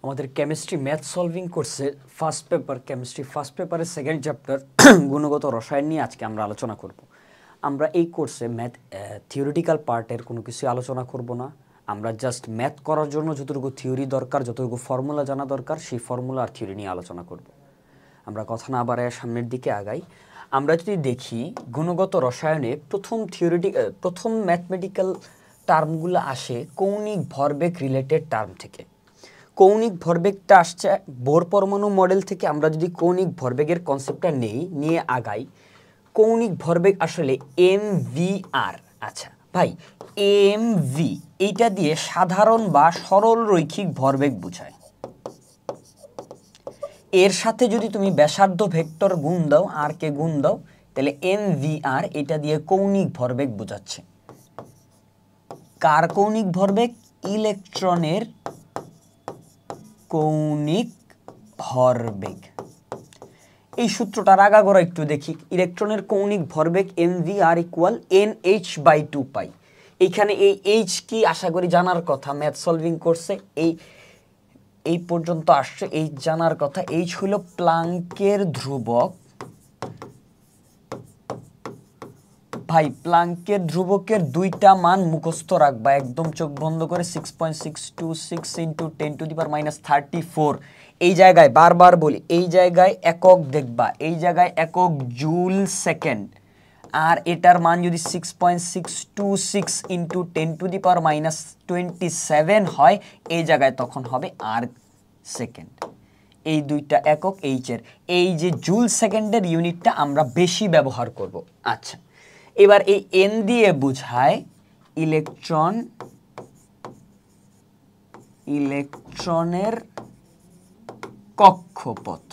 আমাদের chemistry math solving কোর্সে first paper chemistry first পেপারের সেকেন্ড চ্যাপ্টার গুণগত রসায়ন নিয়ে আজকে আমরা আলোচনা করব। আমরা এই কোর্সে ম্যাথ থিওরিটিক্যাল পার্টের কোনো কিছু আলোচনা করব না। আমরা জাস্ট ম্যাথ করার জন্য যতটুকু থিওরি দরকার, যতটুকু ফর্মুলা জানা দরকার, সেই ফর্মুলা আর থিওরি নিয়ে আলোচনা করব। আমরা কথা না বাড়ায় সামনের দিকে আগাই। আমরা যদি দেখি গুণগত রসায়নে প্রথম ম্যাথমেটিক্যাল টার্মগুলো আসে কৌণিক ভরবেগ রিলেটেড টার্ম থেকে। কৌণিক ভরবেগটা আসছে বোর পরমাণু মডেল থেকে। আমরা যদি কৌণিক ভরবেগের কনসেপ্টটা নিয়ে আগাই, কৌণিক ভরবেগ আসলে mvr। আচ্ছা ভাই, mv এইটা দিয়ে সাধারণ বা সরল রৈখিক ভরবেগ বোঝায়। এর সাথে যদি তুমি ব্যাসার্ধ ভেক্টর গুণ দাও, আর কে গুণ দাও, তাহলে mvr এটা দিয়ে কৌণিক ভরবেগ বোঝাচ্ছে। কার কৌণিক ভরবেগ? ইলেকট্রনের কৌণিক ভরবেগ। এই সূত্রটার আগাগোড়া একটু দেখি। ইলেকট্রনের কৌণিক ভরবেগ mvr ইকুয়াল nh/2π। এইখানে এই h কি আশা করি জানার কথা, ম্যাথ সলভিং কোর্সে এই পর্যন্ত আসছে, এই জানার কথা। h হলো প্লাঙ্কের ধ্রুবক। ভাই প্লাঙ্কের ধ্রুবকের দুইটা মান মুখস্থ রাখবা একদম চোখ বন্ধ করে। 6.626 × 10⁻34। এই জায়গায় বারবার বলি, এই জায়গায় একক দেখবা, এই জায়গায় একক জুল সেকেন্ড। আর এটার মান যদি 6.626 × 10⁻27 হয়, এই জায়গায় তখন হবে আর সেকেন্ড। এই দুইটা একক এইচের, এই যে জুল সেকেন্ডের ইউনিটটা আমরা বেশি ব্যবহার করব। আচ্ছা, এবার এই এন দিয়ে বোঝায় ইলেকট্রনের কক্ষপথ।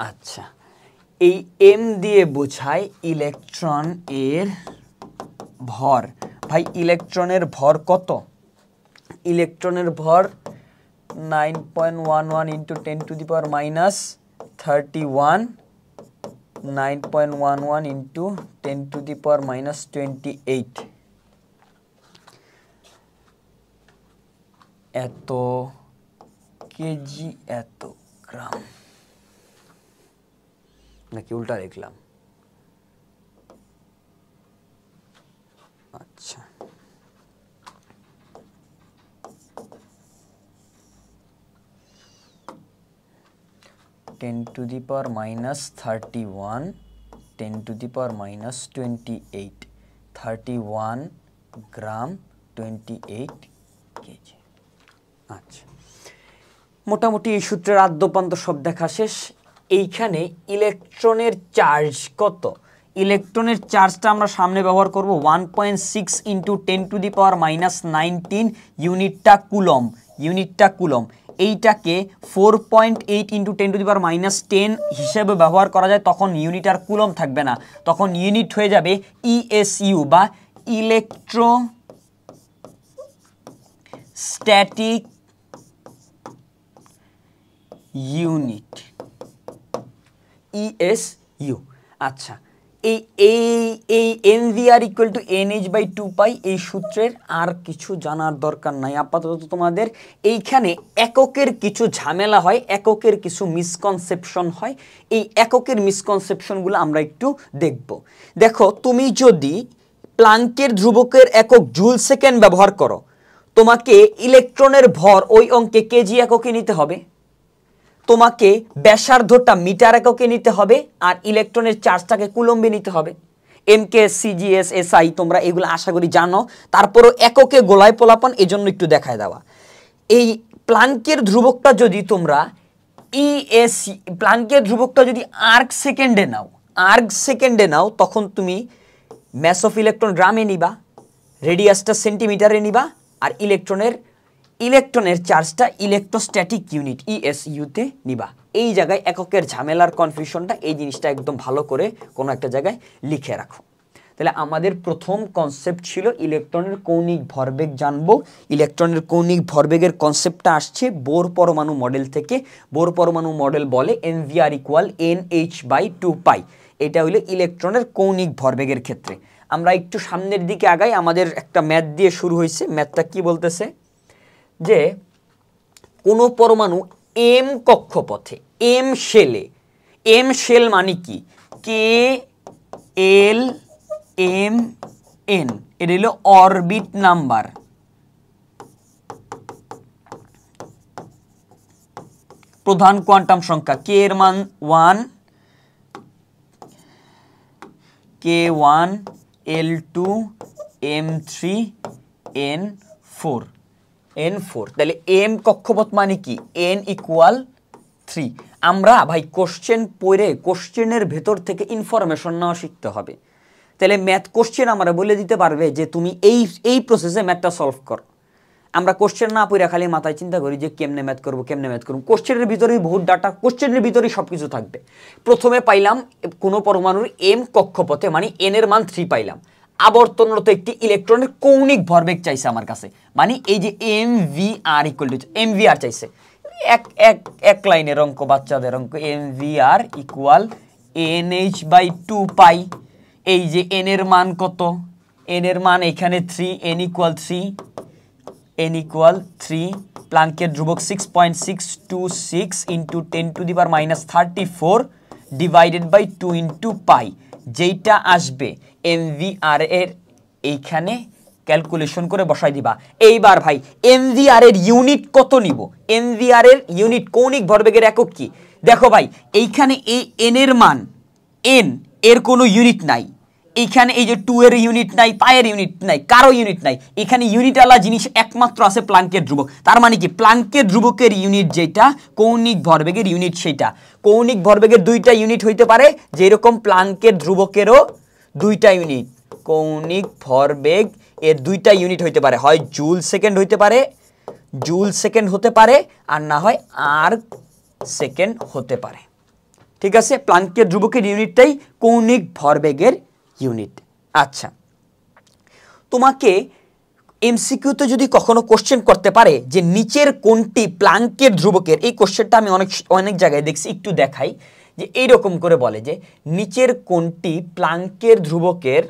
আচ্ছা, এই এম দিয়ে বোঝায় ইলেকট্রন এর ভর। ভাই ইলেকট্রনের ভর কত? ইলেকট্রনের ভর 9.11 × 10⁻31, 9.11 × 10⁻28। এত কেজি এত গ্রাম, নাকি উল্টা লিখলাম? আচ্ছা, (10⁻31, 10⁻28), 31 গ্রাম, 28 কেজি। আচ্ছা, মোটামুটি এই সূত্রের আদ্যপান্ত সব দেখা শেষ। এইখানে ইলেকট্রনের চার্জ কত? ইলেকট্রনের চার্জটা আমরা সামনে ব্যবহার করব 1.6 × 10⁻19 ইউনিটটা কুলম। এইটাকে 4.8 × 10⁻10 হিসেবে ব্যবহার করা যায়, তখন ইউনিট আর কুলম থাকবে না, তখন ইউনিট হয়ে যাবে ইএসইউ বা ইলেকট্রোস্ট্যাটিক ইউনিট, ইএসইউ। আচ্ছা, এই mvr ইকুয়াল টু nh/2π এই সূত্রের আর কিছু জানার দরকার নাই আপাতত। তোমাদের এইখানে এককের কিছু ঝামেলা হয়, এককের কিছু মিসকনসেপশন হয়। এই এককের মিসকনসেপশনগুলো আমরা একটু দেখব। দেখো, তুমি যদি প্লাঙ্কের ধ্রুবকের একক জুল সেকেন্ড ব্যবহার করো, তোমাকে ইলেকট্রনের ভর ওই অঙ্কে কেজি এককে নিতে হবে, তোমাকে ব্যাসার্ধটা মিটার এককে নিতে হবে, আর ইলেকট্রনের চার্জটাকে কুলম্বে নিতে হবে। এমকে, সিজিএস, এসআই তোমরা এগুলো আশা করি জানো, তারপরও এককে গোলায় পোলাপন, এজন্য একটু দেখায় দেওয়া। এই প্লাঙ্কের ধ্রুবকটা যদি তোমরা প্লাঙ্কের ধ্রুবকটা যদি আর্ক সেকেন্ডে নাও, তখন তুমি ম্যাস অফ ইলেকট্রন গ্রামে নিবা, রেডিয়াসটা সেন্টিমিটারে নিবা, আর ইলেকট্রনের চার্জটা ইলেকট্রোস্ট্যাটিক ইউনিট ইএসইউতে নিবা। এই জায়গায় এককের ঝামেলার কনফিউশনটা, এই জিনিসটা একদম ভালো করে কোনো একটা জায়গায় লিখে রাখো। তাহলে আমাদের প্রথম কনসেপ্ট ছিল ইলেকট্রনের কৌণিক ভরবেগ জানবো। ইলেকট্রনের কৌণিক ভরবেগের কনসেপ্টটা আসছে বোর পরমাণু মডেল থেকে। বোর পরমাণু মডেল বলে mvr ইকুয়াল nh/2π। এটা হলো ইলেকট্রনের কৌণিক ভরবেগের ক্ষেত্রে। আমরা একটু সামনের দিকে আগাই। আমাদের একটা ম্যাথ দিয়ে শুরু হয়েছে। ম্যাথটা কি বলতেছে যে কোনো পরমাণু এম কক্ষপথে, এম শেলে, এম শেল মানে কি, কে এল এম এন, এটা হলো অরবিট নাম্বার। প্রধান কোয়ান্টাম সংখ্যা, কে এর মান 1, K1, L2, M3, N4, N4। তাহলে এম কক্ষপথ মানে কি, N = 3। আমরা ভাই কোশ্চেন পড়ে কোশ্চেনের ভেতর থেকে ইনফরমেশন নেওয়া শিখতে হবে। তাহলে ম্যাথ কোশ্চেন আমরা বলে দিতে পারবে যে তুমি এই প্রসেসে ম্যাথটা সলভ কর। আমরা কোশ্চেন না পড়ে খালি মাথায় চিন্তা করি যে কেমনে ম্যাথ করবো, কেমনে ম্যাথ করবো। কোশ্চেনের ভিতরেই বহুত ডাটা, কোশ্চেনের ভিতরেই সব কিছু থাকবে। প্রথমে পাইলাম কোনো পরমাণুর এম কক্ষপথে মানে এন এর মান 3 পাইলাম। আবর্তনরত একটি ইলেকট্রনের কৌণিক ভরবেগ চাইছে আমার কাছে, মানে এই যে M V R equal to M V R চাইছে। এক লাইনের অঙ্ক, বাচ্চাদের অঙ্ক, M V R equal NH/2 pi. এই যে এন এর মান কত, এন এর মান এখানে 3, n = 3, প্লাঙ্কের ধ্রুবক 6.626 into 10⁻³ divided by 2 into pi, যেইটা আসবে MVR এর এইখানে ক্যালকুলেশন করে বসাই দিবা। এইবার ভাই MVR এর ইউনিট কত নিব, MVR এর ইউনিট কৌণিক ভরবেগের একক কি? দেখো ভাই এইখানে এই n এর মান, n এর কোনো ইউনিট নাই, এইখানে এই যে 2 এর ইউনিট নাই, পায়ের ইউনিট নাই, কারো ইউনিট নাই। এখানে ইউনিটওয়ালা জিনিস একমাত্র আছে প্লাঙ্কের ধ্রুবক। তার মানে কি প্লাঙ্কের ধ্রুবকের ইউনিট যেটা, কৌণিক ভরবেগের ইউনিট সেটা। কৌণিক ভরবেগের দুইটা ইউনিট হইতে পারে, যেরকম প্লাঙ্কের ধ্রুবকেরও দুইটা ইউনিট। কৌণিক ভরবেগ এর দুইটা ইউনিট হইতে পারে, হয় জুল সেকেন্ড হইতে পারে, জুল সেকেন্ড হতে পারে, আর না হয় আর্ক সেকেন্ড হতে পারে। ঠিক আছে, প্লাঙ্কের ধ্রুবকের ইউনিটটাই কৌণিক ভরবেগের ইউনিট। আচ্ছা, তোমাকে এমসিকিউতে যদি কখনো কোশ্চেন করতে পারে যে নিচের কোনটি প্লাঙ্কের ধ্রুবকের, এই কোশ্চেনটা আমি অনেক জায়গায় দেখছি, একটু দেখাই যে এইরকম করে বলে যে নিচের কোনটি প্লাঙ্কের ধ্রুবকের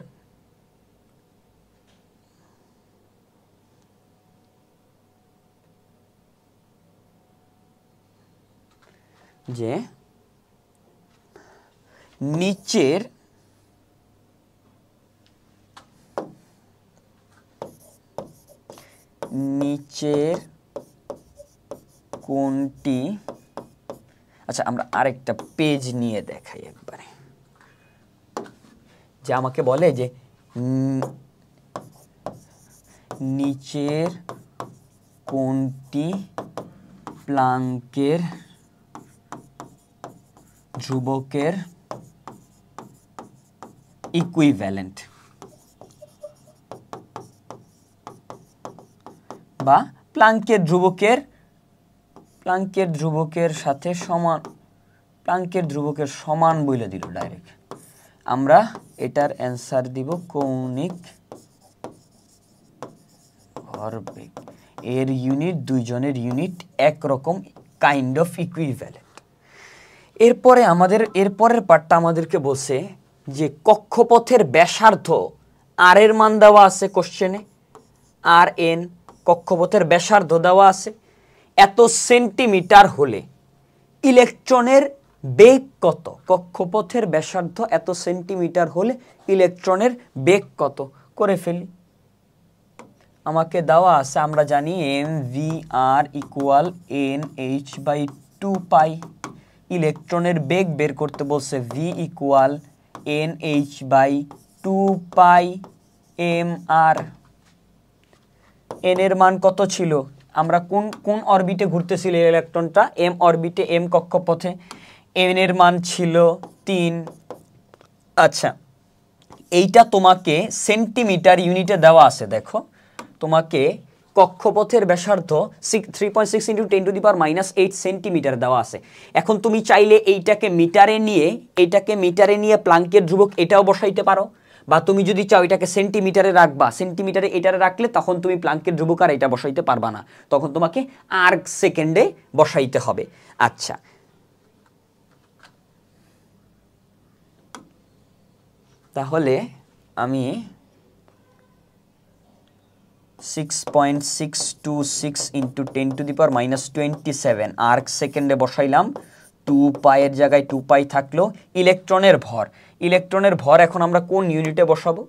যে নিচের কোনটি, আচ্ছা আমরা আরেকটা পেজ নিয়ে দেখাই একবারে, যে আমাকে বলে যে নিচের কোনটি প্লাঙ্কের ধ্রুবকের ইকুইভ্যালেন্ট, বা প্লাঙ্কের ধ্রুবকের সাথে সমান, প্লাঙ্কের ধ্রুবকের সমান বলে দিল ডাইরেক্ট। আমরা এটার অ্যান্সার দিব কৌণিক ভরবেগ। এর ইউনিট, দুইজনের ইউনিট একরকম, কাইন্ড অফ ইকুইভ্যালেন্ট। এরপরে এরপরের পার্টটা আমাদেরকে বলছে যে কক্ষপথের ব্যাসার্ধ আর এর মান দেওয়া আছে কোশ্চেনে, আর এন কক্ষপথের ব্যাসার্ধ দেওয়া আছে, এত সেন্টিমিটার হলে ইলেকট্রনের বেগ কত? কক্ষপথের ব্যাসার্ধ এত সেন্টিমিটার হলে ইলেকট্রনের বেগ কত? করে ফেলি। আমাকে দেওয়া আছে, আমরা জানি MVR = NH/2 পাই। ইলেকট্রনের বেগ বের করতে বলছে, V = NH/2 পাই mR। n এর মান কত ছিল? আমরা কোন অরবিটে ঘুরতেছিল ইলেকট্রনটা? m অরবিটে, m কক্ষপথে। n এর মান ছিল 3। আচ্ছা, এইটা তোমাকে সেন্টিমিটার ইউনিটে দেওয়া আছে। দেখো তোমাকে কক্ষপথের ব্যাসার্ধ 3.6 × 10⁻⁸ সেন্টিমিটার দেওয়া আছে। এখন তুমি চাইলে এইটাকে মিটারে নিয়ে প্লাঙ্কের ধ্রুবক এটাও বসাইতে পারো, বা তুমি যদি চাও এটাকে সেন্টিমিটারে রাখবা, সেন্টিমিটারে এটারে রাখলে তখন তুমি প্লাঙ্কের ধ্রুবক আর এটা বসাইতে পারবা না, তখন তোমাকে আর্ক সেকেন্ডে বসাইতে হবে। আচ্ছা, তাহলে আমি 6.626 into 10 to the power minus 27 erg সেকেন্ডে বসাইলাম, 2 পাইয়ের জায়গায় 2 পাই থাকলো। ইলেকট্রনের ভর এখন আমরা কোন ইউনিটে বসাবো?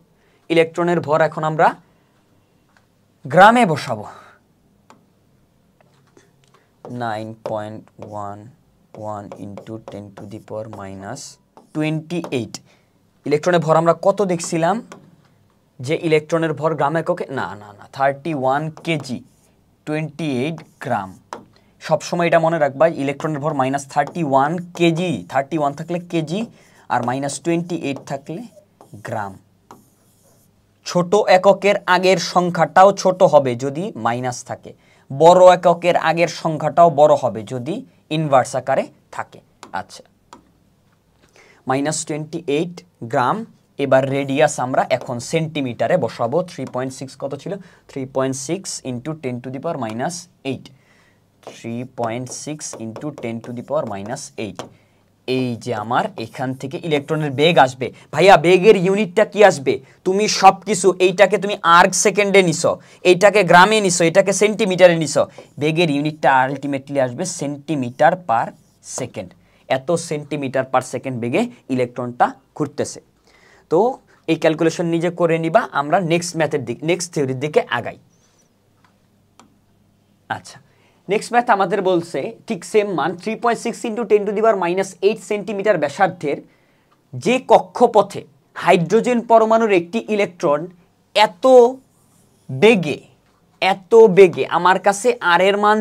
ইলেকট্রনের ভর এখন আমরা গ্রামে বসাবো। 9.11 into 10 to the power minus 28। ইলেকট্রনের ভর আমরা কত দেখছিলাম? যে ইলেকট্রনের ভর গ্রাম এককে, না 31 কেজি, 28 গ্রাম। সবসময় এটা মনে রাখবা, ইলেকট্রনের ভর মাইনাস 31 কেজি, 31 থাকলে কেজি আর মাইনাস 28 থাকলে গ্রাম। ছোট এককের আগের সংখ্যাটাও ছোট হবে যদি মাইনাস থাকে, বড় এককের আগের সংখ্যাটাও বড় হবে যদি ইনভার্স আকারে থাকে। আচ্ছা, মাইনাস 28 গ্রাম। এবার রেডিয়াস আমরা এখন সেন্টিমিটারে বসাবো। 3.6 কত ছিল? 3.6 into 10 to the power minus 8, 3.6 into 10 to the power minus 8। এই যে আমার এখান থেকে ইলেকট্রনের বেগ আসবে। ভাইয়া বেগের ইউনিটটা কি আসবে? তুমি সব কিছু, এইটাকে তুমি আর্ক সেকেন্ডে নিছো, এইটাকে গ্রামে নিছো, এটাকে সেন্টিমিটারে নিছো, বেগের ইউনিটটা আলটিমেটলি আসবে সেন্টিমিটার পার সেকেন্ড। এত সেন্টিমিটার পার সেকেন্ড বেগে ইলেকট্রনটা ঘুরতেছে। তো এই ক্যালকুলেশন নিজে করে নিবা, আমরা নেক্সট থিওরির দিকে আগাই। আচ্ছা, নেক্সট ম্যাথ আমাদের বলছে ঠিক সেম মান 3.6 into 10 to the power minus 8 centimetre ব্যাসার্ধের যে কক্ষপথে হাইড্রোজেন পরমাণুর একটি ইলেকট্রন এত বেগে আমার কাছে আর এর মান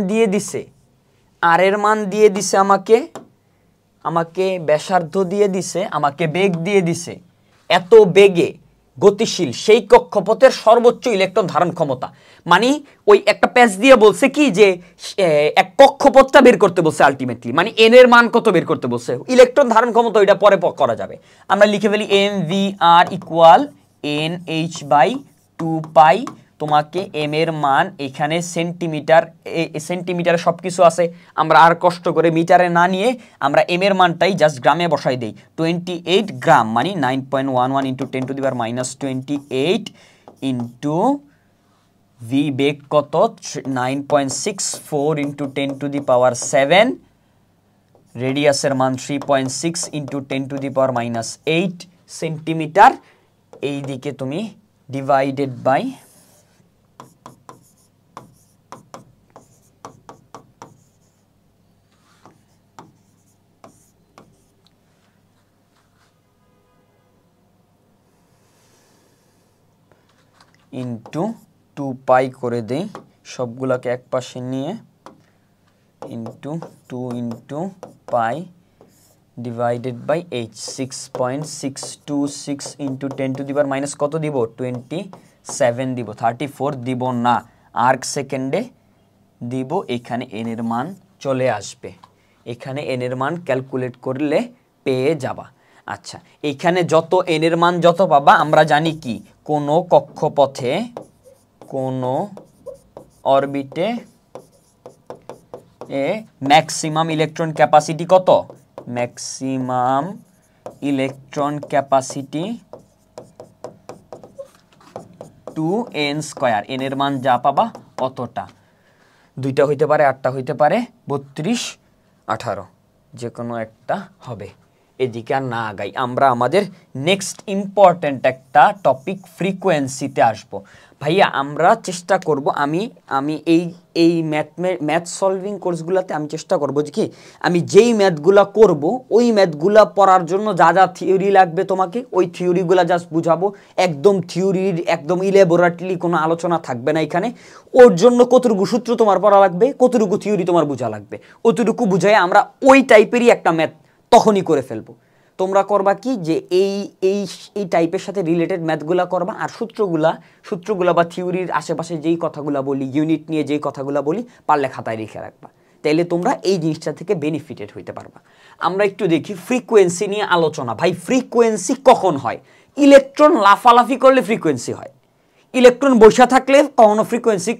দিয়ে দিছে, আমাকে ব্যাসার্ধ দিয়ে দিছে, আমাকে বেগ দিয়ে দিছে, এত বেগে গতিশীল সেই কক্ষপথের সর্বোচ্চ ইলেকট্রন ধারণ ক্ষমতা। মানে ওই একটা প্যাচ দিয়ে বলছে কি যে এক কক্ষপথটা বের করতে বলছে আলটিমেটলি, মানে এন এর মান কত বের করতে বলছে। ইলেকট্রন ধারণ ক্ষমতা ওইটা পরে করা যাবে। আমরা লিখে ফেলি mvr ইকুয়াল nh বাই 2 পাই। তোমাকে এম এর মান এখানে সেন্টিমিটারে সব কিছু আছে, আমরা আর কষ্ট করে মিটারে না নিয়ে আমরা এম এর মানটাই জাস্ট গ্রামে বসাই দেই। 28 গ্রাম মানে 9.11 into 10 to the power minus 28 into V বেগ কত 9.64 ইন্টু 10 টু দি পাওয়ার 7, রেডিয়াসের মান 3.6 into 10 to the power minus 8 centimetre. এই দিকে তুমি ডিভাইডেড বাই ইন্টু 2 পাই করে দেই, সবগুলোকে এক পাশে নিয়ে into 2 into pi divided by h। 6.626 into 10 to the power minus কত দিব? 27 দিব, 34 দিব না, আর্ক সেকেন্ডে দিব। এখানে এন এর মান চলে আসবে, এখানে এন এর মান ক্যালকুলেট করলে পেয়ে যাবা। আচ্ছা, এখানে যত এন এর মান যত পাবা, আমরা জানি কি কোনো কক্ষপথে কোনো অরবিটে ম্যাক্সিমাম ইলেকট্রন ক্যাপাসিটি কত? Maximum electron capacity 2n square. N এর মান যা পাবা অতটা, 2টা হইতে পারে, 8টা হইতে পারে, 32, 18, যে কোনো একটা হবে। এদিকে আর না আগাই, আমরা আমাদের নেক্সট ইম্পর্টেন্ট একটা টপিক ফ্রিকোয়েন্সিতে আসব। ভাইয়া আমরা চেষ্টা করব, আমি এই ম্যাথ সলভিং কোর্সগুলোতে আমি চেষ্টা করব যে কি আমি যেই ম্যাথগুলো করব ওই ম্যাথগুলো পড়ার জন্য যা যা থিওরি লাগবে তোমাকে ওই থিওরিগুলো জাস্ট বুঝাবো। একদম থিওরির একদম ইলেবোরেটলি কোনো আলোচনা থাকবে না এখানে। ওর জন্য কতটুকু সূত্র তোমার পড়া লাগবে, কতটুকু থিওরি তোমার বোঝা লাগবে, অতটুকু বুঝাই আমরা ওই টাইপেরই একটা ম্যাথ তখনই করে ফেলবো। তোমরা করবা কি যে এই টাইপের সাথে রিলেটেড ম্যাথগুলা করবা, আর সূত্রগুলা বা থিওরির আশেপাশে যেই কথাগুলো বলি, ইউনিট নিয়ে যেই কথাগুলো বলি, পারলে খাতায় লিখে রাখবা, তাইলে তোমরা এই জিনিসটা থেকে বেনিফিটেড হইতে পারবা। আমরা একটু দেখি ফ্রিকোয়েন্সি নিয়ে আলোচনা। ভাই ফ্রিকোয়েন্সি কখন হয়? ইলেকট্রন লাফালাফি করলে ফ্রিকোয়েন্সি হয়, ইলেকট্রন বসে থাকলে কখনো ফ্রিকোয়েন্সি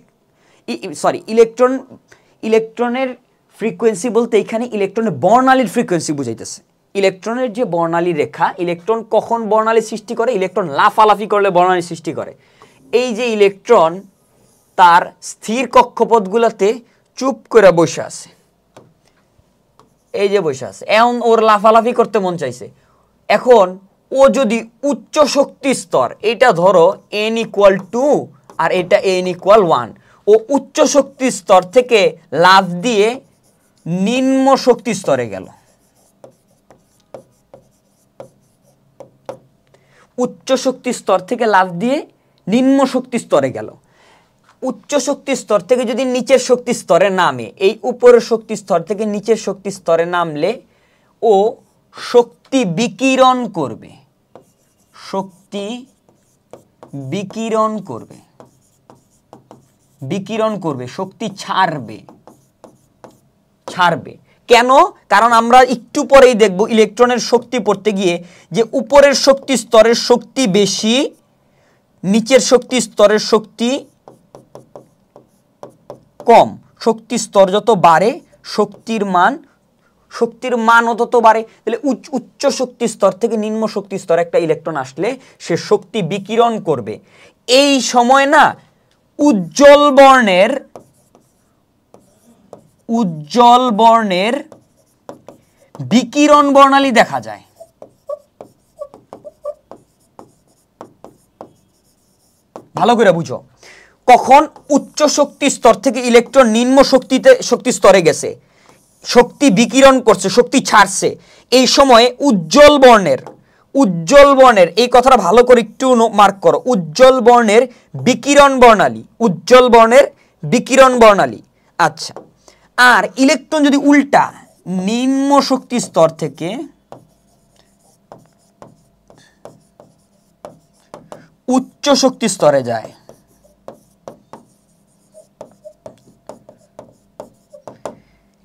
ইলেকট্রনের ফ্রিকোয়েন্সি বলতে এখানে ইলেকট্রনের বর্ণালীর ফ্রিকোয়েন্সি বুঝাইতেছে। ইলেকট্রনের যে বর্ণালী রেখা, ইলেকট্রন কখন বর্ণালী সৃষ্টি করে? ইলেকট্রন লাফালাফি করলে বর্ণালী সৃষ্টি করে। এই যে ইলেকট্রন তার স্থির কক্ষপথগুলোতে চুপ করে বসে আছে, এই যে বসে আছে, এখন ওর লাফালাফি করতে মন চাইছে। এখন ও যদি উচ্চ শক্তি স্তর, এটা ধরো n=2 আর এটা n=1, ও উচ্চ শক্তি স্তর থেকে লাফ দিয়ে নিম্ন শক্তি স্তরে গেল, উচ্চ শক্তি স্তর থেকে লাফ দিয়ে নিম্ন শক্তি স্তরে গেল। উচ্চ শক্তি স্তর থেকে যদি নিচের শক্তি স্তরে নামে, এই উপরের শক্তি স্তর থেকে নিচের শক্তি স্তরে নামলে ও শক্তি বিকিরণ করবে, শক্তি বিকিরণ করবে, বিকিরণ করবে, শক্তি ছাড়বে, ছাড়বে। কেন? কারণ আমরা একটু পরেই দেখব ইলেকট্রনের শক্তি পড়তে গিয়ে যে উপরের শক্তি স্তরের শক্তি বেশি, নিচের শক্তি স্তরের শক্তি কম। শক্তি স্তর যত বাড়ে শক্তির মানও তত বাড়ে। তাহলে উচ্চ শক্তি স্তর থেকে নিম্ন শক্তি স্তরে একটা ইলেকট্রন আসলে সে শক্তি বিকিরণ করবে। এই সময় না উজ্জ্বল বর্ণের বিকিরণ বর্ণালী দেখা যায়। ভালো করে বুঝো, কখন উচ্চ শক্তি স্তর থেকে ইলেকট্রন নিম্ন শক্তি স্তরে গেছে, শক্তি বিকিরণ করছে, শক্তি ছাড়ছে, এই সময়ে উজ্জ্বল বর্ণের এই কথাটা ভালো করে একটু মার্ক করো, উজ্জ্বল বর্ণের বিকিরণ বর্ণালী, উজ্জ্বল বর্ণের বিকিরণ বর্ণালী। আচ্ছা, আর ইলেকট্রন যদি উল্টা নিম্ন শক্তি স্তর থেকে উচ্চ শক্তি স্তরে যায়,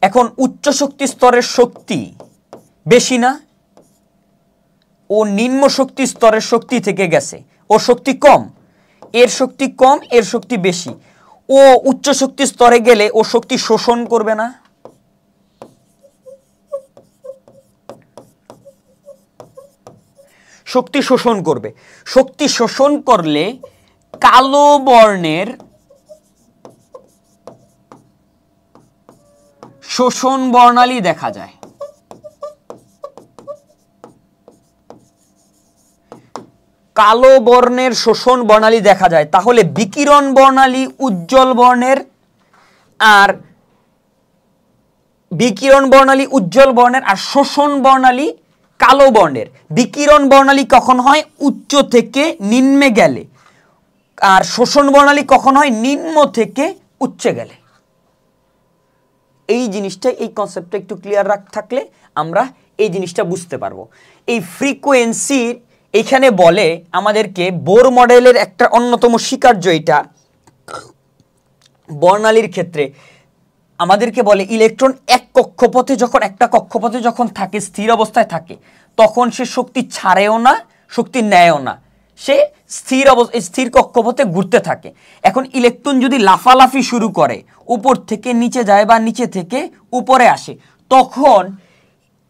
এখন উচ্চ শক্তি স্তরের শক্তি বেশি না, ও নিম্ন শক্তি স্তরের শক্তি থেকে গেছে, ও শক্তি কম, এর শক্তি কম, এর শক্তি বেশি। ও উচ্চ শক্তি স্তরে গেলে ও শক্তি শোষণ করবে না? শক্তি শোষণ করবে। শক্তি শোষণ করলে কালো বর্ণের শোষণ বর্ণালী দেখা যায়। কালো বর্ণের শোষণ বর্ণালী দেখা যায়। তাহলে বিকিরণ বর্ণালী উজ্জ্বল বর্ণের, আর বিকিরণ বর্ণালী উজ্জ্বল বর্ণের আর শোষণ বর্ণালী কালো বর্ণের। বিকিরণ বর্ণালী কখন হয়? উচ্চ থেকে নিম্নে গেলে, আর শোষণ বর্ণালী কখন হয়? নিম্ন থেকে উচ্চে গেলে। এই জিনিসটা, এই কনসেপ্টটা একটু ক্লিয়ার থাকলে আমরা এই জিনিসটা বুঝতে পারবো। এই ফ্রিকোয়েন্সির এখানে বলে আমাদেরকে বোর মডেলের একটা অন্যতম স্বীকার্য, এটা বর্ণালীর ক্ষেত্রে আমাদেরকে বলে ইলেকট্রন একটা কক্ষপথে যখন থাকে, স্থির অবস্থায় থাকে, তখন সে শক্তি ছাড়েও না, শক্তি নেয়ও না, সে স্থির কক্ষপথে ঘুরতে থাকে। এখন ইলেকট্রন যদি লাফালাফি শুরু করে, উপর থেকে নিচে যায় বা নিচে থেকে উপরে আসে, তখন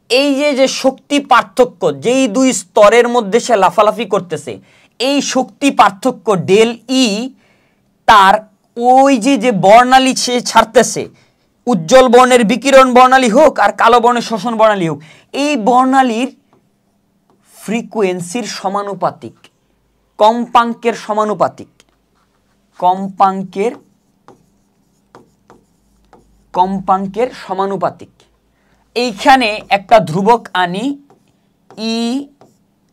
এই যে শক্তি পার্থক্য, যেই দুই স্তরের মধ্যে সে লাফালাফি করতেছে, এই শক্তি পার্থক্য ডেল ই তার ওই যে বর্ণালী সে ছাড়তেছে, উজ্জ্বল বর্ণের বিকিরণ বর্ণালী হোক আর কালো বর্ণের শোষণ বর্ণালী হোক, এই বর্ণালীর ফ্রিকোয়েন্সির সমানুপাতিক, কম্পাঙ্কের সমানুপাতিক, কম্পাঙ্কের সমানুপাতিক। এইখানে একটা ধ্রুবক আনি, E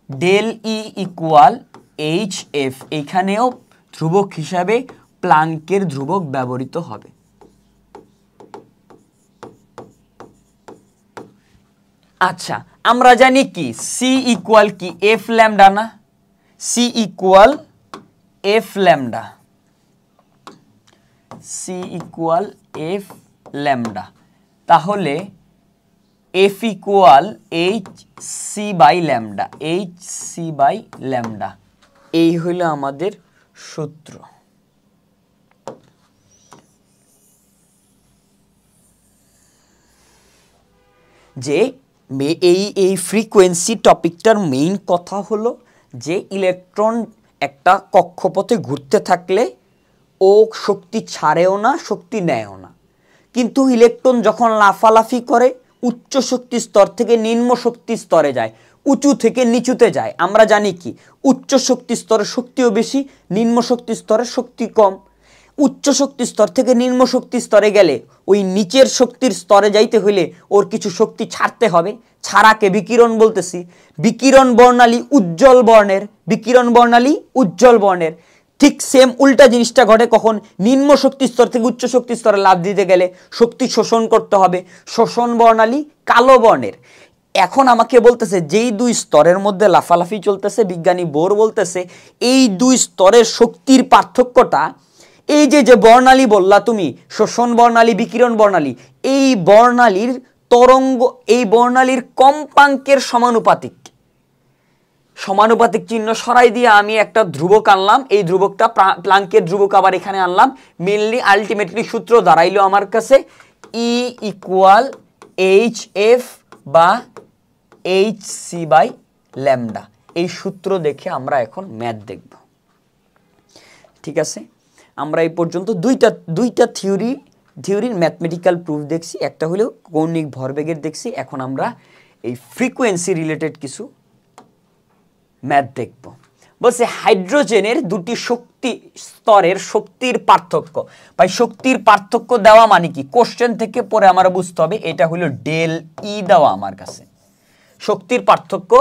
del E equal H F, এইখানেও ধ্রুবক হিসাবে প্লাঙ্কের ধ্রুবক ব্যবহৃত হবে। আচ্ছা, আমরা জানি কি সি ইকুয়াল কি এফ ল্যামডা না? C equal F lambda, C equal F lambda. তাহলে F equal H C by lambda, H C by lambda, এই হইল আমাদের সূত্র। যে এই ফ্রিকোয়েন্সি টপিকটার মেইন কথা হলো যে ইলেকট্রন একটা কক্ষপথে ঘুরতে থাকলে ও শক্তি ছাড়েও না, শক্তি নেয়ও না। কিন্তু ইলেকট্রন যখন লাফালাফি করে উচ্চ শক্তি স্তর থেকে নিম্ন শক্তি স্তরে যায়, উঁচু থেকে নিচুতে যায়। আমরা জানি কি উচ্চ শক্তি স্তরের শক্তিও বেশি, নিম্ন শক্তি স্তরের শক্তি কম। উচ্চ শক্তি স্তর থেকে নিম্ন শক্তি স্তরে গেলে ওই নিচের শক্তির স্তরে যাইতে হইলে ওর কিছু শক্তি ছাড়তে হবে। ছাড়াকে বিকিরণ বলতেছি। বিকিরণ বর্ণালী উজ্জ্বল বর্ণের, বিকিরণ বর্ণালী উজ্জ্বল বর্ণের। ঠিক সেম উল্টা জিনিসটা ঘটে কখন, নিম্ন শক্তি স্তর থেকে উচ্চ শক্তি স্তরে লাফ দিতে গেলে শক্তি শোষণ করতে হবে, শোষণ বর্ণালী কালো বর্ণের। এখন আমাকে বলতেছে যেই দুই স্তরের মধ্যে লাফালাফি চলতেছে, বিজ্ঞানী বোর বলতেছে এই দুই স্তরের শক্তির পার্থক্যটা, এই যে বর্ণালী বললা তুমি, শোষণ বর্ণালী বিকিরণ বর্ণালী, এই বর্ণালীর তরঙ্গ, এই বর্ণালীর কম্পাঙ্কের সমানুপাতিক। সমানুপাতিক চিহ্ন সরাই দিয়ে আমি একটা ধ্রুবক আনলাম, এই ধ্রুবকটা প্লাঙ্কের ধ্রুবক আবার এখানে আনলাম। মেনলি আলটিমেটলি সূত্র দাঁড়াইলো আমার কাছে E ইকুয়াল HF বা HC বাই ল্যামডা। এই সূত্র দেখে আমরা এখন ম্যাথ দেখব। ঠিক আছে, আমরা এই পর্যন্ত দুইটা থিওরির ম্যাথমেটিক্যাল প্রুফ দেখছি। একটা হলো কৌণিক ভরবেগের দেখছি, এখন আমরা এই ফ্রিকোয়েন্সি রিলেটেড কিছু ম্যাথ দেখব। বলছে হাইড্রোজেনের দুটি শক্তি স্তরের শক্তির পার্থক্য। ভাই শক্তির পার্থক্য দেওয়া মানে কি, কোশ্চেন থেকে পরে আমার বুঝতে হবে। এটা হলো ডেল ই দেওয়া আমার কাছে। শক্তির পার্থক্য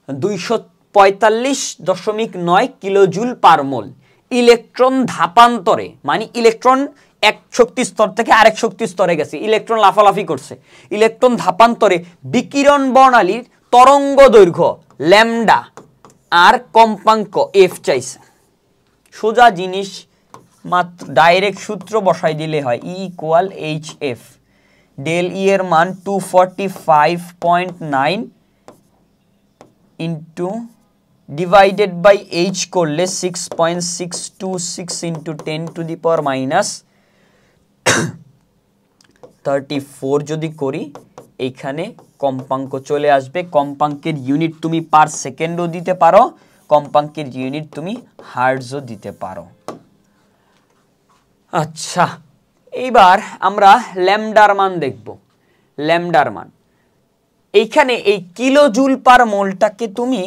245.9 কিলোজুল পার মোল। ইলেকট্রন ধাপান্তরে মানে ইলেকট্রন এক শক্তি স্তর থেকে আরেক শক্তি স্তরে গেছে, ইলেকট্রন লাফালাফি করছে। ইলেকট্রন ধাপান্তরে বিকিরণ বর্ণালীর তরঙ্গ দৈর্ঘ্য ল্যামডা আর কম্পাঙ্ক এফ চাইছে। সোজা জিনিস, মাত্র ডাইরেক্ট সূত্র বসাই দিলে হয়। ই ইকুয়াল HF, ডেল ই এর মান 245.9 ইন্টু ডিভাইডেড বাই H করলে 6.626 into 10 to the power minus 34 যদি করি, এইখানে কম্পাঙ্ক চলে আসবে। কম্পাঙ্কের ইউনিট তুমি পার সেকেন্ডও দিতে পারো, কম্পাঙ্কের ইউনিট তুমি হার্টজও দিতে পারো। আচ্ছা, এইবার আমরা ল্যামডার মান দেখব। ল্যামডার মান এইখানে এই কিলোজুল পার মোলটাকে তুমি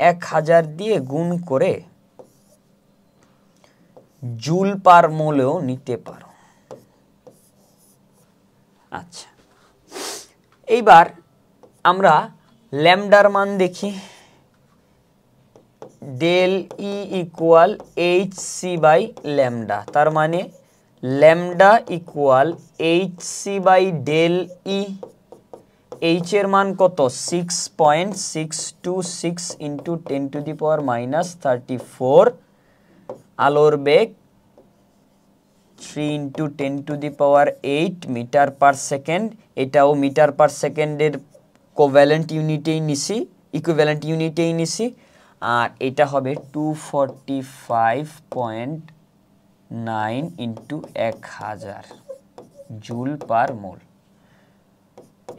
1000 দিয়ে গুণ করে জুল পার মোলেও নিতে পারো। আচ্ছা, এইবার আমরা ল্যামডার মান দেখি। Del E equal HC by lambda, তার মানে lambda equal HC by del E. H এর মান কত, 6.626 into 10 to the power minus 34। আলোর বেগ 3 into 10 to the power 8 metre per second. এটাও মিটার পার সেকেন্ডের কোভ্যালেন্ট ইউনিটেই নিছি, ইকুইভ্যালেন্ট ইউনিটেই নিছি। আর এটা হবে 245.9 ইন্টু 1000 জুল পার মোল।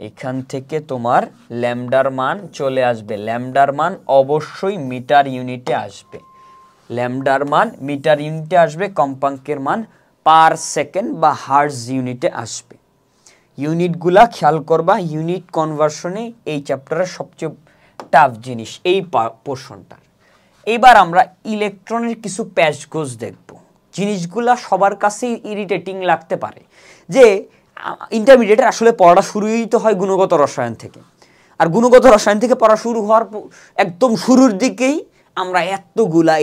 এখান থেকে তোমার ল্যামডার মান চলে আসবে। ল্যামডার মান অবশ্যই মিটার ইউনিটে আসবে। ল্যামডার মান মিটার ইউনিটে আসবে, কম্পাঙ্কের মান পার সেকেন্ড বা হার্টজ ইউনিটে আসবে। ইউনিটগুলা খেয়াল করবা, ইউনিট কনভার্সনে এই চ্যাপ্টারের সবচেয়ে টাফ জিনিস এই পোর্শনটা। এবার আমরা ইলেকট্রনের কিছু প্যাচগোজ দেখব। জিনিসগুলা সবার কাছেই ইরিটেটিং লাগতে পারে যে ইন্টারমিডিয়েটের আসলে পড়া শুরুই তো হয় গুণগত রসায়ন থেকে, আর গুণগত রসায়ন থেকে পড়া শুরু হওয়ার একদম শুরুর দিকেই আমরা এতগুলা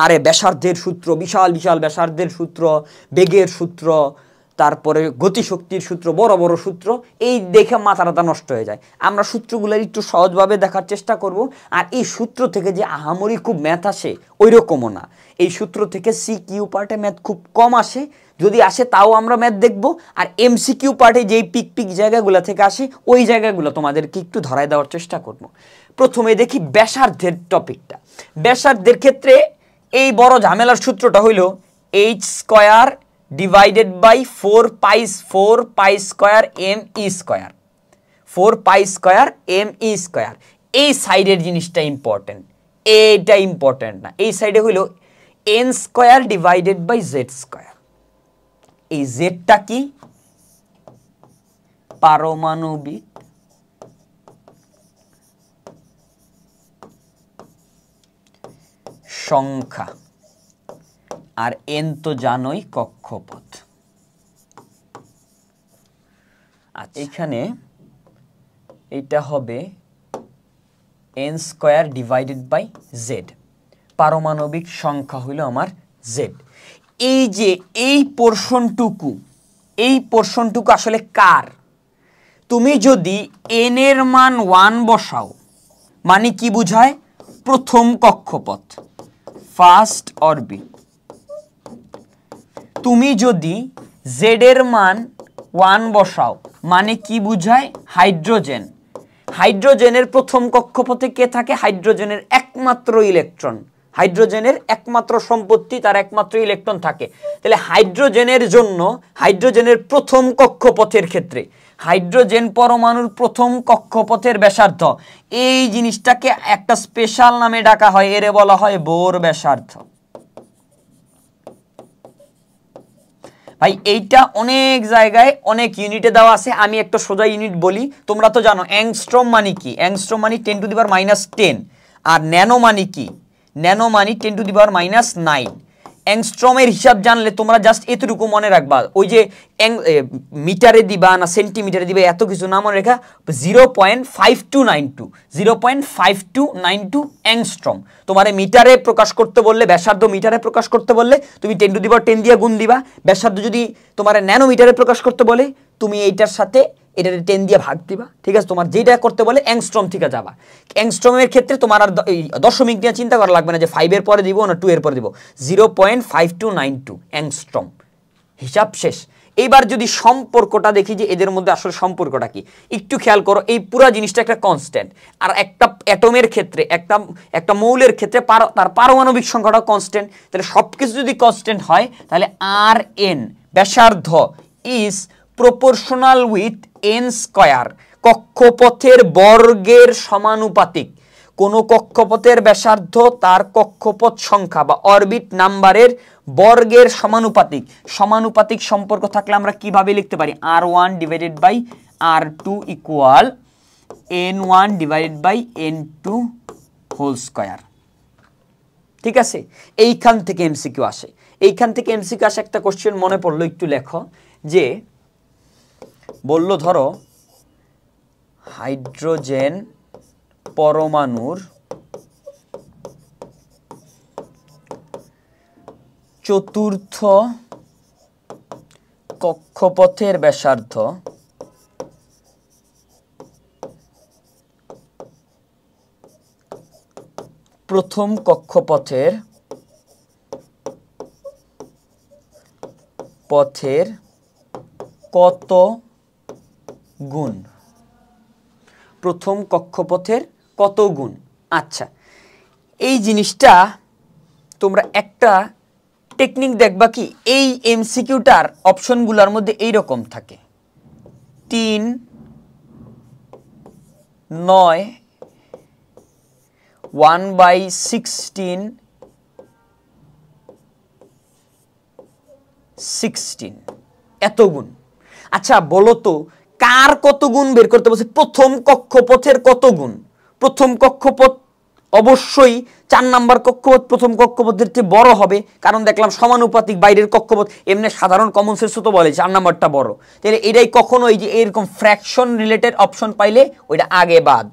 আরে ব্যাসার্ধের সূত্র, বিশাল বিশাল ব্যাসার্ধের সূত্র, বেগের সূত্র, তারপরে গতিশক্তির সূত্র, বড় বড় সূত্র, এই দেখে মাথাটা নষ্ট হয়ে যায়। আমরা সূত্রগুলো একটু সহজভাবে দেখার চেষ্টা করব। আর এই সূত্র থেকে যে আহামরি খুব ম্যাথ আসে ওই রকমও না। এই সূত্র থেকে সিকিউ পার্টে ম্যাথ খুব কম আসে, যদি আসে তাও আমরা ম্যাথ দেখব। আর এমসিকিউ পার্টে যেই পিক পিক জায়গাগুলো থেকে আসে ওই জায়গাগুলো তোমাদেরকে একটু ধরায় দেওয়ার চেষ্টা করব। প্রথমে দেখি ব্যাসার্ধের টপিকটা। ব্যাসার্ধের ক্ষেত্রে এই বড় ঝামেলার সূত্রটা হইল h square divided by 4 pi square M E square, 4 pi square M E square. এই সাইডের জিনিসটা ইম্পর্টেন্ট, এইটা ইম্পর্টেন্ট না। এই সাইডে হইল N square divided by Z square. এই জেডটা কি? পারমাণবিক সংখ্যা, আর এন তো জানোই কক্ষপথ। আচ্ছা, এখানে এটা হবে N square divided by Z. পারমাণবিক সংখ্যা হইল আমার জেড। এই যে এই পোর্শনটুকু আসলে কার? তুমি যদি এন এর মান 1 বসাও, মানে কি বুঝায়? প্রথম কক্ষপথ, ফার্স্ট অরবিট। তুমি যদি জেড এর মান 1 বসাও, মানে কি বুঝায়? হাইড্রোজেন। হাইড্রোজেনের প্রথম কক্ষপথে কে থাকে? হাইড্রোজেনের একমাত্র ইলেকট্রন। হাইড্রোজেনের একমাত্র সম্পত্তি, তার একমাত্র ইলেকট্রন থাকে। তাহলে হাইড্রোজেনের জন্য, হাইড্রোজেনের প্রথম কক্ষপথের ক্ষেত্রে, হাইড্রোজেন পরমাণুর প্রথম কক্ষপথের ব্যাসার্ধ, এই জিনিসটাকে একটা স্পেশাল নামে ডাকা হয়, এরে বলা হয় বোর ব্যাসার্ধ। ভাই এইটা অনেক জায়গায় অনেক ইউনিটে দেওয়া আছে, আমি একটা সোজা ইউনিট বলি। তোমরা তো জানো অ্যাংস্ট্রম মানে কি? অ্যাংস্ট্রম মানে 10⁻⁻10। আর ন্যানো মানে কি? ন্যানো মানে 10⁻⁹। অ্যাংস্ট্রমের হিসাব জানলে তোমরা জাস্ট এতটুকু মনে রাখবা, ওই যে মিটারে দিবা না সেন্টিমিটারে দিবা এত কিছু না মনে রেখা, 0.5292 0.5292 অ্যাংস্ট্রম। তোমারে মিটারে প্রকাশ করতে বললে, ব্যাসার্ধ মিটারে প্রকাশ করতে বললে তুমি 10⁻10 দিয়ে গুণ দিবা। ব্যাসার্ধ যদি তোমারে ন্যানোমিটারে প্রকাশ করতে বলে, তুমি এইটার সাথে এটা 10 দিয়ে ভাগ দিবা। ঠিক আছে, তোমার যেটা করতে বলে অ্যাংস্ট্রম থেকে যাবা। অ্যাংস্ট্রমের ক্ষেত্রে তোমার আর দশমিক নিয়ে চিন্তা করা লাগবে না যে 5 এর পরে দিব না 2 এর পরে দিব। 0.5292 অ্যাংস্ট্রম, হিসাব শেষ। এইবার যদি সম্পর্কটা দেখি যে এদের মধ্যে আসলে সম্পর্কটা কি, একটু খেয়াল করো। এই পুরো জিনিসটা একটা কনস্ট্যান্ট, আর একটা অ্যাটমের ক্ষেত্রে, একটা মৌলের ক্ষেত্রে তার পারমাণবিক সংখ্যাটা কনস্ট্যান্ট। তাহলে সবকিছু যদি কনস্ট্যান্ট হয়, তাহলে আর এন ব্যাসার্ধ is proportional with an square, কক্ষপথের বর্গের সমানুপাতিক। কোন কক্ষপথের ব্যাসার্ধ তার কক্ষপথ সংখ্যা বা অরবিট নাম্বারের বর্গের সমানুপাতিক। সমানুপাতিক সম্পর্ক থাকলে আমরা কিভাবে লিখতে পারি? r1 divided by r2 equal n1 divided by n2 whole square. ঠিক আছে, এইখান থেকে এমসিকিউ আসে। এইখান থেকে এমসিকিউ আসে একটা কোশ্চেন মনে পড়লো, একটু লেখো। যে বললো ধরো হাইড্রোজেন পরমাণুর চতুর্থ কক্ষপথের ব্যাসার্ধ প্রথম কক্ষপথের কত গুণ? প্রথম কক্ষপথের কত গুণ? আচ্ছা, এই জিনিসটা তোমরা একটা টেকনিক দেখবা কি, এই এমসিকিউটার অপশনগুলোর মধ্যে এইরকম থাকে 3, 9, 1/16, 16 এত গুণ। আচ্ছা বলো তো কার কত গুণ বের করতে বলছে? প্রথম কক্ষপথের কত গুণ? প্রথম কক্ষপথ অবশ্যই 4 নাম্বার কক্ষপথ প্রথম কক্ষপথের চেয়ে বড় হবে, কারণ দেখলাম সমানুপাতিক বাইরের কক্ষপথ। এমনি সাধারণ কমন সেন্স তো বলে 4 নাম্বারটা বড়। তাহলে এটাই কখনো এই যে এরকম ফ্র্যাকশন রিলেটেড অপশন পাইলে ওইটা আগে বাদ।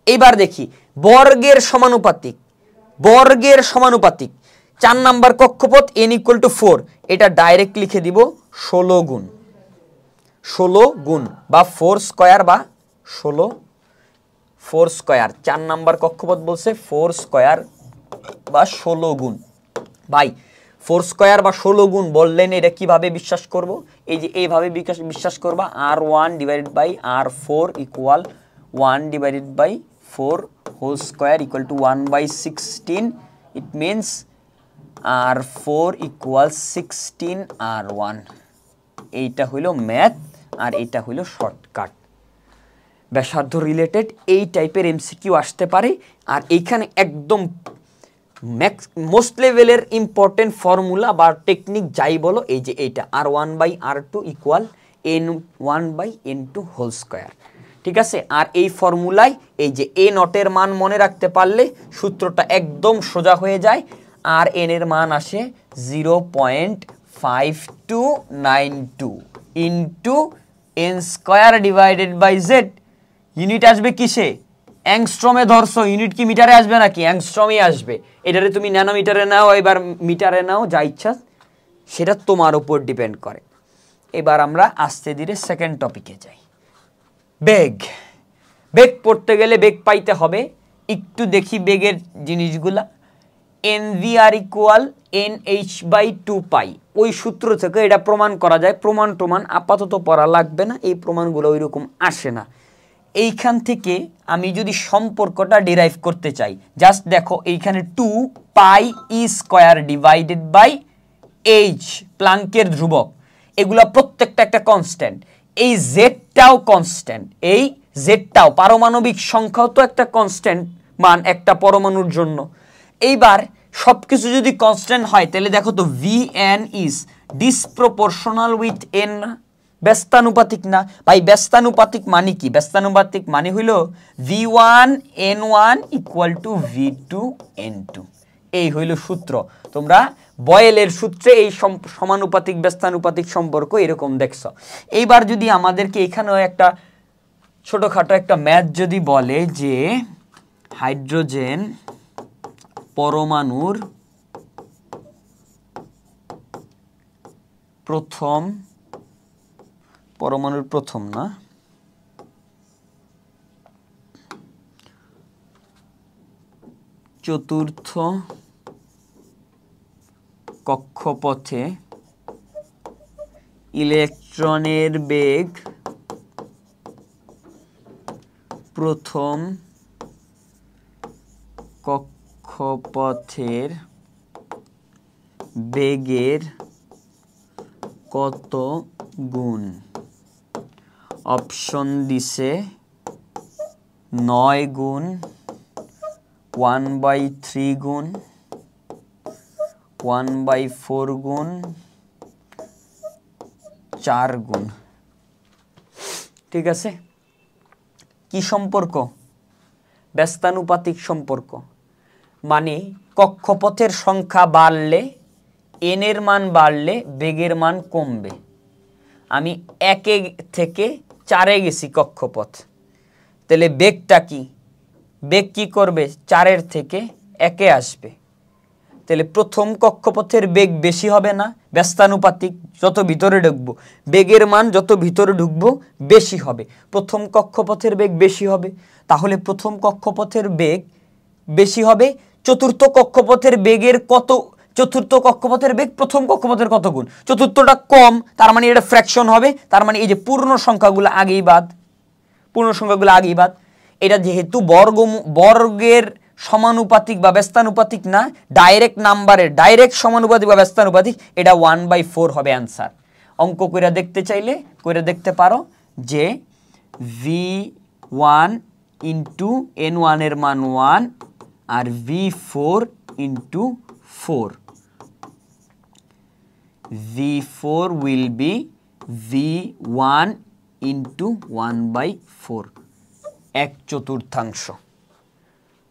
এইবার দেখি বর্গের সমানুপাতিক। বর্গের সমানুপাতিক 4 নাম্বার কক্ষপথ n = 4, এটা ডাইরেক্ট লিখে দিব 16 গুণ। 16 গুণ বা 4 স্কয়ার বা 16 4 স্কয়ার। 4 নাম্বার কক্ষপথ বলছে 4 স্কয়ার বা 16 গুণ। ভাই 4 স্কয়ার বা 16 গুণ বললেন, এটা কিভাবে বিশ্বাস করব? এই যে এইভাবে বিশ্বাস করবা, r1 divided by r4 equal 1 divided by 4 whole square equal to 1/16। It means r4 equal 16 r1। এইটা হইল ম্যাথ আর এটা হইল শর্টকাট। ব্যাসার্ধ রিলেটেড এই টাইপের এমসিকিউ আসতে পারে। আর এইখানে একদম মোস্ট লেভেলের ইম্পর্টেন্ট ফর্মুলা বা টেকনিক যাই বলো, এই যে এইটা R1/R2 equal N1/N2 whole square. ঠিক আছে, আর এই ফর্মুলায় এই যে এ নটের মান মনে রাখতে পারলে সূত্রটা একদম সোজা হয়ে যায়, আর এন এর মান আসে 0.5292 into N square divided by Z. Unit আসবে কিসে? অ্যাংস্ট্রমে ধরছো, ইউনিট কি মিটারে আসবে নাকি? অ্যাংস্ট্রমে আসবে। এটারে তুমি ন্যানোমিটারে নাও, এবার মিটারে নাও, যা ইচ্ছা, সেটা তোমার উপর ডিপেন্ড করে। এবার আমরা আস্তে ধীরে সেকেন্ড টপিকে যাই। বেগ। বেগ পড়তে গেলে বেগ পাইতে হবে। একটু দেখি বেগের জিনিসগুলা। nvr ইকুয়াল nh/2π, ওই সূত্র থেকে এটা প্রমাণ করা যায়। প্রমাণ আপাতত পড়া লাগবে না, এই প্রমাণগুলো ওই রকম আসে না। এইখান থেকে আমি যদি সম্পর্কটা ডিরাইভ করতে চাই, জাস্ট দেখো এইখানে 2πe² ডিভাইডেড বাই h, প্লাঙ্কের ধ্রুবক, এগুলা প্রত্যেকটা একটা কনস্ট্যান্ট। এই জেডটাও কনস্ট্যান্ট, এই জেডটাও, পারমাণবিক সংখ্যাও তো একটা কনস্ট্যান্ট মান একটা পরমাণুর জন্য। এইবার সবকিছু যদি কনস্ট্যান্ট হয় তাহলে দেখো তো vn is disproportional with n না? ব্যস্তানুপাতিক না ভাই? ব্যস্তানুপাতিক মানে কি? ব্যস্তানুপাতিক মানে হইল v1 n1 equal to v2 n2। এই হইল সূত্র। তোমরা বয়েলের সূত্রে এই সমানুপাতিক ব্যস্তানুপাতিক সম্পর্ক এরকম দেখছো। এইবার যদি আমাদেরকে এখানেও একটা ছোটখাটো একটা ম্যাথ যদি বলে যে হাইড্রোজেন পরমাণুর প্রথম না, চতুর্থ কক্ষপথে ইলেকট্রনের বেগ প্রথম কক্ষপথের বেগের কত গুণ? অপশন দিছে 9 গুণ, 1/3 গুণ, 1/4 গুণ, 4 গুণ। ঠিক আছে, কি সম্পর্ক? ব্যস্তানুপাতিক সম্পর্ক। মানে কক্ষপথের সংখ্যা বাড়লে, এন এর মান বাড়লে বেগের মান কমবে। আমি 1 থেকে 4 গেছি কক্ষপথ, তাহলে বেগটা কি? বেগ কি করবে? 4 থেকে 1 আসবে। তাহলে প্রথম কক্ষপথের বেগ বেশি হবে না? ব্যস্তানুপাতিক, যত ভিতরে ঢুকবো বেগের মান যত ভিতরে ঢুকবো বেশি হবে। প্রথম কক্ষপথের বেগ বেশি হবে, তাহলে প্রথম কক্ষপথের বেগ বেশি হবে। চতুর্থ কক্ষপথের বেগের কত? চতুর্থ কক্ষপথের বেগ প্রথম কক্ষপথের কত গুণ? চতুর্থটা কম, তার মানে এটা ফ্র্যাকশন হবে, তার মানে এই যে পূর্ণ সংখ্যাগুলো আগেই বাদ, এটা যেহেতু বর্গের সমানুপাতিক বা ব্যস্তানুপাতিক না, ডাইরেক্ট নাম্বারের ডাইরেক্ট সমানুপাতিক বা ব্যস্তানুপাতিক, এটা 1/4 হবে অ্যান্সার। অঙ্ক কইরা দেখতে চাইলে কইরা দেখতে পারো যে v1 ইন্টু n1 এর মান 1 আর v4 into 4, v4 will be v1 into 1/4, 1/4।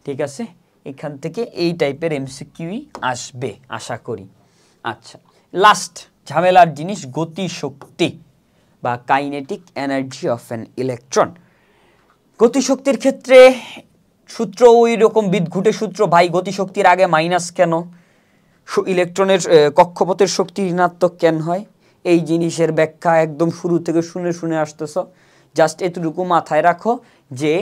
ঠিক আছে, এখান থেকে এই টাইপের এমসিকিউই আসবে আশা করি। আচ্ছা, লাস্ট ঝামেলার জিনিস গতিশক্তি বা kinetic energy of an electron. গতিশক্তির ক্ষেত্রে সূত্র ওই রকম বিদঘুটে সূত্র ভাই। গতিশক্তির আগে মাইনাস কেন? ইলেকট্রনের কক্ষপথের শক্তি ঋণাত্মক কেন হয়? এই জিনিসের ব্যাখ্যা একদম শুরু থেকে শুনে আসতেছ। জাস্ট এতটুকু মাথায় রাখো যে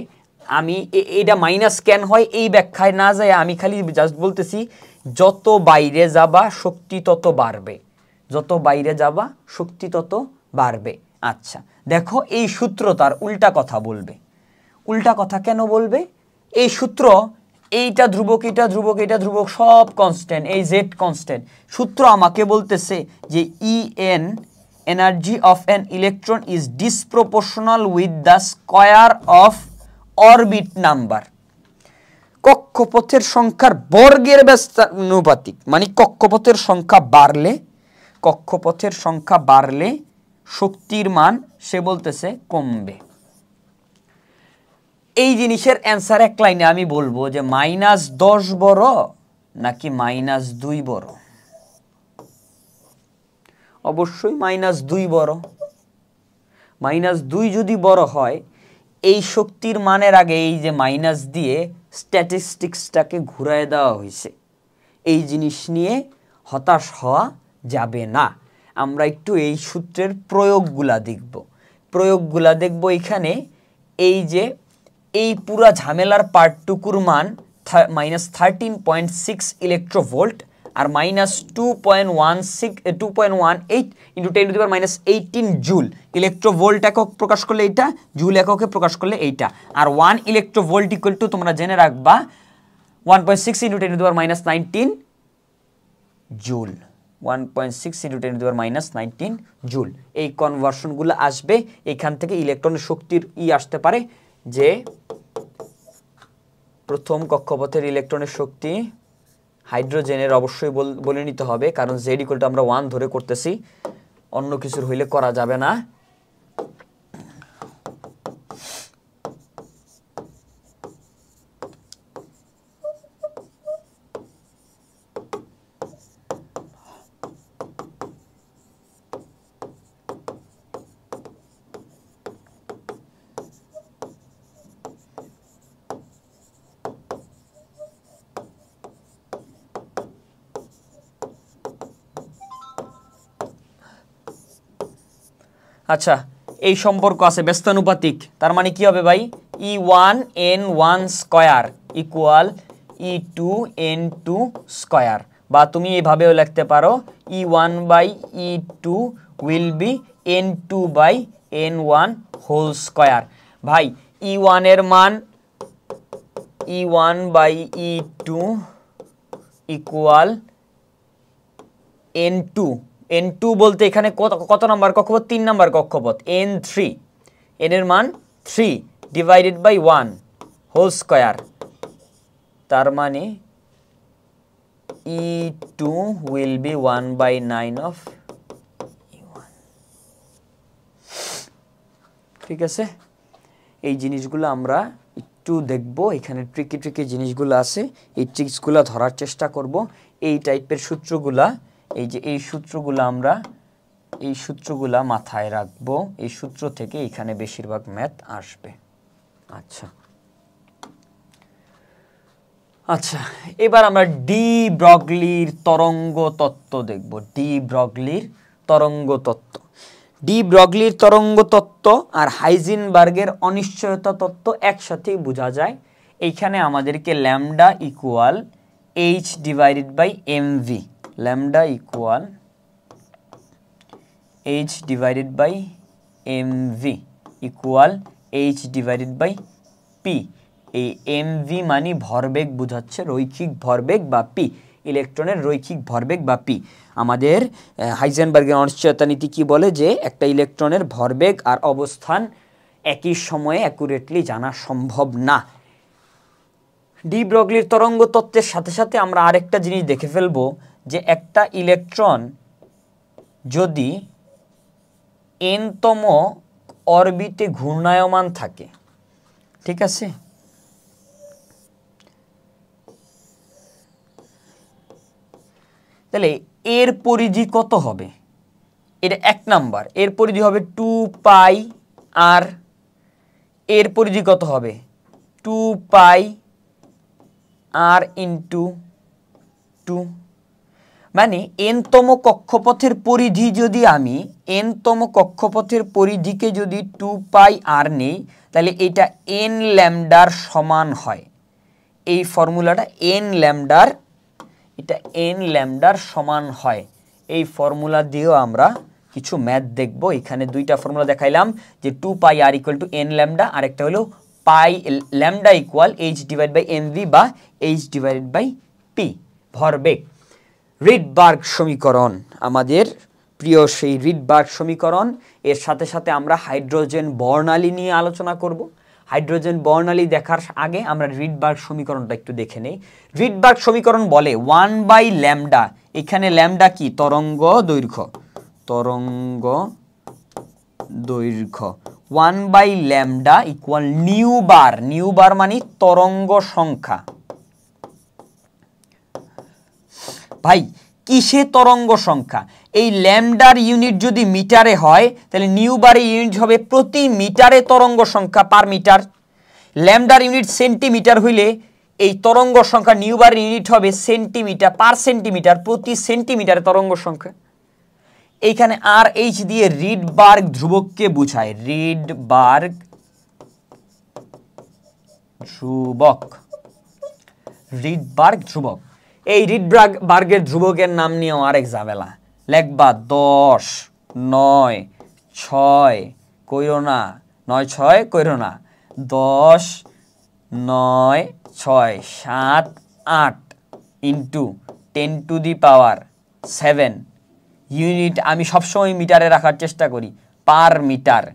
আমি এটা মাইনাস কেন হয় এই ব্যাখ্যায় না যায়, আমি খালি জাস্ট বলতেছি যত বাইরে যাবা শক্তি তত বাড়বে, যত বাইরে যাবা শক্তি তত বাড়বে। আচ্ছা দেখো, এই সূত্র তার উল্টা কথা বলবে। উল্টা কথা কেন বলবে? এই সূত্র এইটা ধ্রুবক, এটা ধ্রুবক, এটা ধ্রুবক, সব কনস্ট্যান্ট, এই জেড কনস্ট্যান্ট। সূত্র আমাকে বলতেছে যে En, energy of an electron, is disproportional with the square of orbit number. কক্ষপথের সংখ্যার বর্গের ব্যস্তানুপাতিক, মানে কক্ষপথের সংখ্যা বাড়লে শক্তির মান সে বলতেছে কমবে। এই জিনিসের অ্যান্সার এক লাইনে আমি বলবো যে -10 বড় নাকি -2 বড়? অবশ্যই -2 বড়। -2 যদি বড় হয়, এই শক্তির মানের আগে এই যে মাইনাস দিয়ে স্ট্যাটিস্টিক্সটাকে ঘুরায় দেওয়া হয়েছে, এই জিনিস নিয়ে হতাশ হওয়া যাবে না। আমরা একটু এই সূত্রের প্রয়োগগুলা দেখব এখানে। এই যে এই পুরা ঝামেলার পার্টটুকুর মান -13.6 ইলেকট্রোভোল্ট আর -2.18 ইন্টু 10⁻18 জুল। ইলেকট্রোভোল্ট একক প্রকাশ করলে এইটা, জুল এককে প্রকাশ করলে এইটা। আর 1 ইলেকট্রোভোল্ট ইকুয়াল টু তোমরা জেনে রাখবা 1.6 ইন্টু 10⁻19 জুল। 1.6 into 10⁻19 joule. এই কনভার্সনগুলো আসবে এখান থেকে। ইলেকট্রনের শক্তির আসতে পারে যে প্রথম কক্ষপথের ইলেকট্রনের শক্তি হাইড্রোজেনের অবশ্যই বলে নিতে হবে, কারণ z ইকুয়াল টু আমরা 1 ধরে করতেছি, অন্য কিছুর হইলে করা যাবে না। আচ্ছা, এই সম্পর্ক আছে ব্যস্তানুপাতিক। তার মানে কি হবে ভাই? E1N1 square equal E2N2 square, বা তুমি এইভাবেও লিখতে পারো E1/E2 will be N2/N1 whole square. ভাই E1 এর মান E1/E2 ইকুয়াল N2। N2 বলতে এখানে কত নাম্বার কক্ষপথ? 3 নাম্বার কক্ষপথ, N3। N এর মান 3 ডিভাইডেড বাই 1 হোল স্কয়ার, তার মানে E2 will be 1/9 of E1। ঠিক আছে, এই জিনিসগুলো আমরা একটু দেখব। এখানে ট্রিকি জিনিসগুলো আছে, এই ট্রিক্সগুলো ধরার চেষ্টা করব। এই টাইপের সূত্রগুলা, এই যে এই সূত্রগুলো আমরা এই সূত্রগুলা মাথায় রাখবো। এই সূত্র থেকে এখানে বেশিরভাগ ম্যাথ আসবে। আচ্ছা, এবার আমরা ডি ব্রগলির তরঙ্গ তত্ত্ব দেখব। ডি ব্রগলির তরঙ্গ তত্ত্ব। ডি ব্রগলির তরঙ্গ তত্ত্ব আর হাইজেনবার্গের অনিশ্চয়তা তত্ত্ব একসাথেই বোঝা যায়। এইখানে আমাদেরকে lambda equal h divided by mv, lambda equal h divided by mv equal h divided by p। এই mv মানে ভরবেগ বোঝাচ্ছে, রৈখিক ভরবেগ বা p, ইলেকট্রনের রৈখিক ভরবেগ বা p। আমাদের হাইজেনবার্গের অনিশ্চয়তা নীতি কি বলে? যে একটা ইলেকট্রনের ভরবেগ আর অবস্থান একই সময়ে অ্যাকুরেটলি জানা সম্ভব না। ডি ব্রগলির তরঙ্গ তত্ত্বের সাথে সাথে আমরা আরেকটা জিনিস দেখে ফেলবো, যে একটা ইলেকট্রন যদি n-তম অরবিটে ঘূর্ণায়মান থাকে, ঠিক আছে, তাহলে এর পরিধি কত হবে? এটা 1 নাম্বার, এর পরিধি হবে 2πr। এর পরিধি কত হবে? 2πr into 2। মানে n-তম কক্ষপথের পরিধি যদি আমি n-তম কক্ষপথের পরিধিকে যদি 2πr নেই, তাহলে এটা n ল্যামডার সমান হয়। এই ফর্মুলাটা n ল্যামডার, এটা n ল্যামডার সমান হয়। এই ফর্মুলা দিয়েও আমরা কিছু ম্যাথ দেখব। এখানে দুইটা ফর্মুলা দেখাইলাম, যে 2πr equal to n lambda, আর একটা হলো pi lambda equal h divide by mv বা h ডিভাইডেড বাই p, ভরবেগ। রিডবার্গ সমীকরণ, আমাদের প্রিয় সেই রিডবার্গ সমীকরণ। এর সাথে সাথে আমরা হাইড্রোজেন বর্ণালী নিয়ে আলোচনা করব। হাইড্রোজেন বর্ণালী দেখার আগে আমরা রিডবার্গ সমীকরণটা একটু দেখে নেই। রিডবার্গ সমীকরণ বলে 1/λ, এখানে ল্যামডা কি? তরঙ্গ দৈর্ঘ্য। 1/λ ইকুয়াল নিউ বার। নিউ বার মানে তরঙ্গ সংখ্যা। ভাই কিসে তরঙ্গ সংখ্যা? এই ল্যামডার ইউনিট যদি মিটারে হয় তাহলে নিউ বারের ইউনিট হবে প্রতি মিটারে তরঙ্গ সংখ্যা, পার মিটার। ল্যামডার ইউনিট সেন্টিমিটার হইলে এই তরঙ্গ সংখ্যা নিউ বারের ইউনিট হবে সেন্টিমিটার, পার সেন্টিমিটার, প্রতি সেন্টিমিটারে তরঙ্গ সংখ্যা। এইখানে আর এইচ দিয়ে রিডবার্গ ধ্রুবককে বোঝায়। রিডবার্গ ধ্রুবক। রিডবার্গ ধ্রুবক। এই রিডবার্গের ধ্রুবকের নাম নিয়েও আরেক ঝামেলা। লেখবা 10, 9, 6 কইরো না, 9, 6 কইরো না, 10, 9, 6, 7, 8 ইন্টু 10⁻7 ইউনিট। আমি সবসময় মিটারে রাখার চেষ্টা করি, পার মিটার।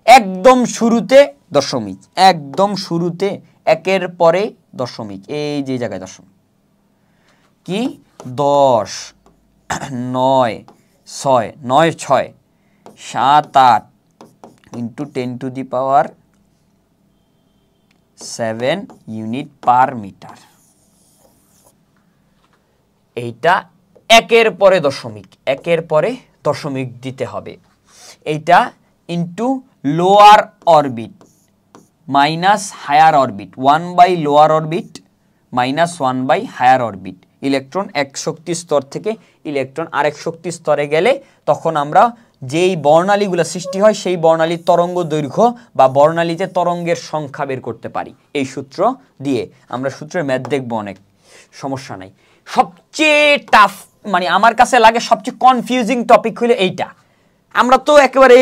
একদম শুরুতে দশমিক, একদম শুরুতে একের পরে দশমিক, এই যে জায়গায় দশমিক। কি 10, 9, 6, 9, 6, 7, 8 ইন্টু 10⁻7 ইউনিট পার মিটার। এইটা একের পরে দশমিক, একের পরে দশমিক দিতে হবে। এইটা into lower orbit minus higher orbit, 1/লোয়ার অরবিট মাইনাস 1/হায়ার অরবিট। ইলেকট্রন এক শক্তি স্তর থেকে ইলেকট্রন আরেক শক্তি স্তরে গেলে তখন আমরা যেই বর্ণালীগুলো সৃষ্টি হয় সেই বর্ণালীর তরঙ্গ দৈর্ঘ্য বা বর্ণালীতে তরঙ্গের সংখ্যা বের করতে পারি এই সূত্র দিয়ে। আমরা সূত্রের ম্যাথ দেখবো, অনেক সমস্যা নাই। সবচেয়ে টাফ মানে আমার কাছে লাগে সবচেয়ে কনফিউজিং টপিক হলো এইটা। আমরা তো একেবারে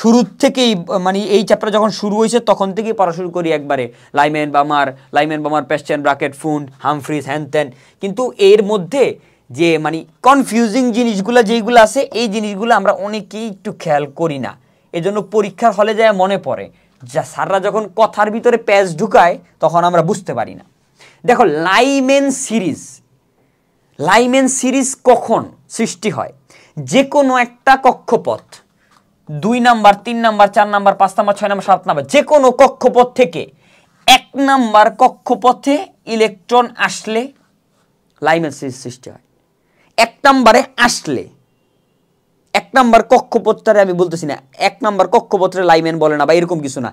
শুরুর থেকেই মানে এই চ্যাপ্টার যখন শুরু হয়েছে তখন থেকেই পড়া শুরু করি একবারে লাইম্যান বামার, প্যাস্টেন, ব্রাকেট, ফুন্ড, হামফ্রিজ, হ্যান ত্যান। কিন্তু এর মধ্যে যে মানে কনফিউজিং জিনিসগুলো যেইগুলো আছে এই জিনিসগুলো আমরা অনেকেই একটু খেয়াল করি না। এজন্য পরীক্ষার হলে যায় মনে পড়ে, যা স্যাররা যখন কথার ভিতরে প্যাচ ঢুকায় তখন আমরা বুঝতে পারি না। দেখো লাইম্যান সিরিজ কখন সৃষ্টি হয়? যে কোনো একটা কক্ষপথ 2 number, 3 number, 4 number, 5 number, 6 number, 7 number যে কোনো কক্ষপথ থেকে 1 নাম্বার কক্ষপথে ইলেকট্রন আসলে লাইম্যান সিরিজ সৃষ্টি হয়। 1 নাম্বারে আসলে, 1 নাম্বার কক্ষপথটারে আমি বলতেছি না 1 নাম্বার কক্ষপথে লাইম্যান বলে না বা এরকম কিছু না,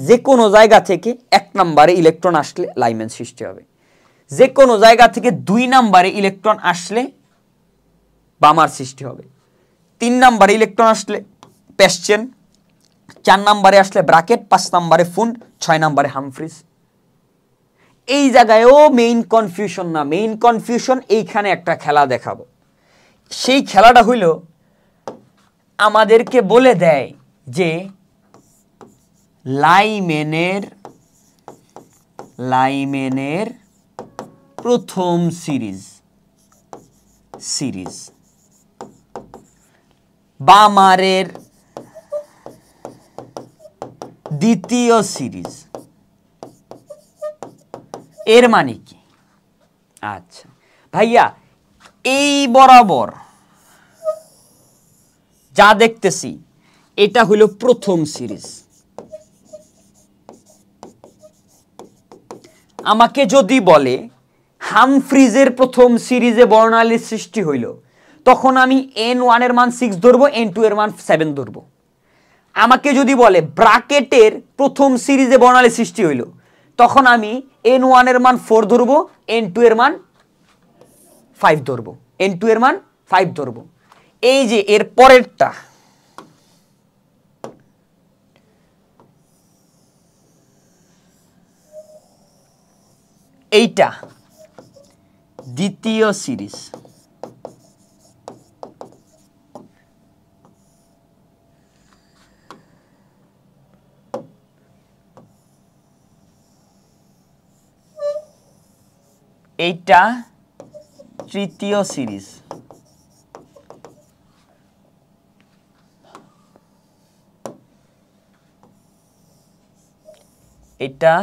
যে কোনো জায়গা থেকে 1 নাম্বারে ইলেকট্রন আসলে লাইম্যান সৃষ্টি হবে। যে কোনো জায়গা থেকে 2 নাম্বারে ইলেকট্রন আসলে বামার সৃষ্টি হবে। 3 নাম্বারে ইলেকট্রন আসলে প্যাস্টেন, 4 নাম্বারে আসলে ব্রাকেট, 5 নাম্বারে ফুন্ড, 6 নাম্বারে হামফ্রিজ। এই জায়গায়ও মেইন কনফিউশন না, মেইন কনফিউশন এইখানে একটা খেলা দেখাবো। সেই খেলাটা হইল আমাদেরকে বলে দেয় যে লাইম্যানের প্রথম সিরিজ, বামারের দ্বিতীয় সিরিজ। এর মানে কি? আচ্ছা ভাইয়া, এই বরাবর যা দেখতেছি এটা হলো প্রথম সিরিজ। আমাকে যদি বলে হামফ্রিজের প্রথম সিরিজে বর্ণালীর সৃষ্টি হইল, তখন আমি n1 এর মান 6 ধরবো, n2 এর মান 7 ধরবো। আমাকে যদি বলে ব্রাকেটের প্রথম সিরিজে বর্ণালী সৃষ্টি হইল, তখন আমি n1 এর মান 4 ধরবো, n2 এর মান 5 ধরবো, n2 এর মান 5 ধরবো। এই যে এর পরেরটা, এইটা দ্বিতীয় সিরিজ। এইটা তৃতীয় সিরিজ। এটা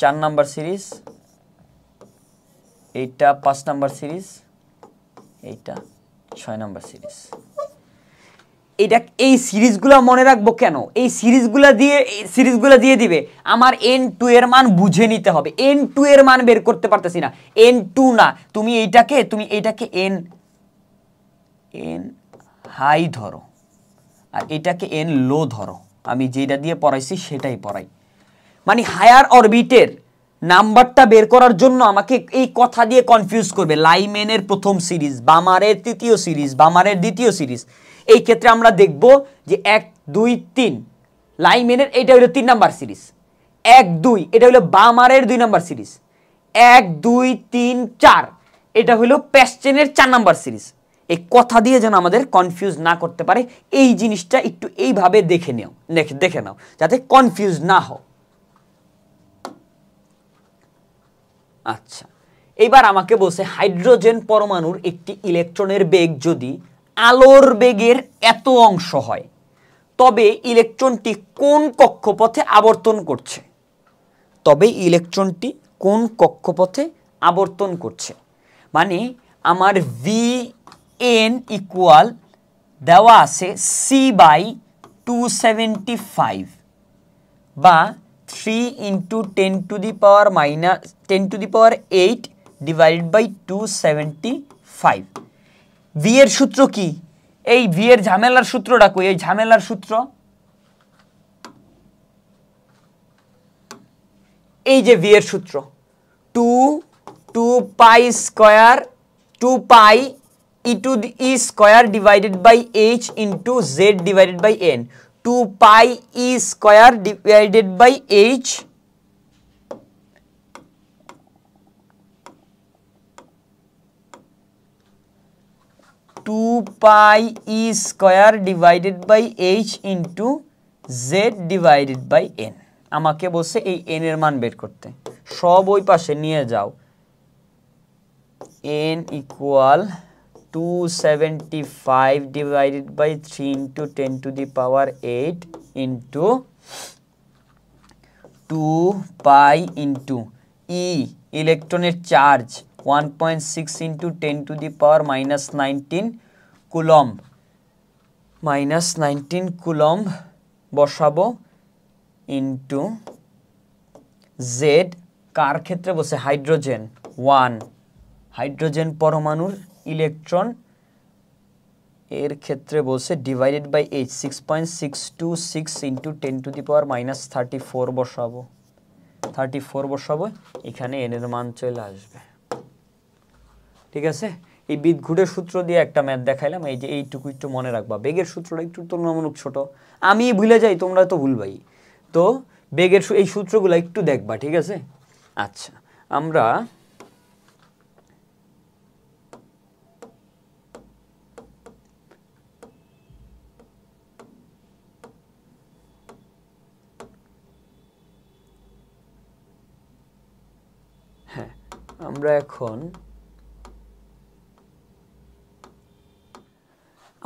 4 নাম্বার সিরিজ, এইটা 5 নাম্বার সিরিজ, এইটা 6 নাম্বার সিরিজ। এটা এই সিরিজগুলো মনে রাখবো কেন? এই সিরিজগুলো দিয়ে দিবে আমার n2 এর মান বুঝে নিতে হবে। n2 এর মান বের করতে পারতেছি না, n2 না, তুমি এইটাকে n হাই ধরো আর এটাকে n লো ধরো। আমি যেটা দিয়ে পড়াইছি সেটাই পড়াই। মানে হায়ার অরবিটের নাম্বারটা বের করার জন্য আমাকে এই কথা দিয়ে কনফিউজ করবে। লাইম্যানের প্রথম সিরিজ, বামারের তৃতীয় সিরিজ, বামারের দ্বিতীয় সিরিজ। এই ক্ষেত্রে আমরা দেখব যে 1 2 3 লাইম্যানের এটা হলো 3 নাম্বার সিরিজ, 1 2 এটা হলো বামারের 2 নাম্বার সিরিজ, 1 2 3 4 এটা হলো প্যাস্টেনের 4 নাম্বার সিরিজ। এই কথা দিয়ে যেন আমাদের কনফিউজ না করতে পারে, এই জিনিসটা একটু এইভাবে দেখে নাও যাতে কনফিউজ না হও। আচ্ছা, এবার আমাকে বলছে হাইড্রোজেন পরমাণুর একটি ইলেকট্রনের বেগ যদি আলোর বেগের এত অংশ হয় তবে ইলেকট্রনটি কোন কক্ষপথে আবর্তন করছে? মানে আমার Vn ইকুয়াল দেওয়া আছে c/275 বা 3 × 10⁻⁸ ডিভাইডেড বাই 275। ভি এর সূত্র কি? এই ভি এর ঝামেলার সূত্রটা কই? এই ঝামেলার সূত্র এই যে ভি এর সূত্র 2 pi square 2 pi e square divided by h into z divided by n। 2 pi e square divided by h into z divided by n। আমাকে বলছে এই n এর মান বের করতে। সব ওই পাশে নিয়ে যাও। n equal 275 divided by 3 × 10⁸ into 2 pi into E ইলেকট্রনের চার্জ 1.6 × 10⁻⁻19 কুলম্ব -19 কুলম্ব বসাবো ইন্টু জেড কার ক্ষেত্রে বসে? হাইড্রোজেন 1, হাইড্রোজেন পরমাণুর ইলেকট্রন এর ক্ষেত্রে বসে ডিভাইডেড বাই h 6.626 × 10⁻⁻34 বসাবো, 34 বসাবো। এখানে n এর মান চলে আসবে। ঠিক আছে, এই বিদঘুটের সূত্র দিয়ে একটা ম্যাথ দেখাইলাম। এই যে এইটুকু একটু মনে রাখবা। বেগের সূত্রটা একটু তুলনামূলক ছোট, আমি ভুলে যাই, তোমরা তো ভুলবাই। তো বেগের এই সূত্রগুলো একটু দেখবা, ঠিক আছে? আচ্ছা, আমরা এখন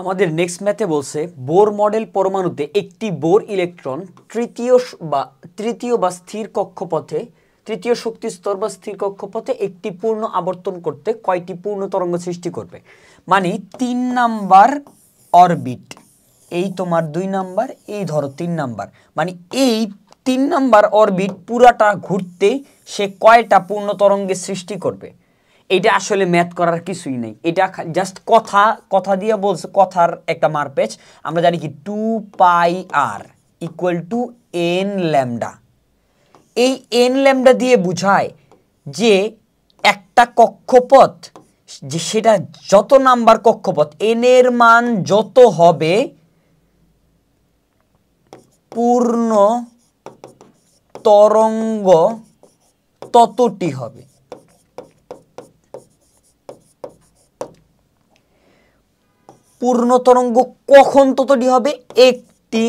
আমাদের নেক্সট ম্যাথে বলছে বোর মডেল পরমাণুতে একটি বোর ইলেকট্রন তৃতীয় শক্তি স্তর বা স্থির কক্ষপথে একটি পূর্ণ আবর্তন করতে কয়টি পূর্ণ তরঙ্গ সৃষ্টি করবে? মানে 3 নাম্বার অরবিট, এই তোমার 2 নাম্বার, এই ধরো 3 নাম্বার, মানে এই 3 নাম্বার অরবিট পুরাটা ঘুরতে সে কয়টা পূর্ণ তরঙ্গের সৃষ্টি করবে? এটা আসলে ম্যাথ করার কিছুই নেই, এটা জাস্ট কথা দিয়ে বলছে, কথার একটা মারপেচ। আমরা জানি কি 2 পাই r equal to n lambda. এই n ল্যামডা দিয়ে বোঝায় যে একটা কক্ষপথ, যে সেটা যত নাম্বার কক্ষপথ n এর মান যত হবে পূর্ণ তরঙ্গ ততটি হবে। পূর্ণ তরঙ্গ কখন ততটি হবে? একটি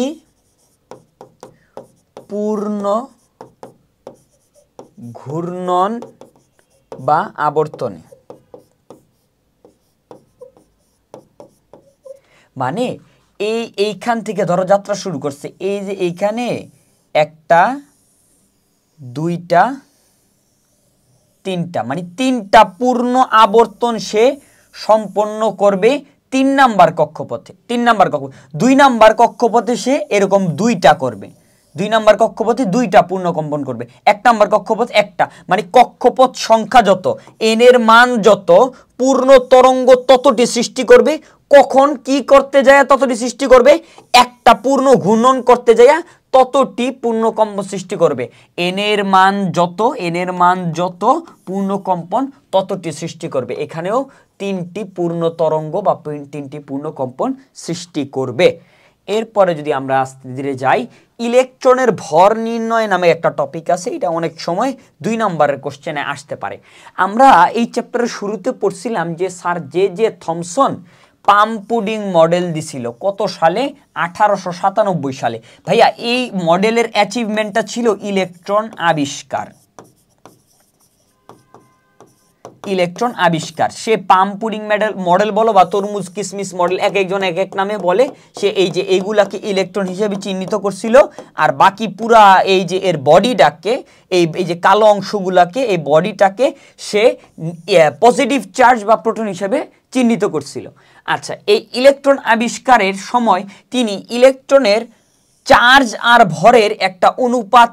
পূর্ণ ঘূর্ণন বা আবর্তনে। মানে এইখান থেকে ধরো যাত্রা শুরু করছে, এই যে এইখানে একটা দুইটা, তিনটা, মানে তিনটা পূর্ণ আবর্তন সে সম্পন্ন করবে 3 নাম্বার কক্ষপথে। 3 নাম্বার কক্ষপথ, 2 নাম্বার কক্ষপথে সে এরকম 2টা করবে। 2 নাম্বার কক্ষপথে 2টা পূর্ণ কম্পন করবে, 1 নাম্বার কক্ষপথ 1টা, মানে কক্ষপথ সংখ্যা যত, n এর মান যত, পূর্ণ তরঙ্গ ততটি সৃষ্টি করবে। কখন কি করতে যায় ততটি সৃষ্টি করবে? একটা পূর্ণ ঘূর্ণন করতে যায় ততটি পূর্ণকম্পন সৃষ্টি করবে। n এর মান যত পূর্ণকম্পন ততটি সৃষ্টি করবে। এখানেও 3টি পূর্ণ তরঙ্গ বা 3টি পূর্ণকম্পন সৃষ্টি করবে। এরপরে যদি আমরা আস্তে ধীরে যাই, ইলেকট্রনের ভর নির্ণয় নামে একটা টপিক আছে, এটা অনেক সময় 2 নম্বরের কোশ্চেনে আসতে পারে। আমরা এই চ্যাপ্টারের শুরুতে পড়ছিলাম যে স্যার জে থমসন পাম পুডিং মডেল দিছিল কত সালে? 1897 সালে। ভাইয়া এই মডেলের অ্যাচিভমেন্টটা ছিল ইলেকট্রন আবিষ্কার। ইলেকট্রন আবিষ্কার। সে পাম পুডিং মডেল বলো বা তরমুজ কিসমিস মডেল, এক একজন এক এক নামে বলে, সে এই যে এইগুলাকে ইলেকট্রন হিসেবে চিহ্নিত করছিল। আর বাকি পুরা এই যে এর বডিটাকে, এই যে কালো অংশগুলাকে, এই বডিটাকে সে পজিটিভ চার্জ বা প্রোটন হিসেবে চিহ্নিত করছিল। আচ্ছা, এই ইলেকট্রন আবিষ্কারের সময় তিনি ইলেকট্রনের চার্জ আর ভরের একটা অনুপাত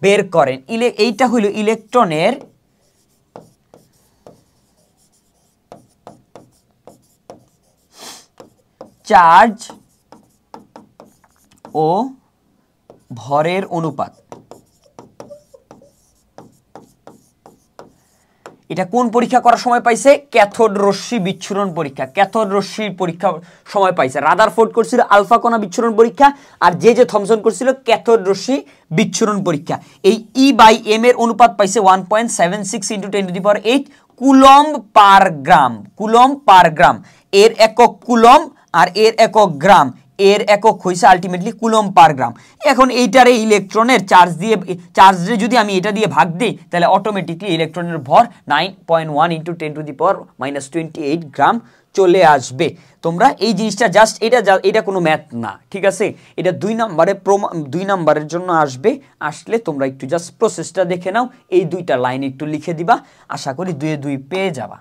বের করেন। এইটা হলো ইলেকট্রনের চার্জ ও ভরের অনুপাত। এটা কোন পরীক্ষা করার সময় পাইছে? ক্যাথোড রশ্মি বিচ্ছুরণ পরীক্ষা। ক্যাথোড রশ্মির পরীক্ষা সময় পাইছে। রাদারফোর্ড করছিল আলফা কণা বিচ্ছুরণ পরীক্ষা, আর জে থমসন করছিল ক্যাথোড রশ্মি বিচ্ছুরণ পরীক্ষা। এই E/m এর অনুপাত পাইছে 1.76 × 10⁸ কুলম্ব পার গ্রাম। কুলম্ব পার গ্রাম, এর একক কুলম্ব আর এর একক গ্রাম, এর একক হইছে আলটিমেটলি কুলম্ব পার গ্রাম। এখন এইটারে ইলেকট্রনের চার্জে যদি আমি এটা দিয়ে ভাগ দিই, তাহলে অটোমেটিকলি ইলেকট্রনের ভর 9.1 × 10⁻28 গ্রাম চলে আসবে। তোমরা এই জিনিসটা জাস্ট এটা কোনো ম্যাথ না, ঠিক আছে? এটা 2 নাম্বারের জন্য আসবে। আসলে তোমরা একটু জাস্ট প্রসেসটা দেখে নাও, এই 2টা লাইন একটু লিখে দিবা, আশা করি 2 পেয়ে যাবা।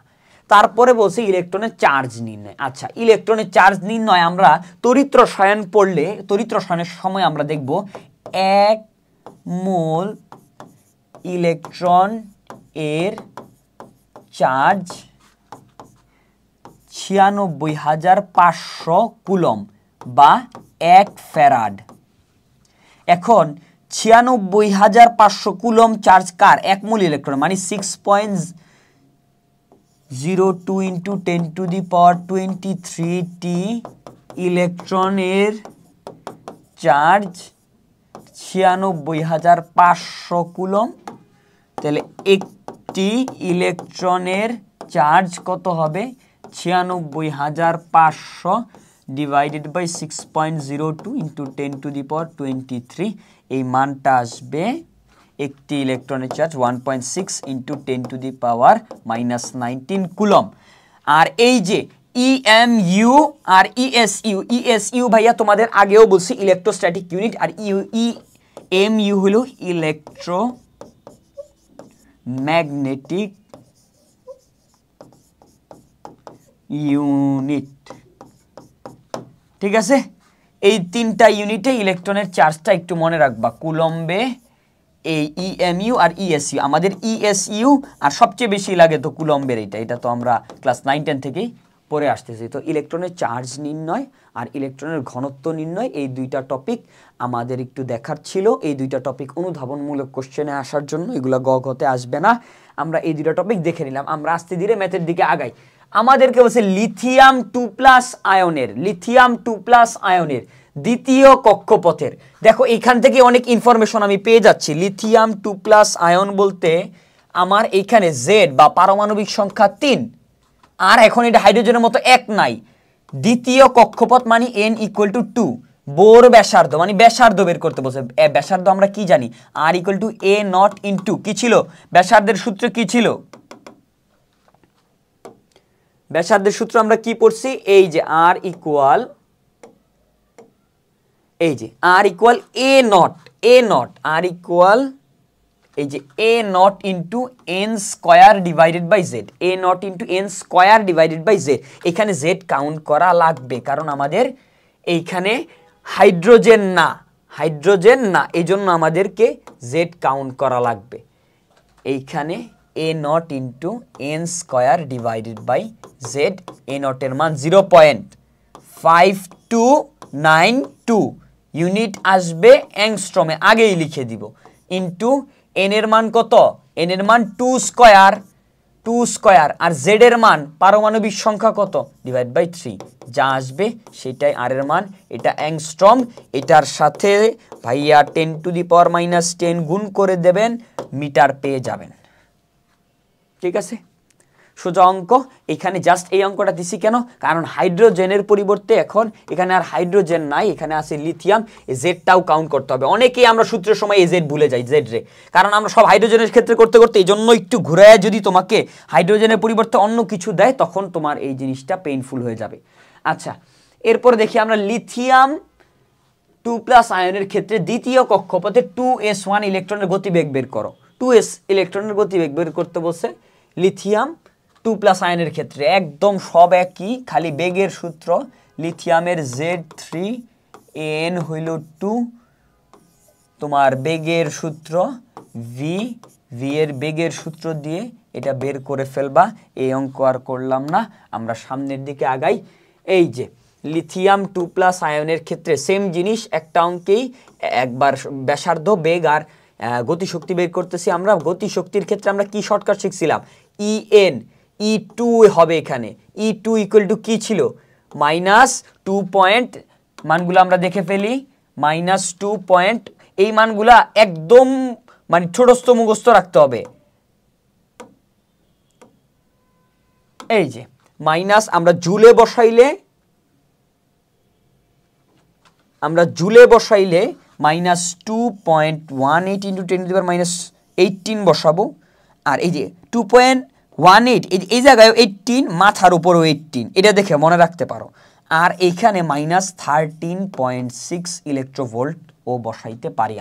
তারপরে বলছে ইলেকট্রনের চার্জ নির্ণয়। আচ্ছা, ইলেকট্রনের চার্জ নির্ণয় আমরা তড়িৎ রসায়ন পড়লে, তড়িৎ রসায়নের সময় আমরা দেখব 1 মোল ইলেকট্রন এর চার্জ 96,500 কুলম্ব বা 1 ফ্যারাড। এখন 96,500 কুলম্ব চার্জ কার? 1 মোল ইলেকট্রন, মানে 6.02 × 10⁻23 ইলেকট্রনের চার্জ 96,500 কুলম্ব। তাহলে একটি ইলেকট্রনের চার্জ কত হবে? 96,500 ডিভাইডেড বাই 6.02 × 10⁻23। এই মানটা আসবে, একটি ইলেকট্রনের চার্জ 1.6 × 10⁻19 কুলম্ব। আর এই যে EMU আর ESU ভাইয়া তোমাদের আগেও বলছি ইলেকট্রোস্ট্যাটিক ইউনিট, আর EMU হলো ইলেকট্রোম্যাগনেটিক ইউনিট, ঠিক আছে? এই 3টা ইউনিটে ইলেকট্রনের চার্জটা একটু মনে রাখবা, কুলম্বে এই EMU আর ESU। আমাদের ESU আর সবচেয়ে বেশি লাগে তো কুলম্বের, এটা তো আমরা ক্লাস 9-10 থেকেই পড়ে আসতেছি। তো ইলেকট্রনের চার্জ নির্ণয় আর ইলেকট্রনের ঘনত্ব নির্ণয়, এই 2টা টপিক আমাদের একটু দেখার ছিল। এই 2টা টপিক অনুধাবনমূলক কোশ্চেনে আসার জন্য, এগুলো গতে আসবে না। আমরা এই 2টা টপিক দেখে নিলাম। আমরা আস্তে ধীরে ম্যাথের দিকে আগাই। আমাদেরকে বলছে লিথিয়াম 2+ আয়নের দ্বিতীয় কক্ষপথের। দেখো এখান থেকে অনেক ইনফরমেশন আমি পেয়ে যাচ্ছি। লিথিয়াম 2+ আয়ন বলতে আমার এইখানে Z বা পারমাণবিক সংখ্যা 3, আর এখন এটা হাইড্রোজেনের মতো 1 নাই। দ্বিতীয় কক্ষপথ মানে n = 2। বোর ব্যাসার্ধ মানে ব্যাসার্ধ বের করতে বলছে। ব্যাসার্ধ আমরা কি জানি? R = A0 * কি ছিল ব্যাসার্ধের সূত্র? কি ছিল ব্যাসার্ধের সূত্র? আমরা কি পড়ছি? এই যে R = A0, R = এই যে a naught into n square divided by Z, a naught into n square divided by Z. এখানে জেড কাউন্ট করা লাগবে, কারণ আমাদের এইখানে হাইড্রোজেন না, এই জন্য আমাদেরকে জেড কাউন্ট করা লাগবে। এইখানে a naught into n square divided by Z, a নটের মান 0.5292 ইউনিট আসবে অ্যাংস্ট্রমে, আগেই লিখে দিব, ইন্টু n এর মান কত, n এর মান 2 স্কোয়ার, আর z এর মান পারমাণবিক সংখ্যা কত ডিভাইড বাই 3, যা আসবে সেটাই r এর মান। এটা অ্যাংস্ট্রম, এটার সাথে ভাইয়া 10⁻⁻10 গুণ করে দেবেন, মিটার পেয়ে যাবেন। ঠিক আছে, সোজা অঙ্ক। এখানে জাস্ট এই অঙ্কটা দিছি কেন, কারণ হাইড্রোজেনের পরিবর্তে এখন এখানে আর হাইড্রোজেন নাই, এখানে আছে লিথিয়াম, এই জেডটাও কাউন্ট করতে হবে। অনেকেই আমরা সূত্রের সময় এই জেড ভুলে যাই, জেড রে, কারণ আমরা সব হাইড্রোজেনের ক্ষেত্রে করতে এই জন্য একটু ঘুরায় যদি তোমাকে হাইড্রোজেনের পরিবর্তে অন্য কিছু দেয়, তখন তোমার এই জিনিসটা পেইনফুল হয়ে যাবে। আচ্ছা, এরপরে দেখি আমরা লিথিয়াম 2+ আয়নের ক্ষেত্রে দ্বিতীয় কক্ষপথে 2s1 ইলেকট্রনের গতিবেগ বের করো। 2s ইলেকট্রনের গতিবেগ বের করতে বলছে লিথিয়াম 2+ আয়নের ক্ষেত্রে, একদম সব একই, খালি বেগের সূত্র। লিথিয়ামের Z3n হইল 2, তোমার বেগের সূত্র v এর বেগের সূত্র দিয়ে এটা বের করে ফেলবা। এই অঙ্ক আর করলাম না, আমরা সামনের দিকে আগাই। এই যে লিথিয়াম 2+ আয়নের ক্ষেত্রে সেম জিনিস, একটা অঙ্কেই একবার ব্যাসার্ধ, বেগ আর গতিশক্তি বের করতেছি আমরা। গতিশক্তির ক্ষেত্রে আমরা কি শর্টকাট শিখছিলাম, E2 হবে এখানে। E2 ইকুয়াল টু কি ছিল, -2 পয়েন্ট, মানগুলো আমরা দেখে ফেলি, -2 পয়েন্ট, এই মানগুলা একদম মানে ছোটস্থ মুখস্থ রাখতে হবে। এই যে মাইনাস, আমরা জুলে বসাইলে -2.18 ইন্টু 10⁻18 বসাবো, আর এই যে 2.18 এই জায়গায় 18, মাথার উপরও 18, এটা দেখে মনে রাখতে পারো। আর এইখানে -13.6 ইলেকট্রোভোল্ট ও বসাইতে পারি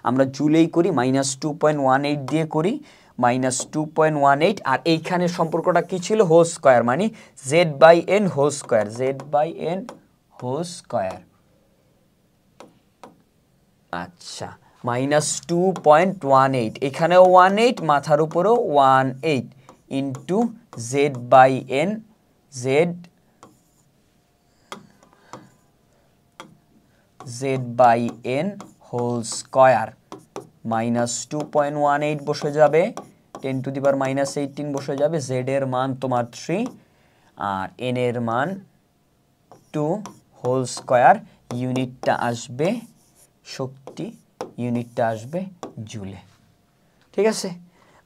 আমরা জুলেই করি, -2.18 দিয়ে করি, -2.18, আর এইখানে সম্পর্কটা কি ছিল, হোল স্কয়ার, মানে Z/n whole square, Z/n whole square. আচ্ছা, -2.18, এখানেও 18, মাথার উপরও 18 into Z/n, Z/n whole square, -2.18 বসে যাবে, 10⁻⁻18 বসে যাবে, z এর মান তোমার 3 আর n এর মান 2 হোল স্কয়ার, ইউনিটটা আসবে শক্তি, ইউনিটটা আসবে জুলে। ঠিক আছে,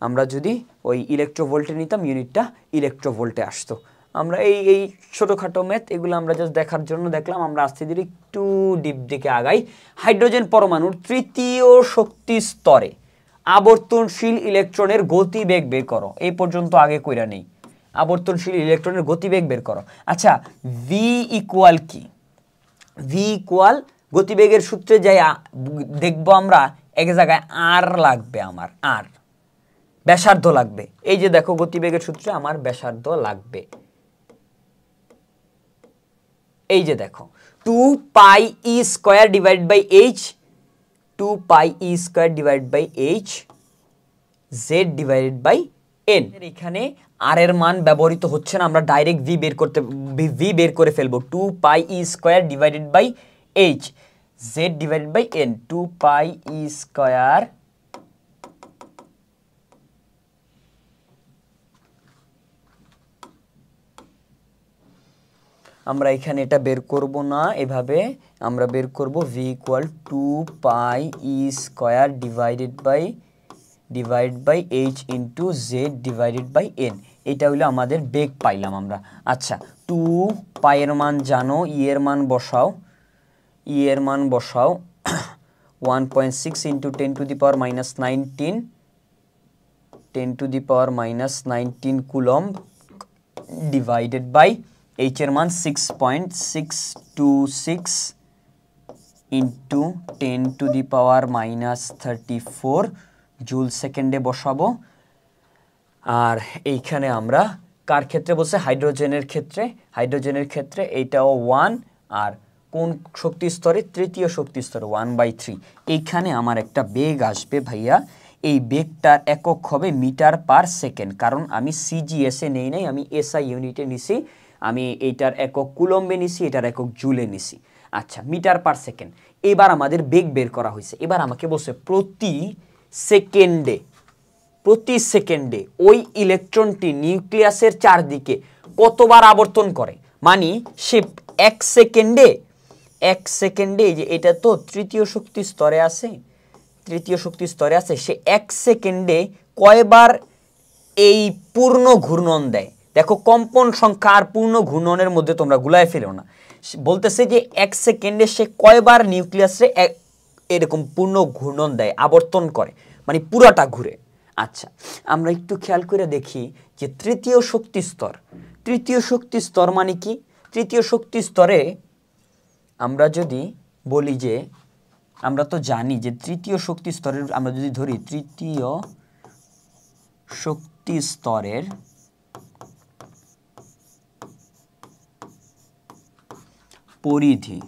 আমরা যদি ওই ইলেকট্রোভোল্টে নিতাম, ইউনিটটা ইলেকট্রোভোল্টে আসতো। আমরা এই ছোটোখাটো ম্যাথ এগুলো আমরা জাস্ট দেখার জন্য দেখলাম। আমরা আস্তে ধীরে একটু ডিপ দিকে আগাই। হাইড্রোজেন পরমাণুর তৃতীয় শক্তি স্তরে আবর্তনশীল ইলেকট্রনের গতিবেগ বের করো। এই পর্যন্ত আগে কইরা নেই, আবর্তনশীল ইলেকট্রনের গতিবেগ বের করো। আচ্ছা, ভি ইকুয়াল কি, ভি ইকুয়াল গতিবেগের সূত্রে যাই দেখবো আমরা, এক জায়গায় আর লাগবে, আমার আর ব্যাসার্ধ লাগবে। এই যে দেখো, গতিবেগের সূত্রে আমার ব্যাসার্ধ লাগবে। এই যে দেখো, 2πe² divide by h, 2πe² divide by h, z divided by n। এখানে আর এর মান ব্যবহৃত হচ্ছে না, আমরা ডাইরেক্ট ভি বের করে ফেলবো। 2πe² divided by h, z divided by n, 2πe²। আমরা এখানে এটা বের করব না, এভাবে আমরা বের করব v equal 2πe² divide by h into z divided by n। এটা হলো আমাদের বেগ পাইলাম আমরা। আচ্ছা, 2π এর মান জানো, ই এর মান বসাও, 1.6 into 10⁻⁻19 coulomb divided by h এর মান 6.626 ইন্টু 10⁻34 জুল সেকেন্ডে বসাবো। আর এইখানে আমরা কার ক্ষেত্রে বলছে, হাইড্রোজেনের ক্ষেত্রে এইটাও 1, আর কোন শক্তি স্তরে, তৃতীয় শক্তি স্তরে 1/3। এইখানে আমার একটা বেগ আসবে ভাইয়া, এই বেগটার একক হবে মিটার পার সেকেন্ড, কারণ আমি সিজিএসে নেই নাই, আমি এসআই ইউনিটে নিছি, আমি এইটার একক কুলম্বে নিছি, এটার একক জুলে নিছি। আচ্ছা, মিটার পার সেকেন্ড। এবার আমাদের বেগ বের করা হয়েছে। এবার আমাকে বলছে প্রতি সেকেন্ডে ওই ইলেকট্রনটি নিউক্লিয়াসের চারদিকে কতবার আবর্তন করে। মানে সে এক সেকেন্ডে যে এটা তো তৃতীয় শক্তি স্তরে আছে, সে এক সেকেন্ডে কয়বার এই পূর্ণ ঘূর্ণন দেয়। দেখো, কম্পন সংখ্যা আর পূর্ণ ঘূর্ণনের মধ্যে তোমরা গুলায় ফেলো না। বলতেছে যে এক সেকেন্ডে সে কয়বার নিউক্লিয়াসে এরকম পূর্ণ ঘূর্ণন দেয়, আবর্তন করে, মানে পুরাটা ঘুরে। আচ্ছা, আমরা একটু খেয়াল করে দেখি যে তৃতীয় শক্তি স্তর মানে কি। তৃতীয় শক্তি স্তরে আমরা যদি বলি যে, আমরা তো জানি যে তৃতীয় শক্তি স্তরের, আমরা যদি ধরি তৃতীয় শক্তি স্তরের পরিধি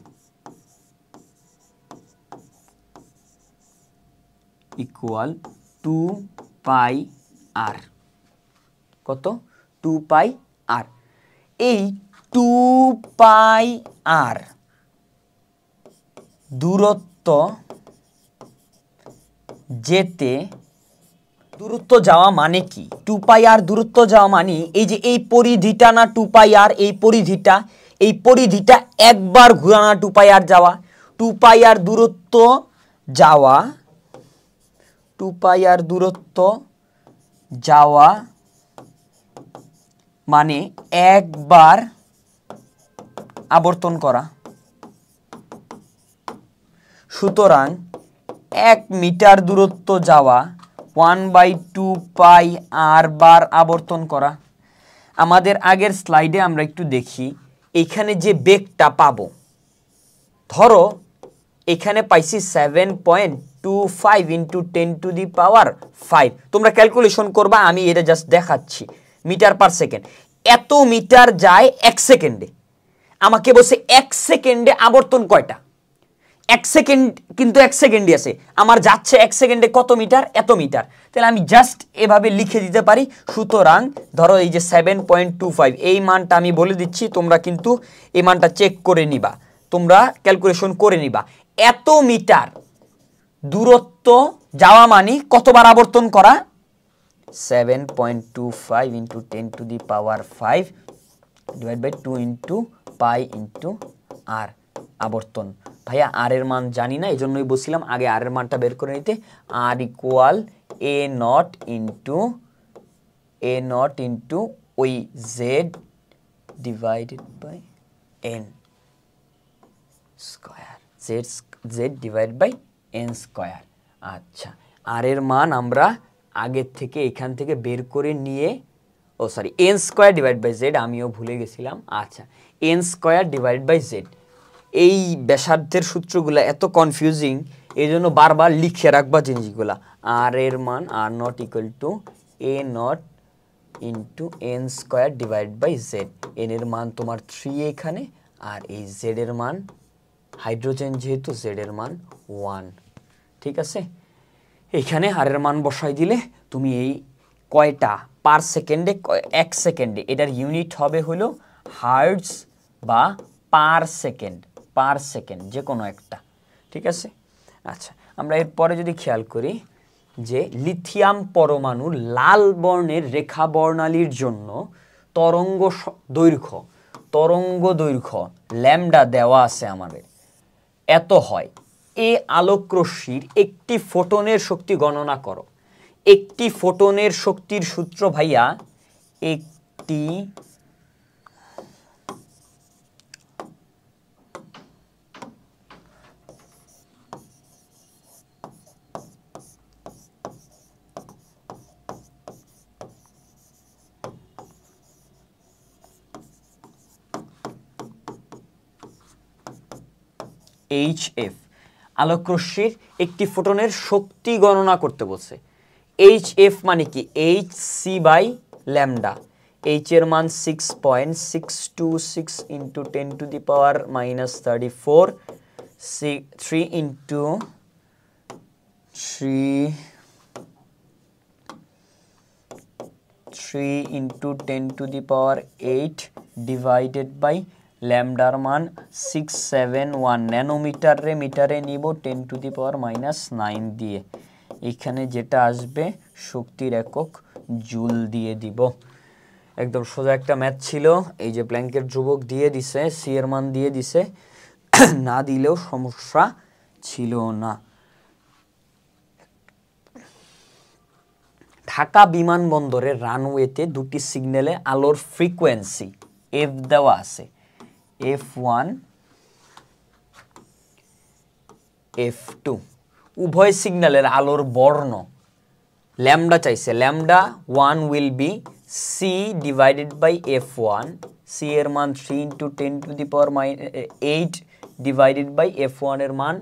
ইকুয়াল 2πr। কত? 2πr। এই 2πr দূরত্ব যাওয়া মানে কি? 2πr দূরত্ব যাওয়া মানে এই যে এই পরিধিটা না 2πr, এই পরিধিটা একবার ঘোরানো 2πr যাওয়া। 2πr দূরত্ব যাওয়া মানে একবার আবর্তন করা। সুতরাং 1 মিটার দূরত্ব যাওয়া 1/2πr বার আবর্তন করা। আমাদের আগের স্লাইডে আমরা একটু দেখি, এখানে যে বেগটা পাবো, ধরো এখানে পাইছি 7.25 × 10⁵। তোমরা ক্যালকুলেশন করবা, আমি এটা জাস্ট দেখাচ্ছি। মিটার পার সেকেন্ড, এত মিটার যায় 1 সেকেন্ডে। আমাকে বলছে 1 সেকেন্ডে আবর্তন কয়টা। 1 সেকেন্ড কিন্তু 1 সেকেন্ডই আছে, আমার যাচ্ছে 1 সেকেন্ডে কত মিটার, এত মিটার। তাহলে আমি জাস্ট এভাবে লিখে দিতে পারি। সুতরাং ধরো এই যে 7.25, এই মানটা আমি বলে দিচ্ছি, তোমরা কিন্তু এই মানটা চেক করে নিবা, তোমরা ক্যালকুলেশন করে নিবা। এত মিটার দূরত্ব যাওয়া মানে কতবার আবর্তন করা, 7.25 × 10⁵ / 2 × π × r আবর্তন। ভাইয়া আর এর মান জানি না, এই জন্যই বলছিলাম আগে আর এর মানটা বের করে নিতে। r = a0 × ওই z divided by n square, z divide by n square. আচ্ছা, আর এর মান আমরা আগের থেকে এখান থেকে বের করে নিয়ে, n square divide by z, আমিও ভুলে গেছিলাম। আচ্ছা, n square divide by z। এই ব্যাসার্ধের সূত্রগুলো এত কনফিউজিং, এই জন্য বারবার লিখে রাখবা জিনিসগুলা। আর এর মান r0 = a0 × n square divide by z। n এর মান তোমার 3 এখানে, আর এই z এর মান, হাইড্রোজেন যেহেতু, z এর মান 1। ঠিক আছে, এখানে আর এর মান বসাই দিলে তুমি এই কয়টা পার সেকেন্ডে, 1 সেকেন্ডে, এটার ইউনিট হবে হলো হার্টজ বা পার সেকেন্ড, যে কোনো একটা। ঠিক আছে, আচ্ছা, আমরা এরপরে যদি খেয়াল করি যে লিথিয়াম পরমাণু লাল বর্ণের রেখা বর্ণালীর জন্য তরঙ্গ দৈর্ঘ্য ল্যামডা দেওয়া আছে আমাদের, এত হয়। এ আলোক রশ্মির একটি ফোটনের শক্তি গণনা করো। একটি ফোটনের শক্তির সূত্র ভাইয়া, একটি HF, আলোকরশ্মির একটি ফোটনের শক্তি গণনা করতে বলছে। এইচ এফ মানে কি H C by lambda, H এর মান 6.626 ইন্টু 10⁻³ 3 ইন্টু 10⁸ ডিভাইডেড বাই ল্যামডার মান 671 ন্যানোমিটারে মিটারে নিব 10⁻⁹ দিয়ে, এখানে যেটা আসবে শক্তির একক জুল দিয়ে দিব। একদম সোজা একটা ম্যাথ ছিল। এই যে প্ল্যাঙ্কের ধ্রুবক দিয়ে দিছে, সি এর মান দিয়ে দিছে, না দিলেও সমস্যা ছিল না। ঢাকা বিমানবন্দরের রানওয়েতে দুটি সিগন্যালে আলোর ফ্রিকোয়েন্সি এফ দেওয়া আছে, F1 F2, উভয় সিগন্যালের আলোর বর্ণ ল্যামডা চাইছে। Lambda 1 will be C divided by F1, C এর মান 3 ইন্টু 10⁸ ডিভাইডেড বাই F1 এর মান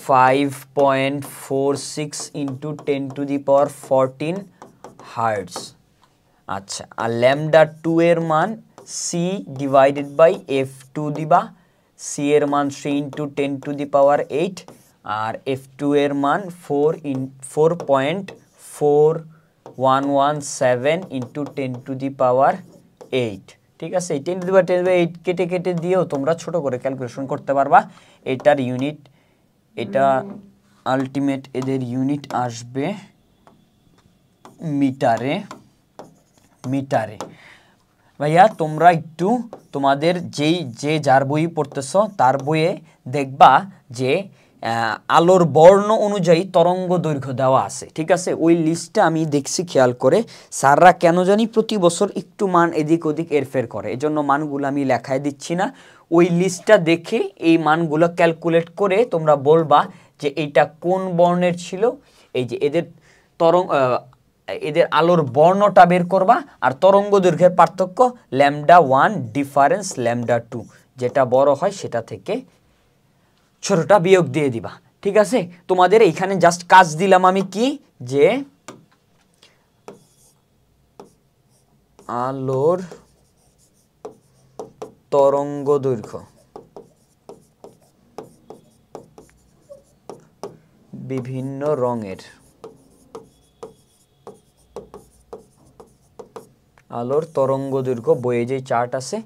5.46 ইন্টু 10⁻14 হার্টজ। আচ্ছা, আর ল্যামডা 2 এর মান সি ডিভাইডেড বাই F2 দিবা, সি এর মান 3 ইন্টু 10⁸, আর F2 এর মান 4.4117 ইন্টু 10⁸। ঠিক আছে, 10⁸ কেটে কেটে দিয়েও তোমরা ছোট করে ক্যালকুলেশন করতে পারবা। এটার ইউনিট, এটা আলটিমেট এদের ইউনিট আসবে মিটারে। ভাইয়া তোমরা একটু তোমাদের যে যার বই পড়তেছ তার বইয়ে দেখবা যে আলোর বর্ণ অনুযায়ী তরঙ্গ দৈর্ঘ্য দেওয়া আছে। ঠিক আছে, ওই লিস্টটা আমি দেখছি খেয়াল করে, স্যাররা কেন জানি প্রতি বছর একটু মান এদিক ওদিক এরফের করে, এজন্য মানগুলো আমি লেখায় দিচ্ছি না। ওই লিস্টটা দেখে এই মানগুলো ক্যালকুলেট করে তোমরা বলবা যে এইটা কোন বর্ণের ছিল। এই যে এদের আলোর বর্ণটা বের করবা, আর তরঙ্গ দৈর্ঘ্যের পার্থক্য ল্যামডা 1 ডিফারেন্স ল্যামডা 2, যেটা বড় হয় সেটা থেকে ছোটটা বিয়োগ দিয়ে দিবা। ঠিক আছে, তোমাদের এইখানে জাস্ট কাজ দিলাম আমি কি, যে আলোর তরঙ্গ দৈর্ঘ্য বিভিন্ন রঙের, আলোর তরঙ্গ দৈর্ঘ্য বইয়ে যে চার্ট আছে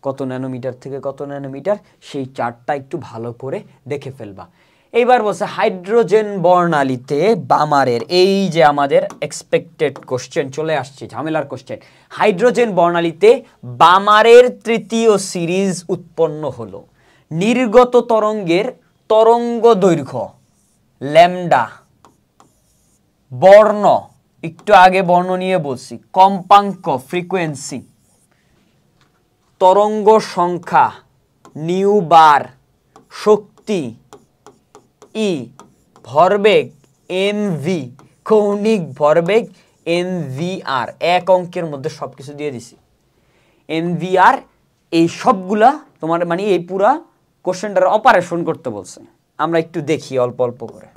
কত ন্যানোমিটার থেকে কত ন্যানোমিটার, সেই চার্টটা একটু ভালো করে দেখে ফেলবা। এইবার বলছে হাইড্রোজেন বর্ণালীতে বামারের, এই যে আমাদের এক্সপেক্টেড কোশ্চেন চলে আসছে, ঝামেলার কোশ্চেন। হাইড্রোজেন বর্ণালীতে বামারের তৃতীয় সিরিজ উৎপন্ন হলো। নির্গত তরঙ্গের তরঙ্গ দৈর্ঘ্য ল্যামডা, বর্ণ একটু আগে বর্ণ নিয়ে বলছি, কম্পাঙ্ক ফ্রিকোয়েন্সি, তরঙ্গ সংখ্যা নিউ বার, শক্তি ই, ভরবেগ এমভি, কৌণিক ভরবেগ এমভিআর, এক অঙ্কের মধ্যে সবকিছু দিয়ে দিছি। এমভিআর এই সবগুলা তোমার মানে এই পুরা কোশ্চেনটার অপারেশন করতে বলছে। আমরা একটু দেখি অল্প অল্প করে।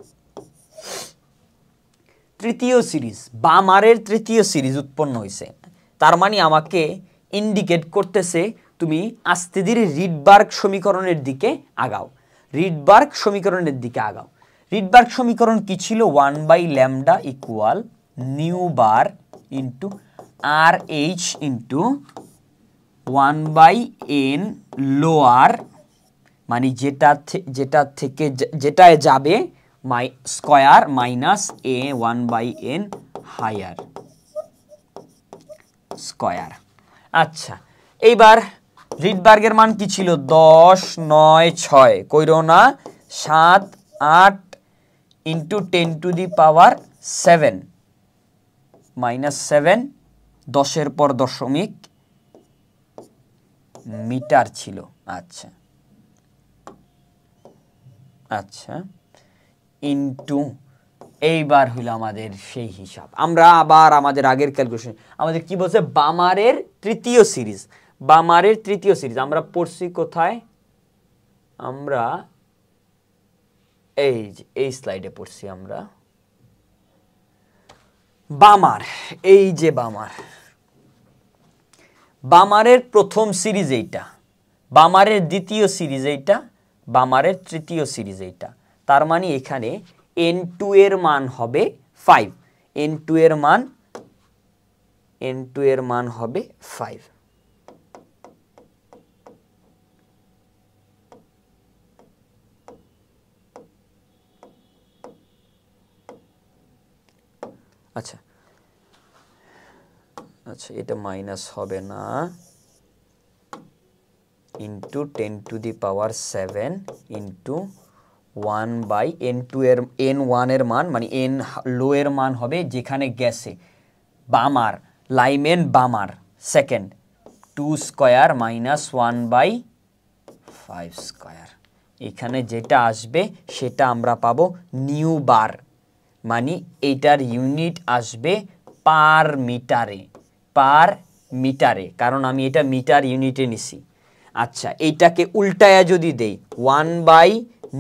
তৃতীয় সিরিজ, বামারের তৃতীয় সিরিজ উৎপন্ন হয়েছে, তার মানে আমাকে ইন্ডিকেট করতেছে তুমি আস্তে ধীরে রিডবার্গ সমীকরণের দিকে আগাও। রিডবার্গ সমীকরণের দিকে আগাও। রিডবার্গ সমীকরণ কি ছিল? 1/λ ইকুয়াল নিউ বার ইন্টু আর এইচ ইন্টু 1/n লোয়ার, মানে যেটায় যাবে স্কয়ার মাইনাস এ 1/n হায়ার স্কয়ার। আচ্ছা, এইবার রিডবার্গের মান কি ছিল? 10, 9, 6 কইরো না, 7, 8 ইন্টু 10⁻7 মাইনাস 7, 10-এর পর দশমিক মিটার ছিল। আচ্ছা আচ্ছা, ইন্টু এইবার হইল আমাদের সেই হিসাব। আমরা আবার আমাদের আগের ক্যালকুলেশন, আমাদের কি বলছে? বামারের তৃতীয় সিরিজ। বামারের তৃতীয় সিরিজ আমরা পড়ছি কোথায়? আমরা এই স্লাইডে পড়ছি। আমরা বামার, এই যে বামার, বামারের প্রথম সিরিজ এইটা, বামারের দ্বিতীয় সিরিজ এইটা, বামারের তৃতীয় সিরিজ এইটা। তার মানে এখানে n2 এর মান হবে 5, n2 এর মান হবে 5। আচ্ছা আচ্ছা, এটা মাইনাস হবে না, ইন্টু 10⁻7 ইন্টু 1/n2 এর n1 এর মান, মানে n লো এর মান হবে যেখানে গেছে Balmer, Lyman Balmer second, 2 square minus 1/5 square. এখানে যেটা আসবে সেটা আমরা পাবো নিউ বার, মানে এইটার ইউনিট আসবে পার মিটারে, কারণ আমি এটা মিটার ইউনিটে নিছি। আচ্ছা, এইটাকে উল্টায়া যদি দেই 1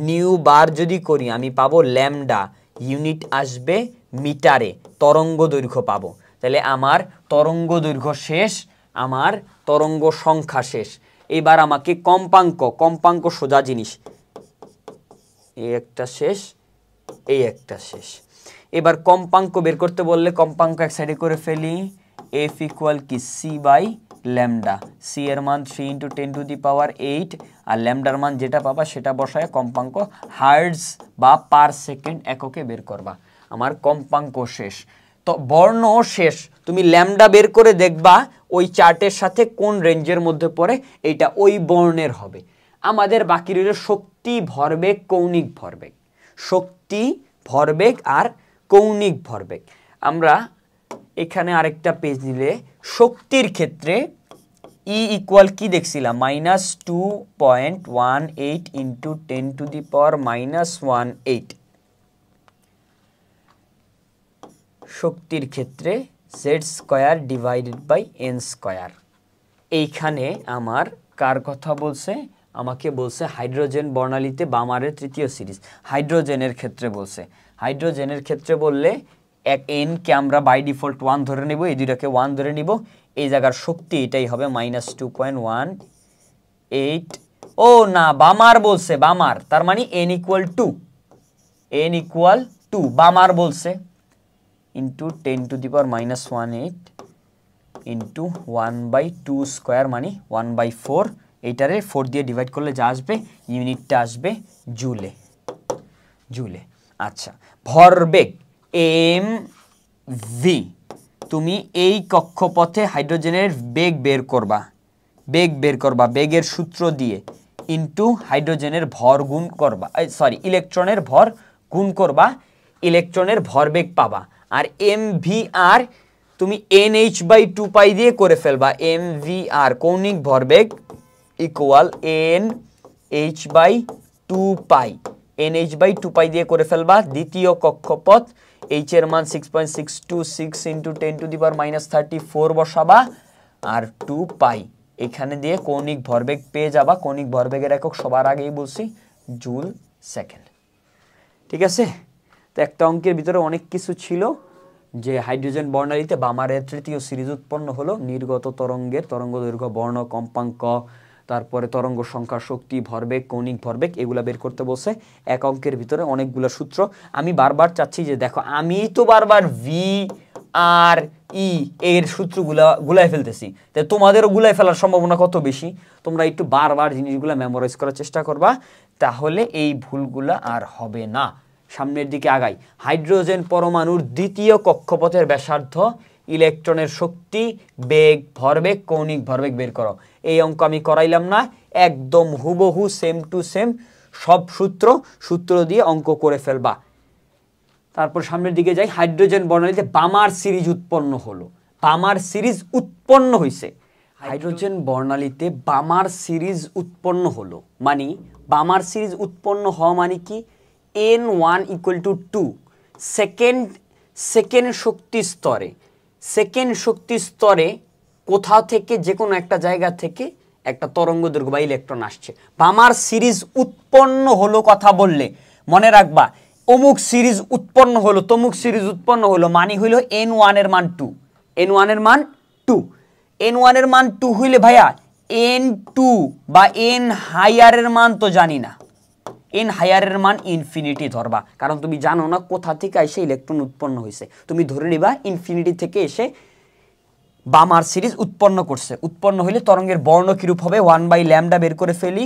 নিউ বার যদি করি, আমি পাবো ল্যামডা, ইউনিট আসবে মিটারে, তরঙ্গ দৈর্ঘ্য পাবো। তাহলে আমার তরঙ্গ দৈর্ঘ্য শেষ, আমার তরঙ্গ সংখ্যা শেষ। এবার আমাকে কম্পাঙ্ক সোজা জিনিস, এই একটা শেষ, এই একটা শেষ। এবার কম্পাঙ্ক বের করতে বললে কম্পাঙ্ক এক সাইডে করে ফেলি, f ইকুয়াল কি c বাই ল্যামডা, c এর মান 3 × 10⁸, আর ল্যামডার মান যেটা পাবা সেটা বসায় কম্পাঙ্ক হার্টজ বা পার সেকেন্ড এককে বের করবা। আমার কম্পাঙ্ক শেষ, তো বর্ণ শেষ। তুমি ল্যামডা বের করে দেখবা ওই চার্টের সাথে কোন রেঞ্জের মধ্যে পড়ে, এইটা ওই বর্ণের হবে। আমাদের বাকি রইল শক্তি, ভরবেগ, কৌণিক ভরবেগ। শক্তি, ভরবেগ আর কৌণিক ভরবেগ। আমরা এখানে আরেকটা পেজ নিলে শক্তির ক্ষেত্রে E ইকুয়াল কি দেখছিলাম, -2.18 ইন্টু 10⁻−18। শক্তির ক্ষেত্রে z² ডিভাইডেড বাই n²। এইখানে আমার কার কথা বলছে, আমাকে বলছে হাইড্রোজেন বর্ণালীতে বামারের তৃতীয় সিরিজ, হাইড্রোজেনের ক্ষেত্রে বলছে। হাইড্রোজেনের ক্ষেত্রে বললে এক n-কে আমরা বাই ডিফল্ট 1 ধরে নেব, এই দুইটাকে 1 ধরে নিব, এই জায়গার শক্তি এটাই হবে -2.18। ও না, বামার বলছে, বামার, তার মানে n ইকুয়াল টু বামার বলছে, ইন্টু 10⁻−18 ইন্টু 1/2² মানে 1/4। এইটারে 4 দিয়ে ডিভাইড করলে যা আসবে, ইউনিটটা আসবে জুলে। আচ্ছা, ভরবেগ mv, তুমি এই কক্ষপথে হাইড্রোজেনের বেগ বের করবা, বেগের সূত্র দিয়ে, ইন্টু হাইড্রোজেনের ভর গুণ করবা, ইলেকট্রনের ভর গুণ করবা, ইলেকট্রনের ভরবেগ পাবা। আর mvr তুমি nh/2π দিয়ে করে ফেলবা, mvr কৌণিক ভরবেগ ইকুয়াল nh/2π, nh/2π দিয়ে করে ফেলবা। দ্বিতীয় কক্ষপথ, h এর মান 6.626 ইন্টু 10⁻−34 বসাবা, আর 2π এখানে দিয়ে কৌণিক ভরবেগ পেয়ে যাবা। কৌণিক ভরবেগের একক সবার আগেই বলছি জুল সেকেন্ড। ঠিক আছে, তো একটা অঙ্কের ভিতরে অনেক কিছু ছিল, যে হাইড্রোজেন বর্ণালীতে বামারের তৃতীয় সিরিজ উৎপন্ন হলো, নির্গত তরঙ্গের তরঙ্গ দৈর্ঘ্য, বর্ণ, কম্পাঙ্ক, তারপরে তরঙ্গ সংখ্যা, শক্তি, ভরবেগ, কৌণিক ভরবেগ, এগুলা বের করতে বলছে। এক অঙ্কের ভিতরে অনেকগুলো সূত্র। আমি বারবার চাচ্ছি যে দেখো, আমি তো বারবার ভি আর ই এর সূত্রগুলা গুলাই ফেলতেছি, তাই তোমাদেরও গুলাই ফেলার সম্ভাবনা কত বেশি। তোমরা একটু বারবার জিনিসগুলো মেমোরাইজ করার চেষ্টা করবা, তাহলে এই ভুলগুলা আর হবে না। সামনের দিকে আগাই। হাইড্রোজেন পরমাণুর দ্বিতীয় কক্ষপথের ব্যাসার্ধ, ইলেকট্রনের শক্তি, বেগ, ভরবেগ, কৌণিক ভরবেগ বের করো। এই অঙ্ক আমি করাইলাম না, একদম হুবহু সেম টু সেম সব সূত্র দিয়ে অঙ্ক করে ফেলবা। তারপর সামনের দিকে যাই। হাইড্রোজেন বর্ণালীতে বামার সিরিজ উৎপন্ন হলো, বামার সিরিজ উৎপন্ন হয়েছে। হাইড্রোজেন বর্ণালীতে বামার সিরিজ উৎপন্ন হলো মানে, বামার সিরিজ উৎপন্ন হওয়া মানে কি, n1 = 2, সেকেন্ড শক্তি স্তরে কোথাও থেকে, যে কোনো একটা জায়গা থেকে একটা তরঙ্গ দৈর্ঘ্য বা ইলেকট্রন আসছে। বামার সিরিজ উৎপন্ন হলো কথা বললে মনে রাখবা, অমুক সিরিজ উৎপন্ন হলো, তমুক সিরিজ উৎপন্ন হলো, মানে হইল n1 এর মান 2, n1 এর মান 2, n1 এর মান 2 হইলে ভাইয়া n2 বা n হায়ারের মান তো জানি না, n হায়ারের মান ইনফিনিটি ধরবা, কারণ তুমি জানো না কোথা থেকে এসে ইলেকট্রন উৎপন্ন হয়েছে, তুমি ধরে নিবা ইনফিনিটি থেকে এসে বামার সিরিজ উৎপন্ন করছে। উৎপন্ন হইলে তরঙ্গের বর্ণ কিরূপ হবে, 1/λ বের করে ফেলি,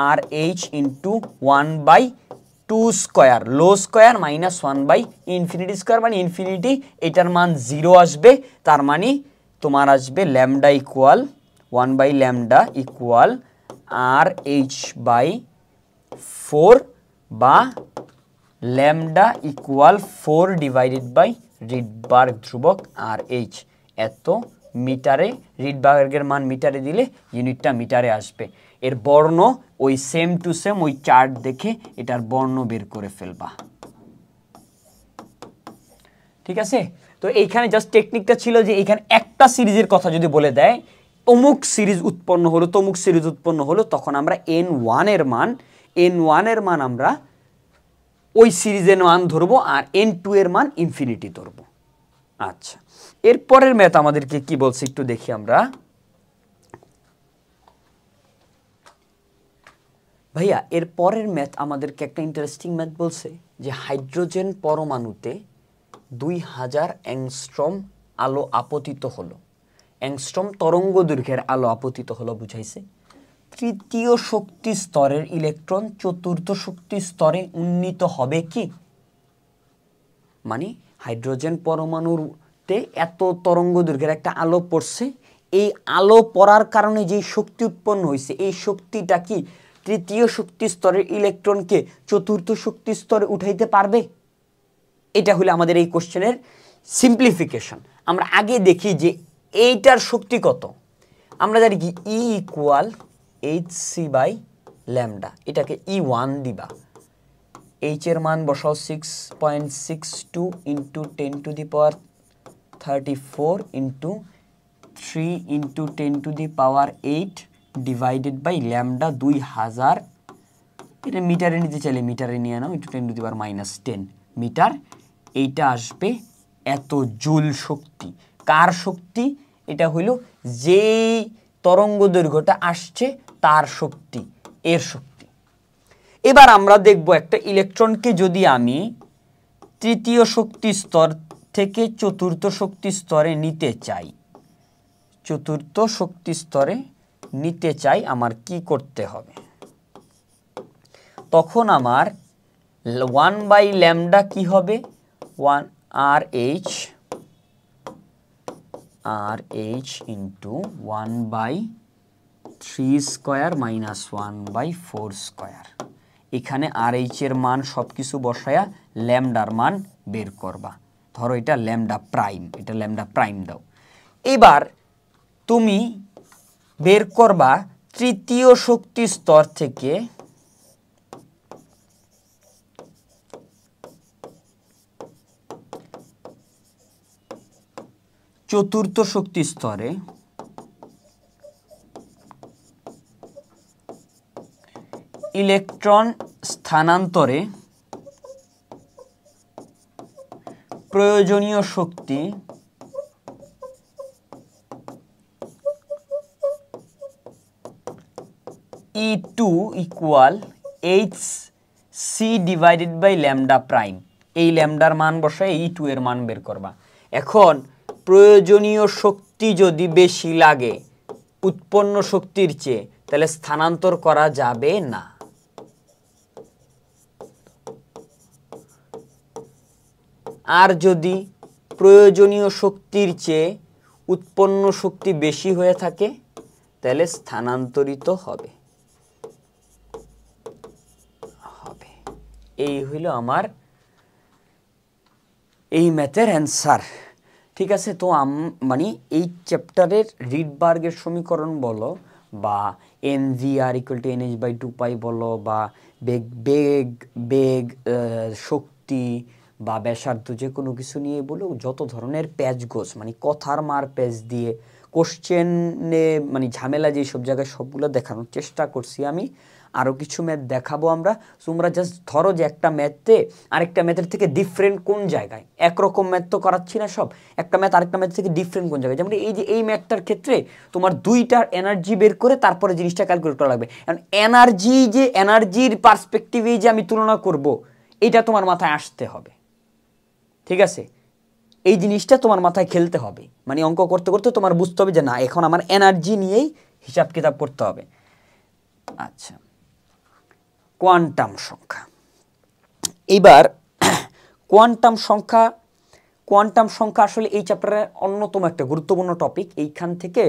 আর h ইন্টু 1/2 স্কোয়ার লো স্কোয়ার মাইনাস 1/ইনফিনিটি স্কোয়ার, মানে ইনফিনিটি, এটার মান 0 আসবে, তার মানে তোমার আসবে ল্যামডা ইকুয়াল 1/λ ইকুয়াল আর h/4 বা lambda equal 4 divided by Rydberg ধ্রুবক আর h, এত মিটারে, রিডবার্গের মান মিটারে দিলে ইউনিটটা মিটারে আসবে। এর বর্ণ ওই সেম টু সেম ওই চার্ট দেখে এটার বর্ণ বের করে ফেলবা, ঠিক আছে? তো এইখানে জাস্ট টেকনিকটা ছিল যে এইখানে একটা সিরিজের কথা যদি বলে দেয়, অমুক সিরিজ উৎপন্ন হলো, তমুক সিরিজ উৎপন্ন হলো, তখন আমরা n1 এর মান আমরা ওই সিরিজের মান ধরবো, আর n2 এর মান ইনফিনিটি ধরবো। আচ্ছা, এরপরের ম্যাথ আমাদেরকে কি বলছে একটু দেখি আমরা। ভাইয়া এর পরের ম্যাথ আমাদেরকে একটা ইন্টারেস্টিং ম্যাথ বলছে যে হাইড্রোজেন পরমাণুতে 2000 অ্যাংস্ট্রম আলো আপতিত হলো, অ্যাংস্ট্রম তরঙ্গ দৈর্ঘ্যের আলো আপতিত হলো বুঝাইছে। তৃতীয় শক্তি স্তরের ইলেকট্রন চতুর্থ শক্তি স্তরে উন্নীত হবে কি? মানে হাইড্রোজেন পরমাণুতে এত তরঙ্গ দৈর্ঘ্যের একটা আলো পড়ছে, এই আলো পড়ার কারণে যে শক্তি উৎপন্ন হয়েছে, এই শক্তিটা কি তৃতীয় শক্তি স্তরের ইলেকট্রনকে চতুর্থ শক্তি স্তরে উঠাইতে পারবে? এটা হলো আমাদের এই কোশ্চেনের সিম্পলিফিকেশন। আমরা আগে দেখি যে এইটার শক্তি কত। আমরা জানি কি E ইকুয়াল hc/λ, এটাকে E1 দিবা, h এর মান বসাও 6.62 into 10⁻34 into 3 into 10⁸8 divided by lambda 2000, এটা মিটারে নিতে চাইলে মিটারে নিয়ে নাও, ইন্টু 10⁻10 মিটার, এইটা আসবে এত জুল শক্তি। কার শক্তি? এটা হইল যেই তরঙ্গ দৈর্ঘ্যটা আসছে তার শক্তি, এর শক্তি। এবার আমরা দেখব একটা ইলেকট্রনকে যদি আমি তৃতীয় শক্তি স্তর থেকে চতুর্থ শক্তি স্তরে নিতে চাই, চতুর্থ শক্তি স্তরে নিতে চাই, আমার কি করতে হবে? তখন আমার 1/λ কি হবে? 1 RH into 1/3 square minus 1/4 square. এখানে RH এর মান সব কিছু বসায়া ল্যামডার মান বের করবা। ধরো এটা ল্যামডা প্রাইম, এটা ল্যামডা প্রাইম দাও। এবার তুমি বের করবা তৃতীয় শক্তি স্তর থেকে চতুর্থ শক্তি স্তরে ইলেকট্রন স্থানান্তরে প্রয়োজনীয় শক্তি E2 equal hc divided by lambda prime. এই ল্যামডার মান বসায় E2 এর মান বের করবা। এখন প্রয়োজনীয় শক্তি যদি বেশি লাগে উৎপন্ন শক্তির চেয়ে, তাহলে স্থানান্তর করা যাবে না। আর যদি প্রয়োজনীয় শক্তির চেয়ে উৎপন্ন শক্তি বেশি হয়ে থাকে তাহলে স্থানান্তরিত হবে। এই হইল আমার এই ম্যাথের অ্যান্সার। ঠিক আছে, তো মানে এই চ্যাপ্টারের রিডবার্গের সমীকরণ বলো বা mvr = nh/2π বলো বা বেগ শক্তি বা ব্যাসার্ধ যে কোনো কিছু নিয়ে বলো, যত ধরনের প্যাচ গোছ মানে কথার মার প্যাচ দিয়ে কোশ্চেনে মানে ঝামেলা যেসব জায়গায় সবগুলো দেখানোর চেষ্টা করছি আমি। আরও কিছু ম্যাথ দেখাবো আমরা। তোমরা জাস্ট ধরো যে একটা ম্যাথে আরেকটা ম্যাথের থেকে ডিফারেন্ট কোন জায়গায়, একরকম ম্যাথ তো করাচ্ছি না সব, একটা ম্যাথ আরেকটা ম্যাথ থেকে ডিফারেন্ট কোন জায়গায়। যেমন এই যে এই ম্যাথটার ক্ষেত্রে তোমার দুইটার এনার্জি বের করে তারপরে জিনিসটা ক্যালকুলেট করা লাগবে। কারণ এনার্জি, যে এনার্জির পার্সপেক্টিভে যে আমি তুলনা করব, এটা তোমার মাথায় আসতে হবে, ঠিক আছে? এই জিনিসটা তোমার মাথায় খেলতে হবে, মানে অঙ্ক করতে করতে তোমার বুঝতে হবে যে না, এখন আমার এনার্জি নিয়েই হিসাব কিতাব করতে হবে। আচ্ছা, কোয়ান্টাম সংখ্যা। এবার কোয়ান্টাম সংখ্যা আসলে এই চ্যাপ্টারের অন্যতম একটা গুরুত্বপূর্ণ টপিক। এইখান থেকে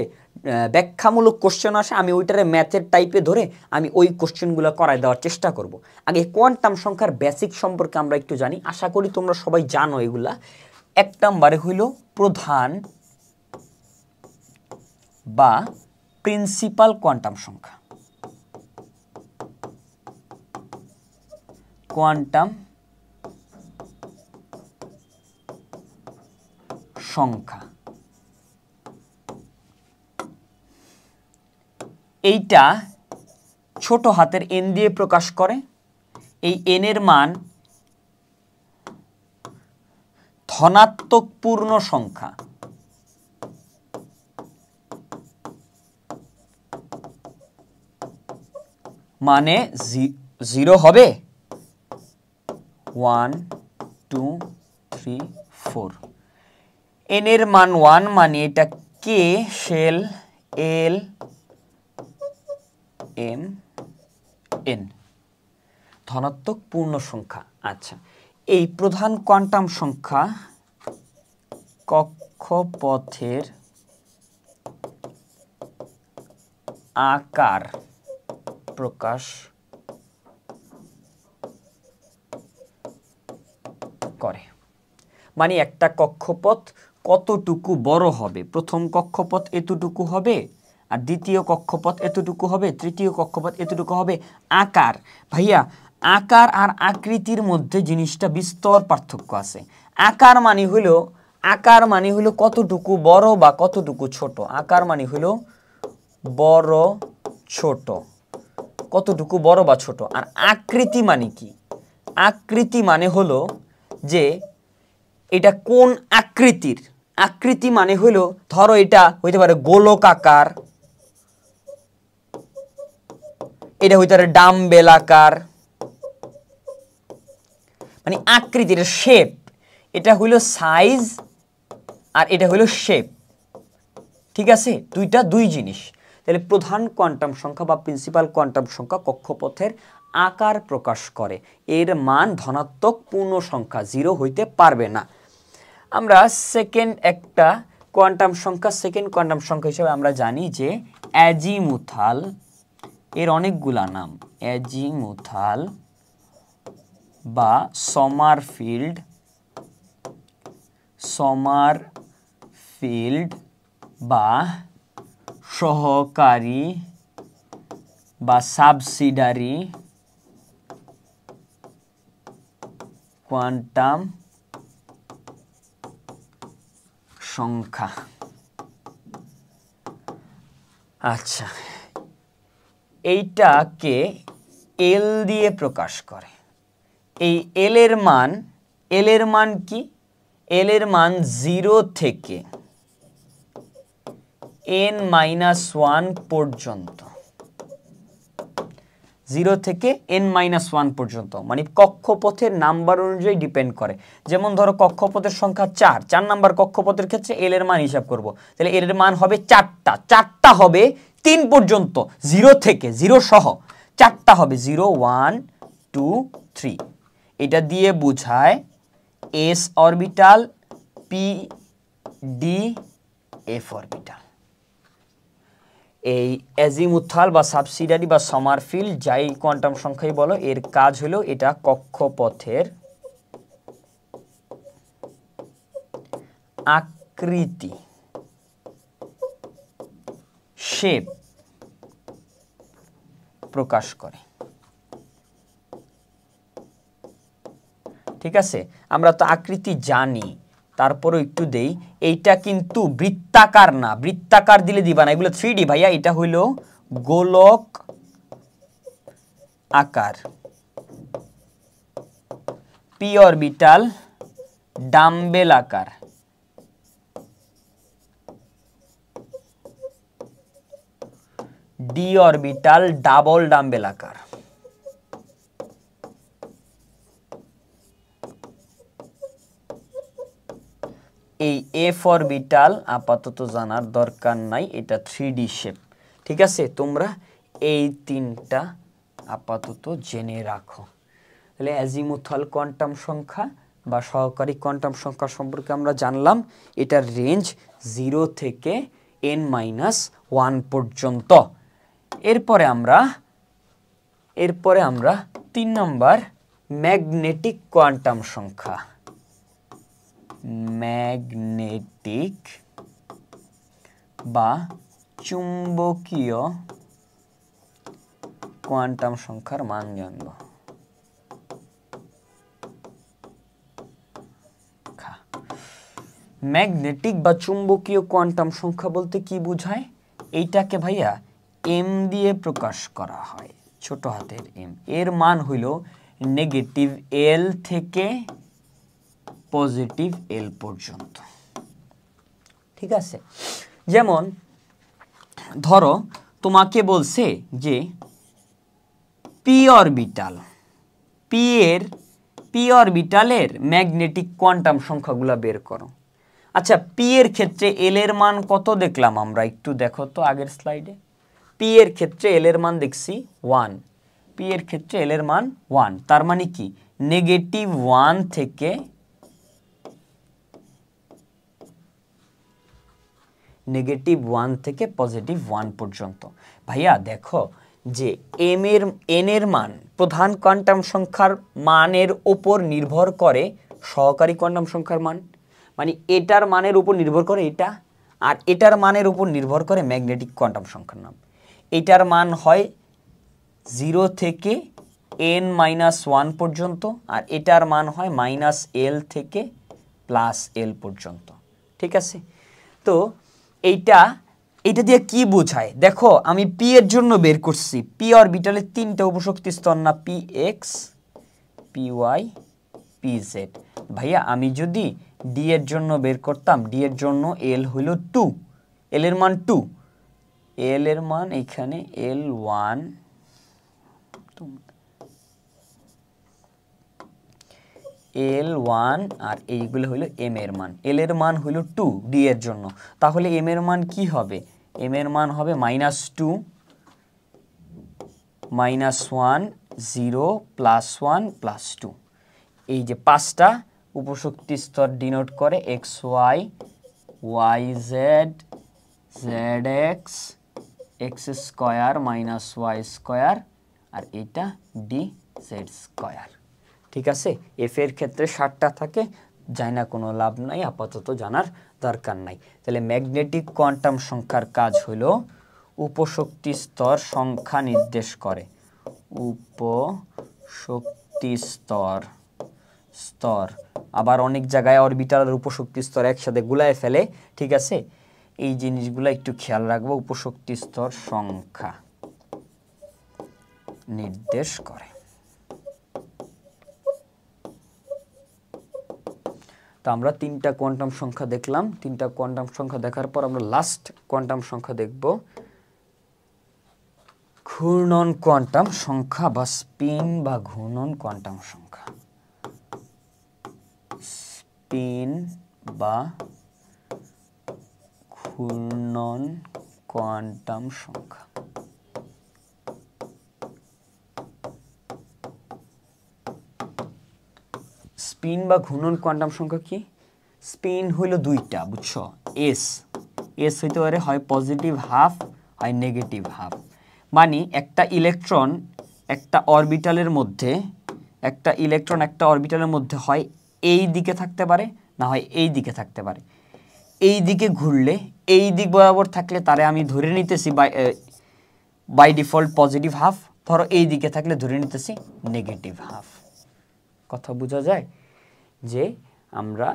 ব্যাখ্যামূলক কোশ্চেন আসে, আমি ওইটারে ম্যাথের টাইপে ধরে আমি ওই কোশ্চেনগুলো করায় দেওয়ার চেষ্টা করব। আগে কোয়ান্টাম সংখ্যার বেসিক সম্পর্কে আমরা একটু জানি, আশা করি তোমরা সবাই জানো এগুলা। এক নম্বরে হইল প্রধান বা প্রিন্সিপাল কোয়ান্টাম সংখ্যা। কোয়ান্টাম সংখ্যা এইটা ছোট হাতের এন দিয়ে প্রকাশ করে। এই এন এর মান ধনাত্মক পূর্ণ সংখ্যা, মানে 0 হবে 1 2 3 4। এন এর মান 1 মানে এটা কে শেল এল এম এন, ধনাত্মক পূর্ণ সংখ্যা। আচ্ছা, এই প্রধান কোয়ান্টাম সংখ্যা কক্ষপথের আকার প্রকাশ করে, মানে একটা কক্ষপথ কতটুকু বড় হবে, প্রথম কক্ষপথ এতটুকু হবে, আর দ্বিতীয় কক্ষপথ এতটুকু হবে, তৃতীয় কক্ষপথ এতটুকু হবে। আকার, ভাইয়া আকার আর আকৃতির মধ্যে জিনিসটা বিস্তর পার্থক্য আছে। আকার মানে হলো কতটুকু বড় বা কতটুকু ছোট। আকার মানে হলো বড় ছোট, কতটুকু বড় বা ছোট। আর আকৃতি মানে কি? আকৃতি মানে হলো যে এটা কোন আকৃতির। আকৃতি মানে হলো ধরো এটা হইতে পারে গোলক আকার, এটা হইতে পারে ডাম্বেল আকার, মানে আকৃতির শেপ। এটা হইল সাইজ আর এটা হইল শেপ, ঠিক আছে? দুই জিনিস। তাহলে প্রধান কোয়ান্টাম সংখ্যা বা প্রিন্সিপাল কোয়ান্টাম সংখ্যা কক্ষপথের আকার প্রকাশ করে, এর মান ধনাত্মক পূর্ণ সংখ্যা, 0 হইতে পারবে না। আমরা সেকেন্ড কোয়ান্টাম সংখ্যা হিসেবে আমরা জানি যে অ্যাজিমুথাল, এর অনেকগুলা নাম, অ্যাজিমুথাল বা সমারফিল্ড বা সহকারী বা সাবসিডারি কোয়ান্টাম সংখ্যা। আচ্ছা, এইটাকে এল দিয়ে প্রকাশ করে। এই এল এর মান কি? এল এর মান 0 থেকে n-1 পর্যন্ত, 0 থেকে n-1 পর্যন্ত, মানে কক্ষপথের নাম্বার অনুযায়ী ডিপেন্ড করে। যেমন ধরো কক্ষপথের সংখ্যা 4 নাম্বার কক্ষপথের ক্ষেত্রে এল এর মান হিসাব করব, তাহলে এল এর মান হবে 4টা হবে 3 পর্যন্ত, 0 থেকে 0 সহ 4টা হবে 0 1 2 3। এটা দিয়ে বোঝায় s orbital, p d f orbital. এই অ্যাজিমুথাল বা সাবসিডারি বা সমারফিল্ড, যাই কোয়ান্টাম সংখ্যাই বলো, এর কাজ হলো এটা কক্ষপথের আকৃতি, শেপ প্রকাশ করে, ঠিক আছে? আমরা তো আকৃতি জানি, তারপরও একটু দেই। এইটা কিন্তু বৃত্তাকার না, বৃত্তাকার দিলে দিবা না, এগুলো 3D ভাইয়া। এটা হইল গোলক আকার, পি অরবিটাল ডাম্বেল আকার, ডি অরবিটাল ডাবল ডাম্বেল আকার। এই এফ অরবিটাল আপাতত জানার দরকার নাই, এটা 3D শেপ। ঠিক আছে, তোমরা এই তিনটা আপাতত জেনে রাখো। তাহলে অ্যাজিমুথাল কোয়ান্টাম সংখ্যা বা সহকারী কোয়ান্টাম সংখ্যা সম্পর্কে আমরা জানলাম। এটার রেঞ্জ 0 থেকে n-1 পর্যন্ত। এরপরে আমরা 3 নম্বর ম্যাগনেটিক কোয়ান্টাম সংখ্যা, ম্যাগনেটিক বা চুম্বকীয় কোয়ান্টাম সংখ্যার মান জানব। ম্যাগনেটিক বা চুম্বকীয় কোয়ান্টাম সংখ্যা বলতে কি বোঝায়? এইটাকে ভাইয়া এম দিয়ে প্রকাশ করা হয়, ছোট হাতের এম। এর মান হইল নেগেটিভ এল থেকে পজিটিভ এল পর্যন্ত। ঠিক আছে, যেমন ধরো তোমাকে বলছে যে পি অরবিটালের ম্যাগনেটিক কোয়ান্টাম সংখ্যাগুলো বের করো। আচ্ছা, পি এর ক্ষেত্রে এল এর মান কত দেখলাম আমরা? একটু দেখো তো আগের স্লাইডে। পি এর ক্ষেত্রে এল এর মান দেখছি 1, পি এর ক্ষেত্রে এল এর মান 1। তার মানে কি নেগেটিভ 1 থেকে পজিটিভ 1 পর্যন্ত। ভাইয়া দেখো যে এন এর মান প্রধান কোয়ান্টাম সংখ্যার মানের উপর নির্ভর করে সহকারী কোয়ান্টাম সংখ্যার মান, মানে এটার মানের উপর নির্ভর করে এটা, আর এটার মানের উপর নির্ভর করে ম্যাগনেটিক কোয়ান্টাম সংখ্যার নাম। এটার মান হয় 0 থেকে n-1 পর্যন্ত, আর এটার মান হয় -l থেকে +l পর্যন্ত। ঠিক আছে, তো এইটা দিয়ে কি বোঝায় দেখো, আমি পি এর জন্য বের করছি। পি অরবিটালের 3টা উপশক্তি স্তর না, P X, P Y, P Z. ভাইয়া আমি যদি ডি এর জন্য বের করতাম, ডি এর জন্য এল হইল 2, এল এর মান 2, এল এর মান এখানে L1, L1 আর এইগুলো হইল এম এর মান। এল এর মান হইল 2 ডি এর জন্য, তাহলে এম এর মান কি হবে? এম এর মান হবে -2, -1, 0, +1, +2। এই যে 5টা উপশক্তি স্তর ডিনোট করে X Y, Y Z, Z X, X square minus Y square, আর এটা ডি জেড স্কোয়ার। ঠিক আছে, এফ এর ক্ষেত্রে 7টা থাকে, যাই না কোনো লাভ নাই, আপাতত জানার দরকার নাই। তাহলে ম্যাগনেটিক কোয়ান্টাম সংখ্যার কাজ হলো উপশক্তি স্তর সংখ্যা নির্দেশ করে। উপশক্তি স্তর আবার অনেক জায়গায় অরবিটালের উপশক্তি স্তর একসাথে গুলায় ফেলে। ঠিক আছে, এই জিনিসগুলো একটু খেয়াল রাখবো। উপশক্তি স্তর সংখ্যা নির্দেশ করে। তো আমরা 3টা কোয়ান্টাম সংখ্যা দেখলাম। 3টা কোয়ান্টাম সংখ্যা দেখার পর আমরা লাস্ট কোয়ান্টাম সংখ্যা দেখব, ঘূর্ণন কোয়ান্টাম সংখ্যা বা স্পিন বা ঘূর্ণন কোয়ান্টাম সংখ্যা। স্পিন বা ঘূর্ণন কোয়ান্টাম সংখ্যা। স্পিন বা ঘূর্ণন কোয়ান্টাম সংখ্যা কি? স্পিন হইল 2টা, বুঝছো? এস হইতে পারে হয় পজিটিভ হাফ, হয় নেগেটিভ হাফ। মানে একটা ইলেকট্রন একটা অরবিটালের মধ্যে হয় এই দিকে থাকতে পারে, না হয় এই দিকে থাকতে পারে। এই দিকে ঘুরলে, এই দিক বরাবর থাকলে তারে আমি ধরে নিতেছি বাই ডিফল্ট পজিটিভ হাফ। ধরো এই দিকে থাকলে ধরে নিতেছি নেগেটিভ হাফ। কথা বোঝা যায় যে আমরা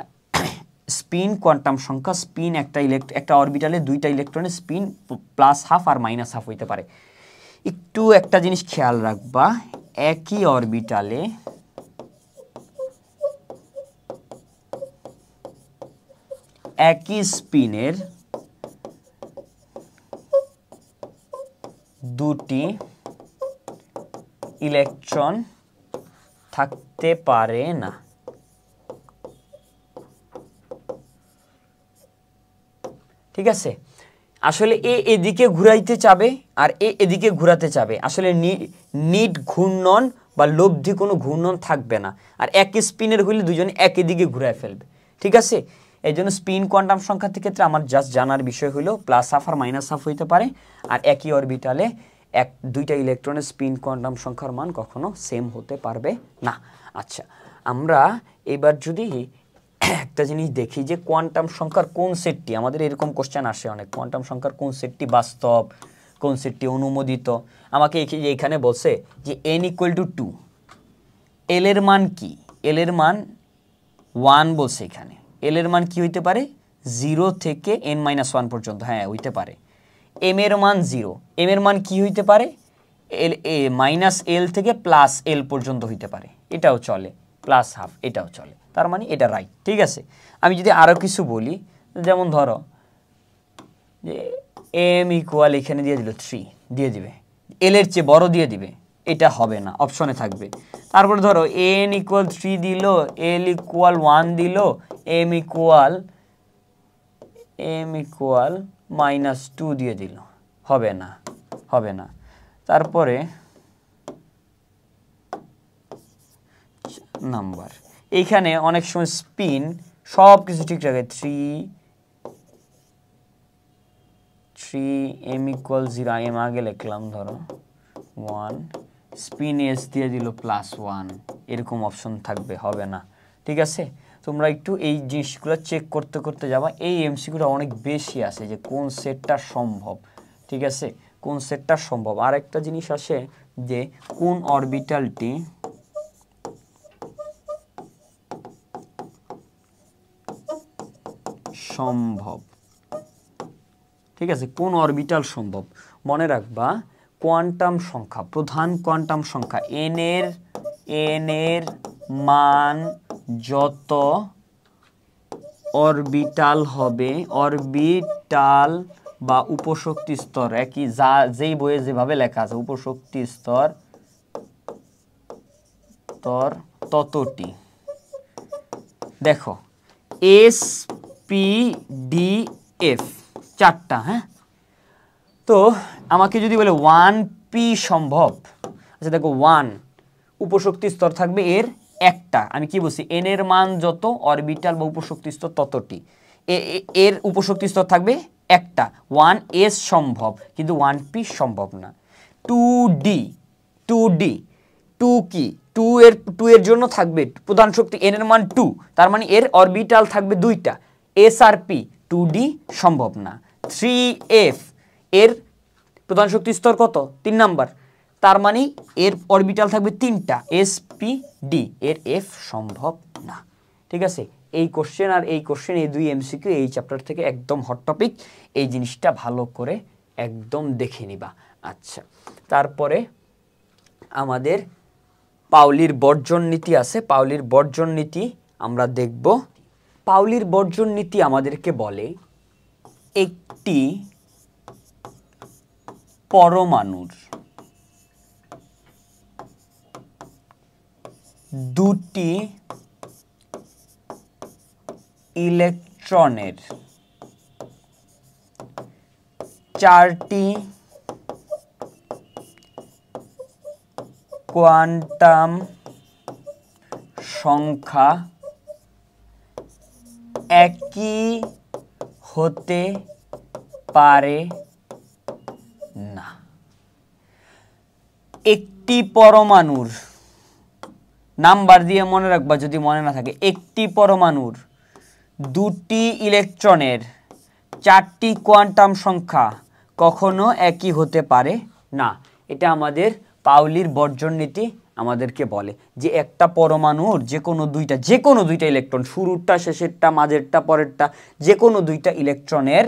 স্পিন কোয়ান্টাম সংখ্যা, স্পিন একটা অরবিটালে 2টা ইলেকট্রনের স্পিন +1/2 আর -1/2 হইতে পারে। একটু একটা জিনিস খেয়াল রাখবা, একই অরবিটালে একই স্পিনের দুটি ইলেকট্রন থাকতে পারে না। ঠিক আছে, আসলে এদিকে ঘুরাইতে চাবে আর এদিকে ঘুরাতে চাবে, আসলে নিট ঘূর্ণন বা লব্ধি কোনো ঘূর্ণন থাকবে না, আর একই স্পিনের হইলে দুজনে একই দিকে ঘুরায় ফেলবে। ঠিক আছে, এই জন্য স্পিন কোয়ান্টাম সংখ্যার ক্ষেত্রে আমার জাস্ট জানার বিষয় হলো প্লাস হাফ আর মাইনাস হাফ হইতে পারে, আর একই অরবিটালে দুইটা ইলেকট্রনের স্পিন কোয়ান্টাম সংখ্যার মান কখনো সেম হতে পারবে না। আচ্ছা, আমরা এবার যদি একটা জিনিস দেখি যে কোয়ান্টাম সংখ্যার কোন সেটটি, আমাদের এরকম কোশ্চেন আসে অনেক, কোয়ান্টাম সংখ্যার কোন সেটটি বাস্তব, কোন সেটটি অনুমোদিত। আমাকে এখানে বলছে যে n=2, এল এর মান কি, এল এর মান 1 বলছে, এখানে এল এর মান কি হইতে পারে 0 থেকে n-1 পর্যন্ত, হ্যাঁ হইতে পারে। এম এর মান 0, এম এর মান কি হইতে পারে -l থেকে +l পর্যন্ত হইতে পারে, এটাও চলে, প্লাস হাফ এটাও চলে, তার মানে এটা রাইট। ঠিক আছে, আমি যদি আরও কিছু বলি, যেমন ধরো যে m = এখানে দিয়ে দিল 3 দিয়ে দিবে, l এর চেয়ে বড় দিয়ে দিবে, এটা হবে না, অপশনে থাকবে। তারপরে ধরো n = 3 দিল, l = 1 দিল, m = -2 দিয়ে দিল, হবে না, হবে না। তারপরে নাম্বার, এইখানে অনেক সময় স্পিন সব কিছু ঠিক রাখে, 3 m = 0, m আগে লিখলাম ধরো 1, স্পিন s দিয়ে দিল +1, এরকম অপশন থাকবে, হবে না। ঠিক আছে, তোমরা একটু এই জিনিসগুলো চেক করতে করতে যাবা, এই এমসিকিউটা অনেক বেশি আছে যে কোন সেটটা সম্ভব। ঠিক আছে, কোন সেটটা সম্ভব। আর একটা জিনিস আসে যে কোন অরবিটালটি সম্ভব। ঠিক আছে, কোন অরবিটাল সম্ভব, মনে রাখবা কোয়ান্টাম সংখ্যা, প্রধান কোয়ান্টাম সংখ্যা n এর মান যত অরবিটাল হবে, অরবিটাল বা উপশক্তি স্তর, একই যেই বইয়ে যেভাবে লেখা আছে, উপশক্তি স্তর ততটি। দেখো s p d f 4টা, হ্যাঁ, তো আমাকে যদি বলে 1p সম্ভব, আচ্ছা দেখো 1 উপশক্তি স্তর থাকবে এর একটা, আমি কি বলছি n এর মান যত অরবিটাল বা উপশক্তি স্তর ততটি, এর উপশক্তি স্তর থাকবে একটা, 1s সম্ভব কিন্তু 1p সম্ভব না। 2d 2 কি 2 এর জন্য থাকবে প্রধান শক্তি n এর মান 2, তার মানে এর অরবিটাল থাকবে দুইটা, s আর p, 2d সম্ভব না। 3f এর প্রধান শক্তি স্তর কত 3 নাম্বার, তার মানে এর অরবিটাল থাকবে 3টা, s p d, এর f সম্ভব না। ঠিক আছে, এই কোশ্চেন আর এই কোশ্চেন, এই দুই এমসিকিউ এই চ্যাপ্টার থেকে একদম হট টপিক, এই জিনিসটা ভালো করে একদম দেখে নিবা। আচ্ছা, তারপরে আমাদের পাউলির বর্জন নীতি আছে, পাউলির বর্জন নীতি আমরা দেখব। পাউলির বর্জন নীতি আমাদেরকে বলে একটি পরমাণুর দুটি ইলেকট্রনের 4টি কোয়ান্টাম সংখ্যা একই হতে পারে না। একটি পরমাণুর নাম্বার দিয়ে মনে রাখবা যদি মনে না থাকে, একটি পরমাণুর দুটি ইলেকট্রনের 4টি কোয়ান্টাম সংখ্যা কখনো একই হতে পারে না। এটা আমাদের পাউলির বর্জন নীতি আমাদেরকে বলে যে একটা পরমাণুর যে কোনো দুইটা ইলেকট্রন, শুরুরটা শেষেরটা মাঝেরটা পরেরটা, যে কোনো দুইটা ইলেকট্রনের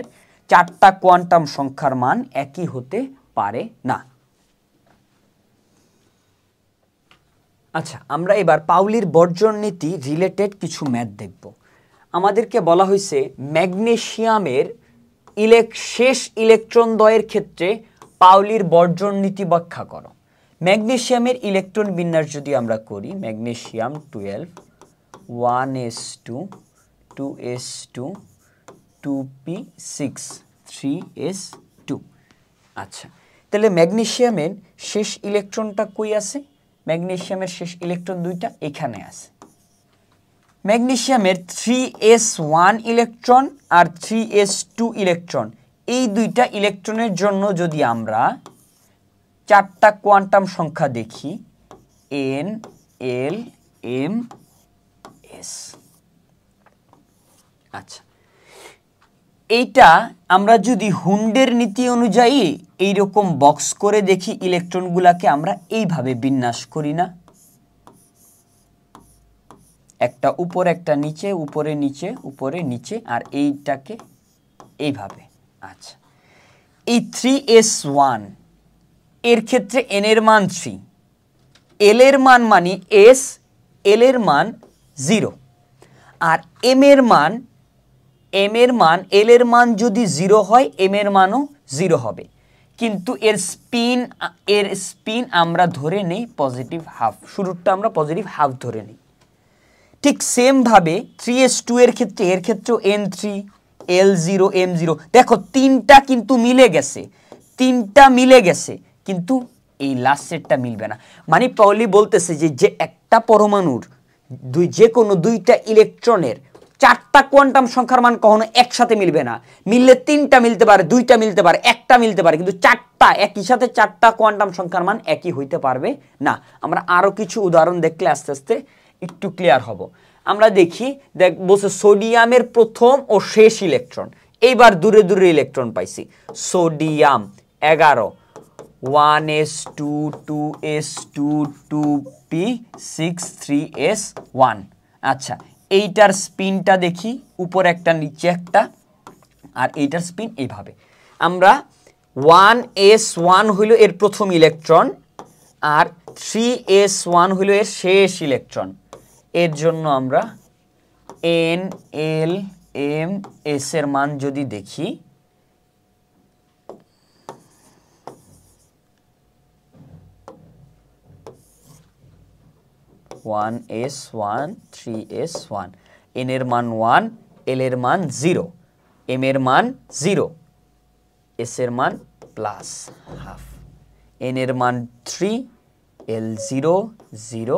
4টা কোয়ান্টাম সংখ্যার মান একই হতে পারে না। আচ্ছা, আমরা এবার পাউলির বর্জন নীতি রিলেটেড কিছু ম্যাথ দেখব। আমাদেরকে বলা হয়েছে ম্যাগনেসিয়ামের শেষ ইলেকট্রন দ্বয়ের ক্ষেত্রে পাউলির বর্জন নীতি ব্যাখ্যা করো। ম্যাগনেসিয়ামের ইলেকট্রন বিন্যাস যদি আমরা করি, magnesium 12 1s2 2s2 2p6 3s2। আচ্ছা, তাহলে ম্যাগনেসিয়ামের শেষ ইলেকট্রনটা কই আছে? ম্যাগনেসিয়ামের শেষ ইলেকট্রন দুইটা এখানে আছে। ম্যাগনেসিয়ামের 3s1 ইলেকট্রন আর 3s2 ইলেকট্রন, এই দুইটা ইলেকট্রনের জন্য যদি আমরা চারটা কোয়ান্টাম সংখ্যা দেখি, n l m s। আচ্ছা, এইটা আমরা যদি হুন্ডের নীতি অনুযায়ী এইরকম বক্স করে দেখি, ইলেকট্রনগুলোকে আমরা এইভাবে বিন্যাস করি না, একটা উপর একটা নিচে, উপরে নিচে উপরে নিচে, আর এইটাকে এইভাবে। আচ্ছা, এই 3s1 এর ক্ষেত্রে n এর মান 3, l এর মান মানে s, l এর মান 0, আর m এর মান l এর মান যদি 0 হয় m এর মানও 0 হবে, কিন্তু এর স্পিন আমরা ধরে নেই পজিটিভ হাফ, শুরুটা আমরা পজিটিভ হাফ ধরে নেই। ঠিক সেম ভাবে 3s2 এর ক্ষেত্রেও n3 l0 m0, দেখো তিনটা কিন্তু মিলে গেছে, কিন্তু এই লাস্টেরটা মিলবে না। মানে পাউলি বলতেছে যে একটা পরমাণুর যে কোনো দুইটা ইলেকট্রনের চারটা কোয়ান্টাম সংখ্যার মান কখনো একসাথে মিলবে না। মিললে তিনটা মিলতে পারে, দুইটা মিলতে পারে, একটা মিলতে পারে, কিন্তু চারটা একই সাথে চারটা কোয়ান্টাম সংখ্যার মান একই হইতে পারবে না। আমরা আরো কিছু উদাহরণ দেখলে আস্তে আস্তে একটু ক্লিয়ার হব। আমরা দেখি, বলছে সোডিয়ামের প্রথম ও শেষ ইলেকট্রন, এইবার দূরে দূরে ইলেকট্রন পাইছি। Sodium 11 1s2 2s2 2p6 3s1। আচ্ছা, এইটার স্পিনটা দেখি, উপর একটা নিচে একটা, আর এইটার স্পিন এইভাবে। আমরা 1s1 হইল এর প্রথম ইলেকট্রন, আর 3s1 হইল এর শেষ ইলেকট্রন। এর জন্য আমরা n l m s এর মান যদি দেখি, 1s1 3s1, n এর মান 1, l এর মান 0, m এর মান 0, s এর মান প্লাস হাফ, n এর মান 3, l 0 0,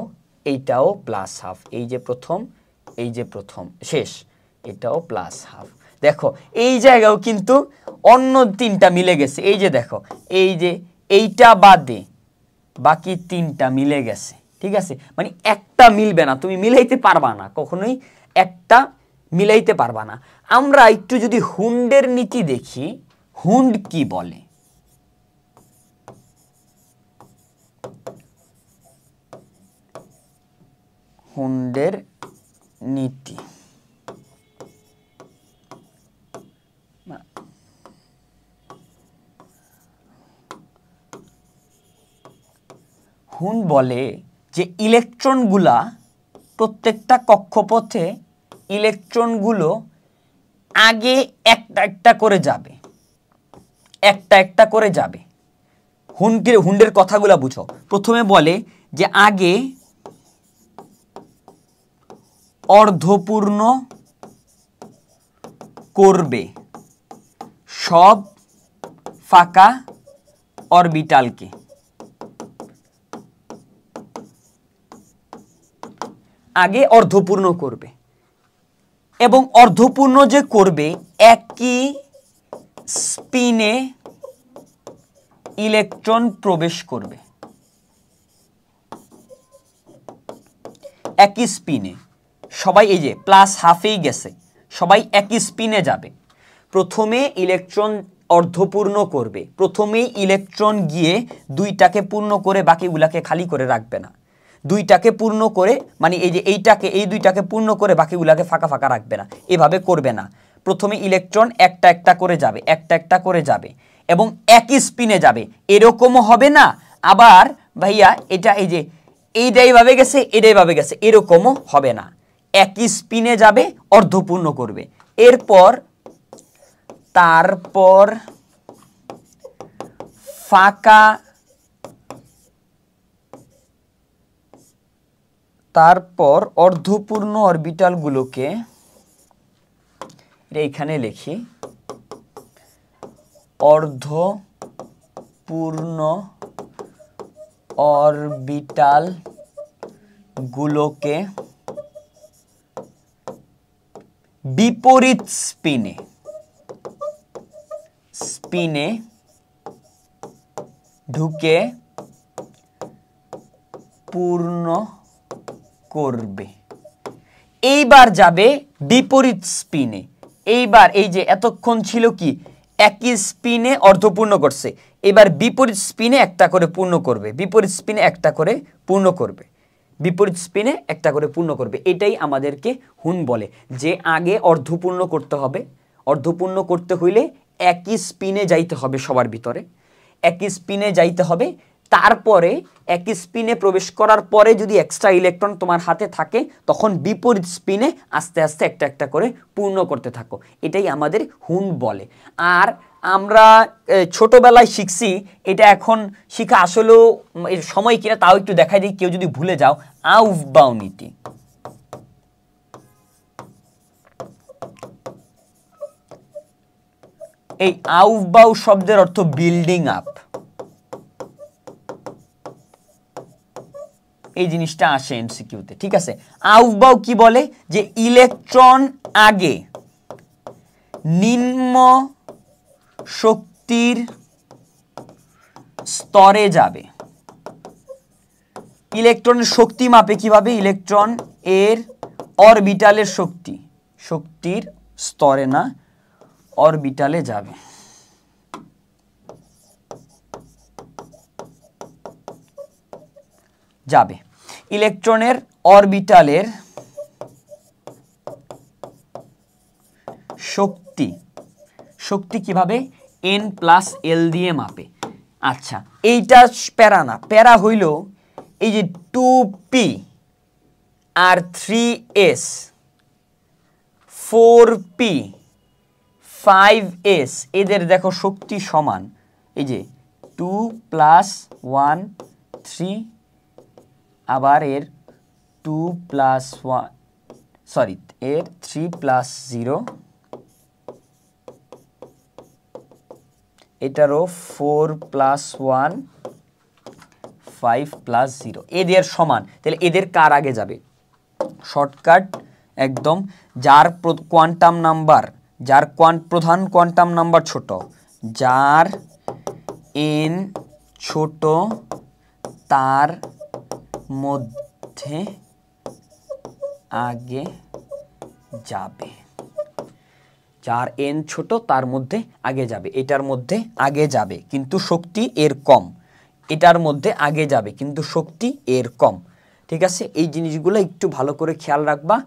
এইটাও প্লাস হাফ, এই যে প্রথম শেষ, এটাও প্লাস হাফ। দেখো এই জায়গাও কিন্তু অন্য তিনটা মিলে গেছে, এই যে দেখো, এই যে এইটা বাদে বাকি তিনটা মিলে গেছে, ঠিক আছে? মানে একটা মিলবে না, তুমি মিলাইতে পারবা না, কখনোই একটা মিলাইতে পারবা না। আমরা একটু যদি হুন্ডের নীতি দেখি, হুন্ড কি বলে? হুন্ডের নীতি হুন্ড বলে যে ইলেকট্রনগুলা প্রত্যেকটা কক্ষপথে ইলেকট্রনগুলো আগে একটা একটা করে যাবে। হুন্ডের কথাগুলা বুঝো। প্রথমে বলে যে আগে অর্ধপূর্ণ করবে সব ফাঁকা অরবিটালকে, আগে অর্ধপূর্ণ করবে, এবং অর্ধপূর্ণ যে করবে একই স্পিনে ইলেকট্রন প্রবেশ করবে, একই স্পিনে সবাই, এই যে প্লাস হাফেই গেছে, সবাই একই স্পিনে যাবে। প্রথমে ইলেকট্রন অর্ধপূর্ণ করবে, প্রথমেই ইলেকট্রন গিয়ে দুইটাকে পূর্ণ করে বাকিগুলাকে খালি করে রাখবে না, দুইটাকে পূর্ণ করে, মানে এই যে এই দুইটাকে পূর্ণ করে বাকিগুলাকে ফাঁকা ফাঁকা রাখবে না, এভাবে করবে না। প্রথমে ইলেকট্রন একটা একটা করে যাবে এবং একই স্পিনে যাবে, এরকমও হবে না। আবার ভাইয়া এটা এই যে এইটাই ভাবে গেছে, এটাই ভাবে গেছে, এরকমও হবে না। একই স্পিনে যাবে, অর্ধপূর্ণ করবে। এরপর তারপর ফাঁকা, তারপর অর্ধপূর্ণ অরবিটালগুলোকে এইখানে লিখি, অর্ধপূর্ণ অরবিটালগুলোকে বিপরীত স্পিনে ঢুকে পূর্ণ করবে। এইবার যাবে বিপরীত স্পিনে। এইবার এই যে এতক্ষণ ছিল কি একই স্পিনে অর্ধপূর্ণ করছে, এবার বিপরীত স্পিনে একটা করে পূর্ণ করবে, বিপরীত স্পিনে একটা করে পূর্ণ করবে, বিপরীত স্পিনে একটা করে পূর্ণ করবে। এটাই আমাদেরকে হুন বলে, যে আগে অর্ধপূর্ণ করতে হবে। অর্ধপূর্ণ করতে হইলে একই স্পিনে যাইতে হবে, সবার ভিতরে একই স্পিনে যাইতে হবে। তারপরে একই স্পিনে প্রবেশ করার পরে যদি এক্সট্রা ইলেকট্রন তোমার হাতে থাকে, তখন বিপরীত স্পিনে আস্তে আস্তে একটা একটা করে পূর্ণ করতে থাকো। এটাই আমাদের হুন বলে। আর আমরা ছোটবেলায় শিখছি, এটা এখন শিখা আসলেও সময় কিনা তাও একটু দেখাই দিই, কেউ যদি ভুলে যাও। আউফবাউ নীতি, এই আউফবাউ শব্দের অর্থ বিল্ডিং আপ। এই জিনিসটা আসে এমসিকিউতে, ঠিক আছে। আউফবাউ কি বলে, যে ইলেকট্রন আগে নিম্ন শক্তির স্তরে যাবে। ইলেকট্রনের শক্তি মাপে কিভাবে, ইলেকট্রন এর অরবিটালের শক্তির স্তরে না, অরবিটালে যাবে। ইলেকট্রনের অরবিটালের শক্তি কিভাবে, n+l দিয়ে মাপে। আচ্ছা, এইটা প্যারা না, প্যারা হইল এই যে 2p আর 3s, 4p 5s, এদের দেখো শক্তি সমান। এই যে 2 + 1 3, আবার এর 2 + 1 সরি এর 3 + 0, এটারও 4 + 1 5 + 0, এদের সমান। তাহলে এদের কার আগে যাবে, শর্টকাট একদম, যার কোয়ান্টাম নাম্বার, যার প্রধান কোয়ান্টাম নাম্বার ছোট, যার n ছোট, তার মধ্যে আগে যাবে। যার n ছোট তার মধ্যে আগে যাবে, এটার মধ্যে আগে যাবে কিন্তু শক্তি এর কম, এটার মধ্যে আগে যাবে কিন্তু শক্তি এর কম। ঠিক আছে, এই জিনিসগুলো একটু ভালো করে খেয়াল রাখবা।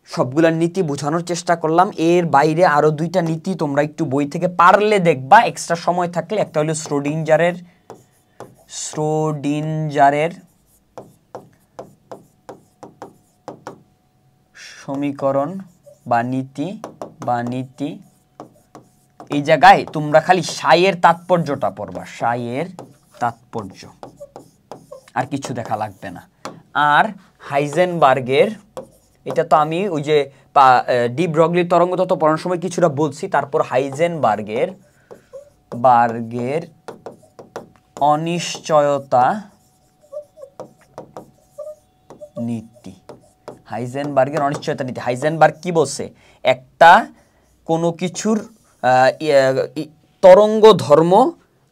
সবগুলা নীতি বোঝানোর চেষ্টা করলাম। এর বাইরে আরো দুইটা নীতি তোমরা একটু বই থেকে পারলে দেখবা, এক্সট্রা সময় থাকলে। একটা হলো শ্রোডিঞ্জারের সমীকরণ বা নীতি। এই জায়গায় তোমরা খালি সাইয়ের তাৎপর্যটা পড়বা, সাইয়ের তাৎপর্য, আর কিছু দেখা লাগবে না। আর হাইজেনবার্গের, এটা তো আমি ওই যে ডি ব্রগলির তরঙ্গ তত্ত্ব পড়ানোর সময় কিছুটা বলছি। তারপর হাইজেনবার্গের অনিশ্চয়তা নীতি। হাইজেনবার্গের অনিশ্চয়তা নীতি, হাইজেনবার্গ কি বলছে, একটা কোনো কিছুর তরঙ্গ ধর্ম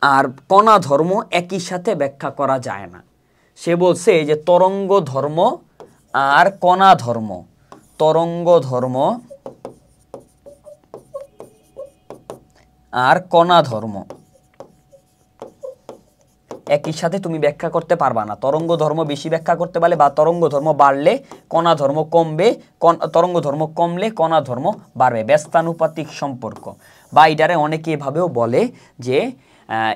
আর কণা ধর্ম একই সাথে ব্যাখ্যা করা যায় না। সে বলছে যে তরঙ্গ ধর্ম আর কণা ধর্ম, তরঙ্গ ধর্ম আর কণা ধর্ম একই সাথে তুমি ব্যাখ্যা করতে পারবা না। তরঙ্গ ধর্ম বেশি ব্যাখ্যা করতে পারলে বা তরঙ্গ ধর্ম বাড়লে কণা ধর্ম কমবে, তরঙ্গ ধর্ম কমলে কণা ধর্ম বাড়বে। ব্যস্তানুপাতিক সম্পর্ক, বা এটারে অনেকে এভাবেও বলে যে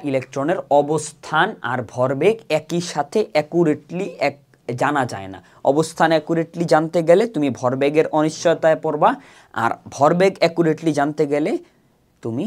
ইলেকট্রনের অবস্থান আর ভরবেগ একই সাথে অ্যাকুরেটলি জানা যায় না। অবস্থান অ্যাকুরেটলি জানতে গেলে তুমি ভরবেগের অনিশ্চয়তায় পড়বা, আর ভরবেগ অ্যাকুরেটলি জানতে গেলে তুমি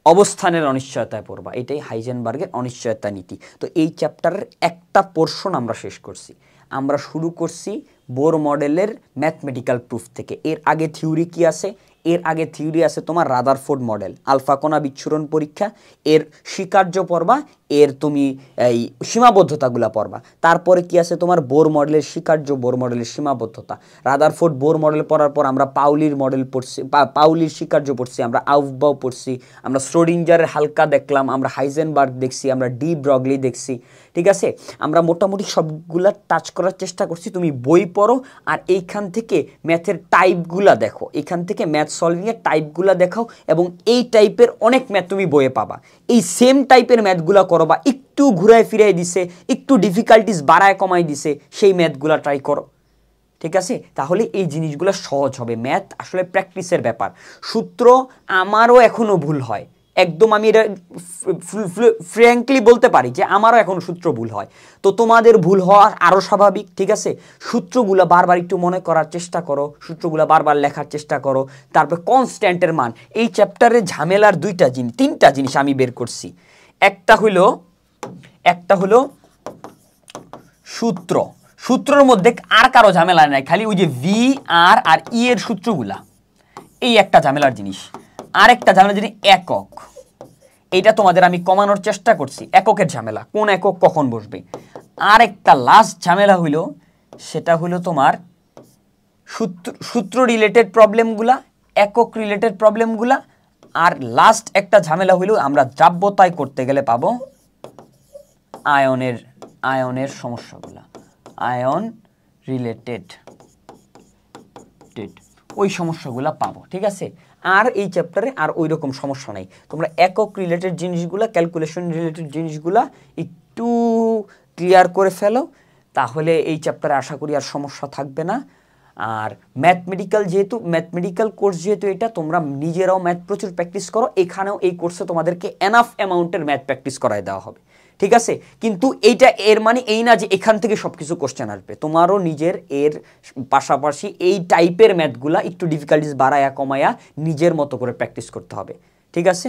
অবস্থানের অনিশ্চয়তায় পড়বা। এটাই হাইজেনবার্গের অনিশ্চয়তা নীতি। তো এই চ্যাপ্টারের একটা পোর্শন আমরা শেষ করছি। আমরা শুরু করছি বোর মডেলের ম্যাথমেটিক্যাল প্রুফ থেকে। এর আগে থিওরি কি আছে? এর আগে থিওরি আছে তোমার রাদারফোর্ড মডেল, আলফা কণা বিচ্ছুরণ পরীক্ষা, এর স্বীকার্য পড়বা, এর তুমি এই সীমাবদ্ধতাগুলো পড়বা। তারপরে কি আছে তোমার বোর মডেলের স্বীকার্য, বোর মডেলের সীমাবদ্ধতা। রাদারফোর্ড বোর মডেল পড়ার পর আমরা পাউলির মডেল পড়ছি, পাউলির স্বীকার্য পড়ছি, আমরা আউফবাউ পড়ছি, আমরা শ্রোডিঞ্জারের হালকা দেখলাম, আমরা হাইজেনবার্গ দেখছি, আমরা ডি ব্রগলি দেখছি। ঠিক আছে, আমরা মোটামুটি সবগুলা টাচ করার চেষ্টা করছি। তুমি বই পড়ো আর এইখান থেকে ম্যাথের টাইপগুলা দেখো, এখান থেকে ম্যাথ সলভিংয়ের টাইপগুলা দেখাও, এবং এই টাইপের অনেক ম্যাথ তুমি বইয়ে পাবা। এই সেম টাইপের ম্যাথগুলা করো, বা একটু ঘুরায় ফিরাই দিছে, একটু ডিফিকাল্টিস বাড়ায় কমাই দিছে, সেই ম্যাথগুলা ট্রাই করো। ঠিক আছে, তাহলে এই জিনিসগুলো সহজ হবে। ম্যাথ আসলে প্র্যাকটিসের ব্যাপার। সূত্র আমারও এখনও ভুল হয়, একদম আমি এটা ফ্র্যাঙ্কলি বলতে পারি যে আমারও এখন সূত্র ভুল হয়। তো তোমাদের ভুল হওয়া আরও স্বাভাবিক। ঠিক আছে, সূত্রগুলো বারবার একটু মনে করার চেষ্টা করো, সূত্রগুলো বারবার লেখার চেষ্টা করো। তারপর কনস্ট্যান্টের মান, এই চ্যাপ্টারে ঝামেলার তিনটা জিনিস আমি বের করছি। একটা হলো সূত্র, সূত্রের মধ্যে আর কারো ঝামেলা নাই, খালি ওই যে ভি আর ই এর সূত্রগুলা, এই একটা ঝামেলার জিনিস। আর একটা ঝামেলার জিনিস একক, এইটা তোমাদের আমি কমানোর চেষ্টা করছি, এককের ঝামেলা, কোন একক কখন বসবে। আর একটা লাস্ট ঝামেলা হইলো, সেটা হলো তোমার সূত্র রিলেটেড প্রবলেমগুলা, একক রিলেটেড প্রবলেমগুলা। আর লাস্ট একটা ঝামেলা হইলো আমরা যাব্যতায় করতে গেলে পাবো আয়নের সমস্যাগুলা, আয়ন রিলেটেড ওই সমস্যাগুলা পাবো। ঠিক আছে, আর এই চ্যাপ্টারে আর ওই রকম সমস্যা নাই। তোমরা একক রিলেটেড জিনিসগুলা, ক্যালকুলেশন রিলেটেড জিনিসগুলা একটু ক্লিয়ার করে ফেলো, তাহলে এই চ্যাপ্টারে আশা করি আর সমস্যা থাকবে না। আর ম্যাথমেটিক্যাল কোর্স যেহেতু এটা, তোমরা নিজেরাও ম্যাথ প্রচুর প্র্যাকটিস করো। এখানেও এই কোর্সে তোমাদেরকে এনাফ অ্যামাউন্টের ম্যাথ প্র্যাকটিস করায় দেওয়া হবে। ঠিক আছে, কিন্তু এইটা এর মানে এই না যে এখান থেকে সব কিছু কোশ্চেন আসবে। তোমারও নিজের এর পাশাপাশি এই টাইপের ম্যাথগুলা একটু ডিফিকাল্টিস বাড়ায়া কমায়া নিজের মতো করে প্র্যাকটিস করতে হবে। ঠিক আছে।